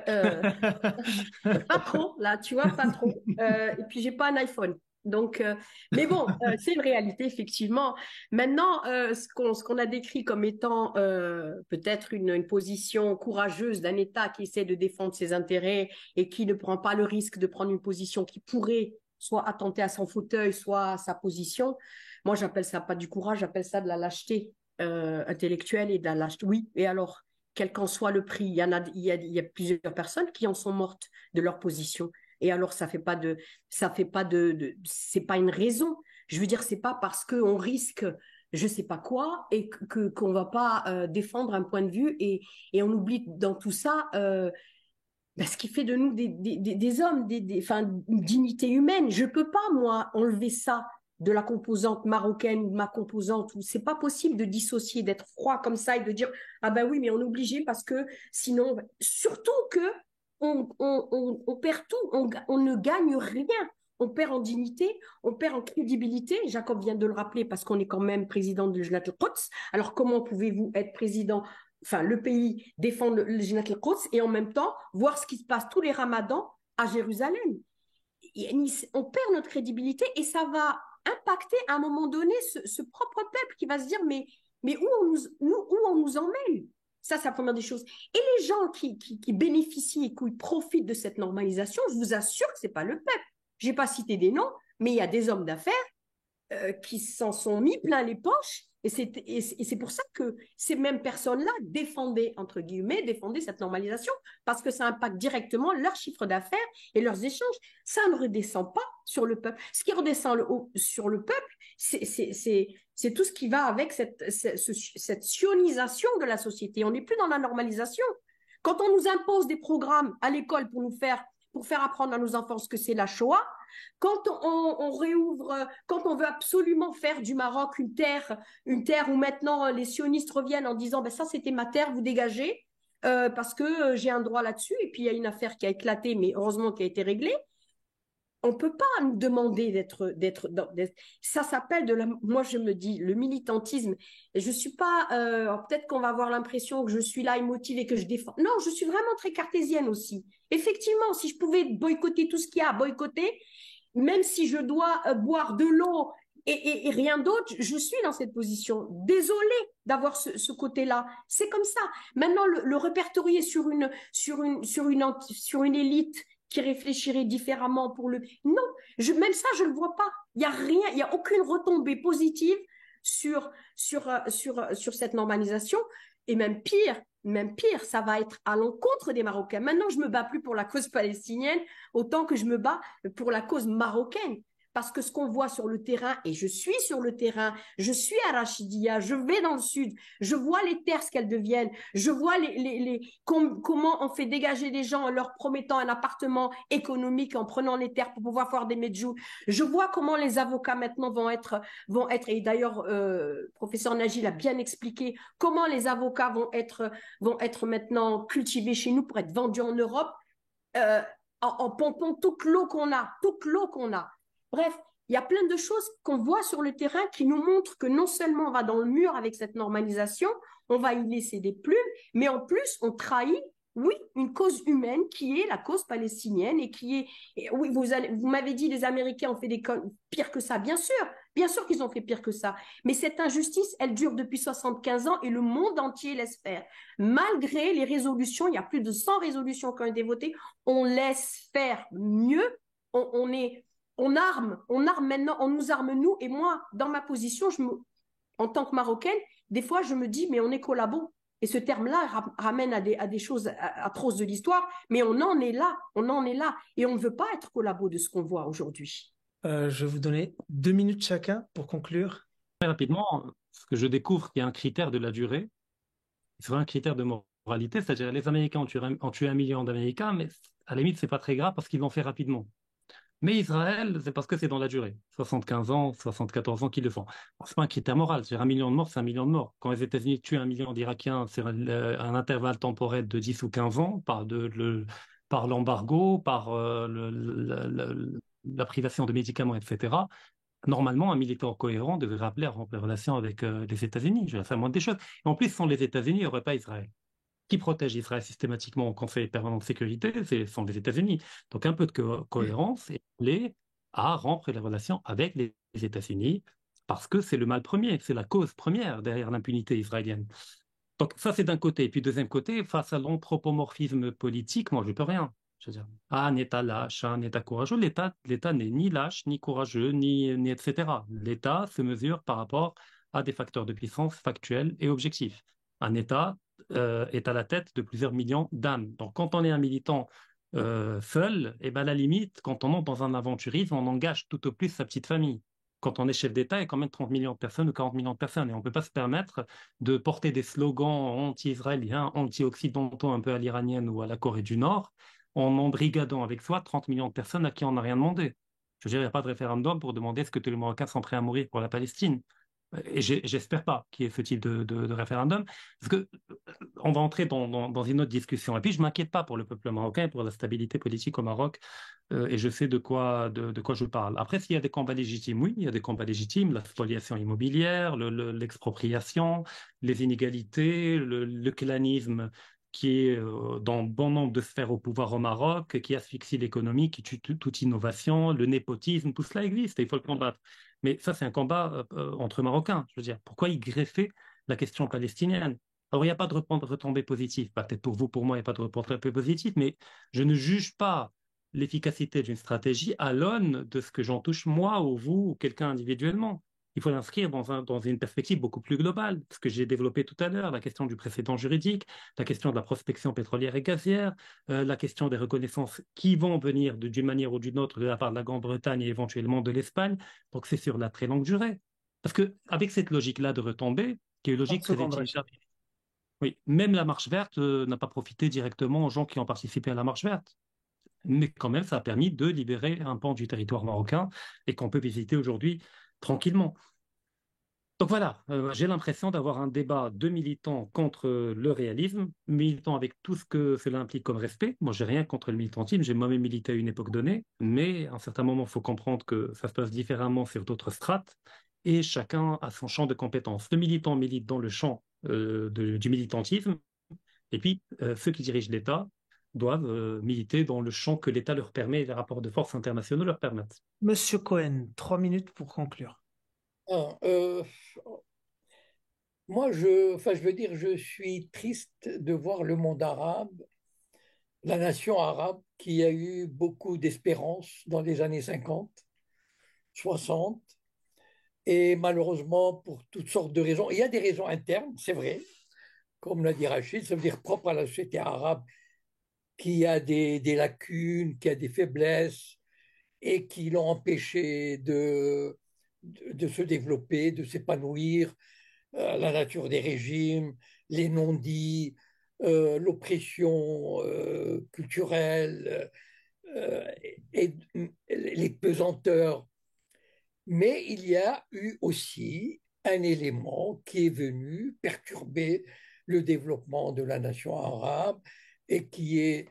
C: trop, là, tu vois, pas trop. Et puis, j'ai pas un iPhone. Donc, mais bon, c'est une réalité, effectivement. Maintenant, ce qu'on a décrit comme étant peut-être une position courageuse d'un État qui essaie de défendre ses intérêts et qui ne prend pas le risque de prendre une position qui pourrait soit attenter à son fauteuil, soit à sa position. Moi, j'appelle ça pas du courage, j'appelle ça de la lâcheté intellectuelle et de la lâcheté. Oui, et alors, quel qu'en soit le prix, il y a plusieurs personnes qui en sont mortes de leur position. Et alors, c'est pas une raison. Je veux dire, c'est pas parce qu'on risque je sais pas quoi et qu'on va pas défendre un point de vue et on oublie dans tout ça ce qui fait de nous des hommes, enfin, une dignité humaine. Je peux pas, moi, enlever ça de la composante marocaine ou de ma composante. C'est pas possible de dissocier, d'être froid comme ça et de dire ah ben oui, mais on est obligé parce que sinon, surtout que on perd tout, on ne gagne rien. On perd en dignité, on perd en crédibilité. Jacob vient de le rappeler parce qu'on est quand même président de Jnat al-Quds. Alors comment pouvez-vous être président, enfin le pays défendre le Jnat al-Quds et en même temps voir ce qui se passe tous les ramadans à Jérusalem? On perd notre crédibilité et ça va impacter à un moment donné ce propre peuple qui va se dire mais où on nous emmène? Ça, c'est la première des choses. Et les gens qui bénéficient et qui profitent de cette normalisation, je vous assure que ce n'est pas le peuple. Je n'ai pas cité des noms, mais il y a des hommes d'affaires qui s'en sont mis plein les poches. Et c'est pour ça que ces mêmes personnes-là défendaient cette normalisation, parce que ça impacte directement leur chiffre d'affaires et leurs échanges. Ça ne redescend pas sur le peuple. Ce qui redescend sur le peuple, c'est tout ce qui va avec cette sionisation de la société. On n'est plus dans la normalisation. Quand on nous impose des programmes à l'école pour faire apprendre à nos enfants ce que c'est la Shoah, quand on réouvre, quand on veut absolument faire du Maroc une terre où maintenant les sionistes reviennent en disant ben ça c'était ma terre, vous dégagez parce que j'ai un droit là-dessus, et puis il y a une affaire qui a éclaté, mais heureusement qui a été réglée. On ne peut pas nous demander d'être. Ça s'appelle moi je me dis, le militantisme. Et je suis pas. Peut-être qu'on va avoir l'impression que je suis là émotive et que je défends. Non, je suis vraiment très cartésienne aussi. Effectivement, si je pouvais boycotter tout ce qu'il y a à boycotter, même si je dois boire de l'eau et rien d'autre, je suis dans cette position. Désolée d'avoir ce côté-là. C'est comme ça. Maintenant, le répertorier sur une élite qui réfléchirait différemment pour le... Non, même ça, je ne le vois pas. Il n'y a rien, il n'y a aucune retombée positive sur cette normalisation. Et même pire, ça va être à l'encontre des Marocains. Maintenant, je ne me bats plus pour la cause palestinienne autant que je me bats pour la cause marocaine. parce que ce qu'on voit sur le terrain, et je suis sur le terrain, je suis à Rachidia, je vais dans le sud, je vois les terres ce qu'elles deviennent, je vois comment on fait dégager des gens en leur promettant un appartement économique en prenant les terres pour pouvoir faire des medjous. Je vois comment les avocats maintenant vont être et d'ailleurs, professeur Nagy l'a bien expliqué, comment les avocats vont être maintenant cultivés chez nous pour être vendus en Europe, euh, en pompant toute l'eau qu'on a, toute l'eau qu'on a. Bref, il y a plein de choses qu'on voit sur le terrain qui nous montrent que non seulement on va dans le mur avec cette normalisation, on va y laisser des plumes, mais en plus, on trahit, oui, une cause humaine qui est la cause palestinienne et qui est, et oui, vous m'avez dit les Américains ont fait des pire que ça, bien sûr qu'ils ont fait pire que ça, mais cette injustice, elle dure depuis 75 ans et le monde entier laisse faire. Malgré les résolutions, il y a plus de 100 résolutions qui ont été votées, on laisse faire mieux, on arme maintenant, on nous arme nous, et moi, dans ma position, en tant que Marocaine, des fois, je me dis, mais on est collabo. Et ce terme-là ramène à des choses atroces de l'histoire, mais on en est là, et on ne veut pas être collabo de ce qu'on voit aujourd'hui.
A: Je vais vous donner 2 minutes chacun pour conclure.
D: Très rapidement, ce que je découvre qu'il y a un critère de la durée, c'est un critère de moralité, c'est-à-dire les Américains ont tué 1 million d'Américains, mais à la limite, c'est pas très grave parce qu'ils l'ont fait rapidement. Mais Israël, c'est parce que c'est dans la durée. 75 ans, 74 ans qu'ils le font. Bon, c'est pas un critère moral. C'est 1 million de morts, c'est 1 million de morts. Quand les États-Unis tuent 1 million d'Irakiens, c'est un intervalle temporel de 10 ou 15 ans par l'embargo, par la privation de médicaments, etc. Normalement, un militant cohérent devrait rappeler à rompre les relations avec les États-Unis. Je vais faire moins des choses. Et en plus, sans les États-Unis, il n'y aurait pas Israël. Qui protège Israël systématiquement au Conseil permanent de sécurité, ce sont les États-Unis. Donc un peu de cohérence et appelé à rompre les relations avec les États-Unis parce que c'est le mal premier, c'est la cause première derrière l'impunité israélienne. Donc ça c'est d'un côté. Et puis deuxième côté, face à l'anthropomorphisme politique, moi je peux rien. Je veux dire, un État lâche, un État courageux. L'État n'est ni lâche, ni courageux, ni etc. L'État se mesure par rapport à des facteurs de puissance factuels et objectifs. Un État est à la tête de plusieurs millions d'âmes. Donc, quand on est un militant seul, et ben à la limite, quand on entre dans un aventurisme, on engage tout au plus sa petite famille. Quand on est chef d'État, il y a quand même 30 millions de personnes ou 40 millions de personnes. Et on ne peut pas se permettre de porter des slogans anti-israéliens, anti-occidentaux, un peu à l'iranienne ou à la Corée du Nord, en embrigadant avec soi 30 millions de personnes à qui on n'a rien demandé. Je veux dire, il n'y a pas de référendum pour demander est-ce que tous les Marocains sont prêts à mourir pour la Palestine. Et j'espère pas qu'il y ait ce type de référendum, parce que on va entrer dans une autre discussion. Et puis, je m'inquiète pas pour le peuple marocain, pour la stabilité politique au Maroc, et je sais de quoi je parle. Après, s'il y a des combats légitimes, oui, il y a des combats légitimes, la spoliation immobilière, l'expropriation, les inégalités, le clanisme qui est dans bon nombre de sphères au pouvoir au Maroc, qui asphyxie l'économie, qui tue toute innovation, le népotisme, tout cela existe et il faut le combattre. Mais ça, c'est un combat entre Marocains, je veux dire. Pourquoi y greffer la question palestinienne? Alors, il n'y a pas de retombée positive. Peut-être pour vous, pour moi, il n'y a pas de retombée positive, mais je ne juge pas l'efficacité d'une stratégie à l'aune de ce que j'en touche moi ou vous ou quelqu'un individuellement. Il faut l'inscrire dans une perspective beaucoup plus globale, ce que j'ai développé tout à l'heure, la question du précédent juridique, la question de la prospection pétrolière et gazière, la question des reconnaissances qui vont venir d'une manière ou d'une autre de la part de la Grande-Bretagne et éventuellement de l'Espagne. Donc c'est sur la très longue durée. Parce que avec cette logique-là de retombée, qui est une
A: 30
D: logique très
A: secondes, Rachid.
D: utilisable, oui, même la marche verte n'a pas profité directement aux gens qui ont participé à la marche verte. Mais quand même, ça a permis de libérer un pan du territoire marocain et qu'on peut visiter aujourd'hui tranquillement. Donc voilà, j'ai l'impression d'avoir un débat de militants contre le réalisme, militants avec tout ce que cela implique comme respect. Moi, j'ai rien contre le militantisme, j'ai moi-même milité à une époque donnée, mais à un certain moment, il faut comprendre que ça se passe différemment sur d'autres strates et chacun a son champ de compétences. Le militant milite dans le champ du militantisme, et puis ceux qui dirigent l'État doivent militer dans le champ que l'État leur permet et les rapports de force internationaux leur permettent.
A: Monsieur Cohen, 3 minutes pour conclure.
B: Ah, moi, je veux dire, je suis triste de voir le monde arabe, la nation arabe qui a eu beaucoup d'espérance dans les années 50, 60, et malheureusement, pour toutes sortes de raisons, il y a des raisons internes, c'est vrai, comme l'a dit Rachid, ça veut dire propre à la société arabe, qui a des lacunes, qui a des faiblesses, et qui l'ont empêché de se développer, de s'épanouir, la nature des régimes, les non-dits, l'oppression culturelle et les pesanteurs. Mais il y a eu aussi un élément qui est venu perturber le développement de la nation arabe et qui est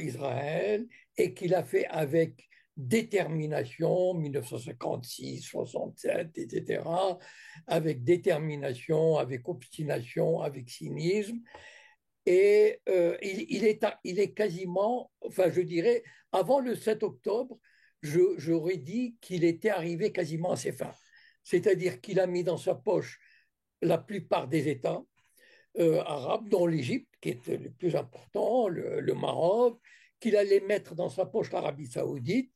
B: Israël et qu'il a fait avec détermination, 1956, 67, etc., avec détermination, avec obstination, avec cynisme. Et il est quasiment, enfin je dirais, avant le 7 octobre, j'aurais dit qu'il était arrivé quasiment à ses fins. C'est-à-dire qu'il a mis dans sa poche la plupart des États arabes, dont l'Égypte, qui est le plus important, le Maroc, qu'il allait mettre dans sa poche l'Arabie saoudite,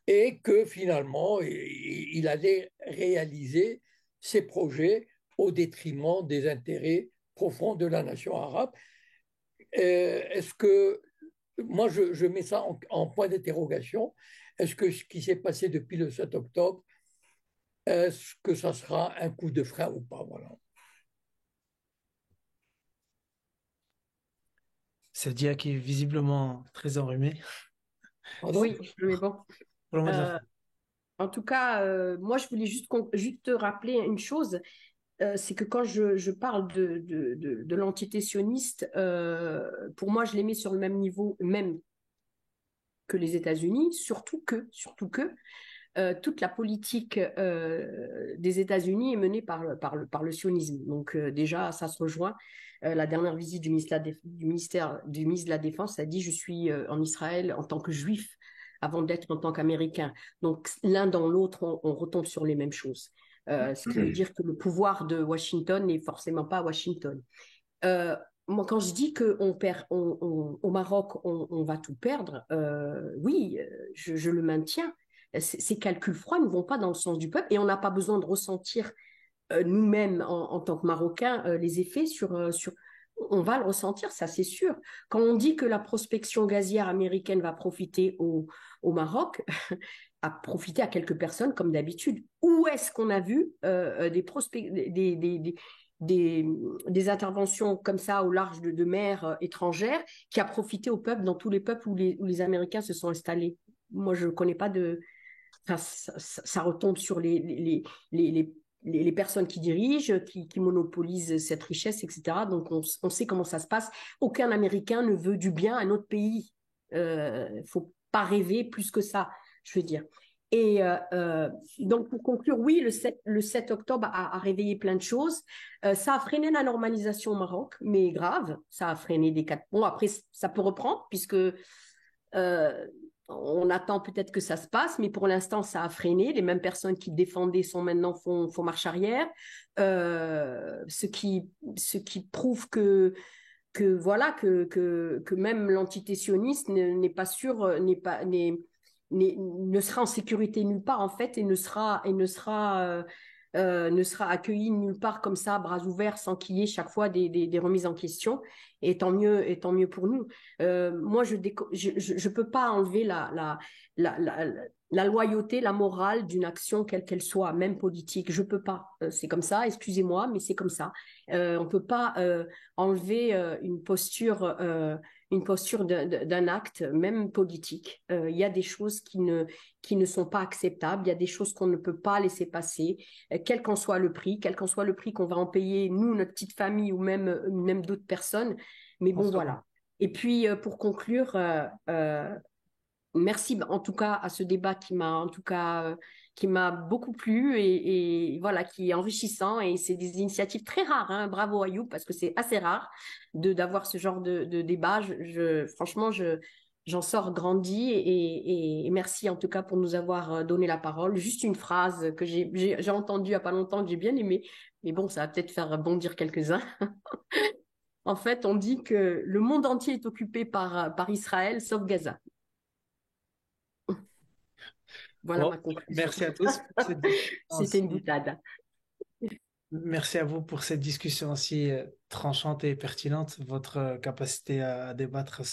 B: et que finalement, il allait réaliser ses projets au détriment des intérêts profonds de la nation arabe. Est-ce que, moi je mets ça en point d'interrogation, est-ce que ce qui s'est passé depuis le 7 octobre, est-ce que ça sera un coup de frein ou pas, voilà.
A: C'est Dia qui est visiblement très enrhumé.
B: Pardon?
C: Oui, mais bon.
A: Pour le mot de la
C: Euh,
A: fin.
C: En tout cas, moi, je voulais juste te rappeler une chose, c'est que quand je parle de l'entité sioniste, pour moi, je les mets sur le même niveau, même que les États-Unis, surtout que toute la politique des États-Unis est menée par le sionisme. Donc déjà, ça se rejoint. La dernière visite du ministre de la Défense a dit, je suis en Israël en tant que juif avant d'être en tant qu'Américain. Donc l'un dans l'autre, on retombe sur les mêmes choses. Ce qui veut dire que le pouvoir de Washington n'est forcément pas à Washington. Euh, Moi, quand je dis qu'on perd, au Maroc, on va tout perdre, oui, je le maintiens. Ces calculs froids ne vont pas dans le sens du peuple et on n'a pas besoin de ressentir nous-mêmes en tant que Marocains les effets sur. On va le ressentir, ça c'est sûr. Quand on dit que la prospection gazière américaine va profiter au Maroc, a profité à quelques personnes comme d'habitude. Où est-ce qu'on a vu des, des interventions comme ça au large de mers étrangères qui a profité au peuple dans tous les peuples où les Américains se sont installés? Moi, je ne connais pas de. Enfin, ça retombe sur les, les, les personnes qui dirigent, qui monopolisent cette richesse, etc. Donc, on sait comment ça se passe. Aucun Américain ne veut du bien à un autre pays. Il ne faut pas rêver plus que ça, je veux dire. Et donc, pour conclure, oui, le 7 octobre a réveillé plein de choses. Ça a freiné la normalisation au Maroc, mais grave. Ça a freiné des cas. Bon, après, ça peut reprendre, puisque on attend peut-être que ça se passe, mais pour l'instant, ça a freiné. Les mêmes personnes qui défendaient maintenant font marche arrière, ce qui prouve que voilà que même l'entité sioniste n'est pas sûre, ne sera en sécurité nulle part en fait et ne sera accueilli nulle part comme ça, bras ouverts, sans qu'il y ait chaque fois des remises en question. Et tant mieux pour nous. Moi, je peux pas enlever la, la, la loyauté, la morale d'une action, quelle qu'elle soit, même politique. Je peux pas. C'est comme ça, excusez-moi, mais c'est comme ça. On peut pas enlever une posture d'un acte, même politique. Il y a des choses qui ne sont pas acceptables, il y a des choses qu'on ne peut pas laisser passer, quel qu'en soit le prix, quel qu'en soit le prix qu'on va en payer, nous, notre petite famille ou même d'autres personnes. Mais bon, voilà. Et puis, pour conclure, merci en tout cas à ce débat qui m'a beaucoup plu et voilà, qui est enrichissant et c'est des initiatives très rares, hein. Bravo Ayoub parce que c'est assez rare d'avoir ce genre de débat. Franchement, j'en sors grandi et merci en tout cas pour nous avoir donné la parole. Juste une phrase que j'ai entendue il n'y a pas longtemps que j'ai bien aimée, mais bon, ça va peut-être faire bondir quelques-uns. En fait, on dit que le monde entier est occupé par Israël, sauf Gaza. Voilà
A: Bon,
C: ma conclusion.
A: merci à tous pour cette discussion
C: C'était une
A: aussi.
C: boutade.
A: Merci à vous pour cette discussion aussi tranchante et pertinente. Votre capacité à débattre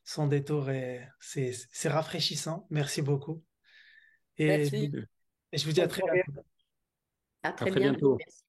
A: sans détour et c'est rafraîchissant. Merci beaucoup. Et
B: Merci.
A: et je vous dis à
B: Bonne
A: très
B: soirée.
A: bientôt.
C: À
D: À
C: très
D: très
C: bientôt.
D: bientôt.
C: Merci.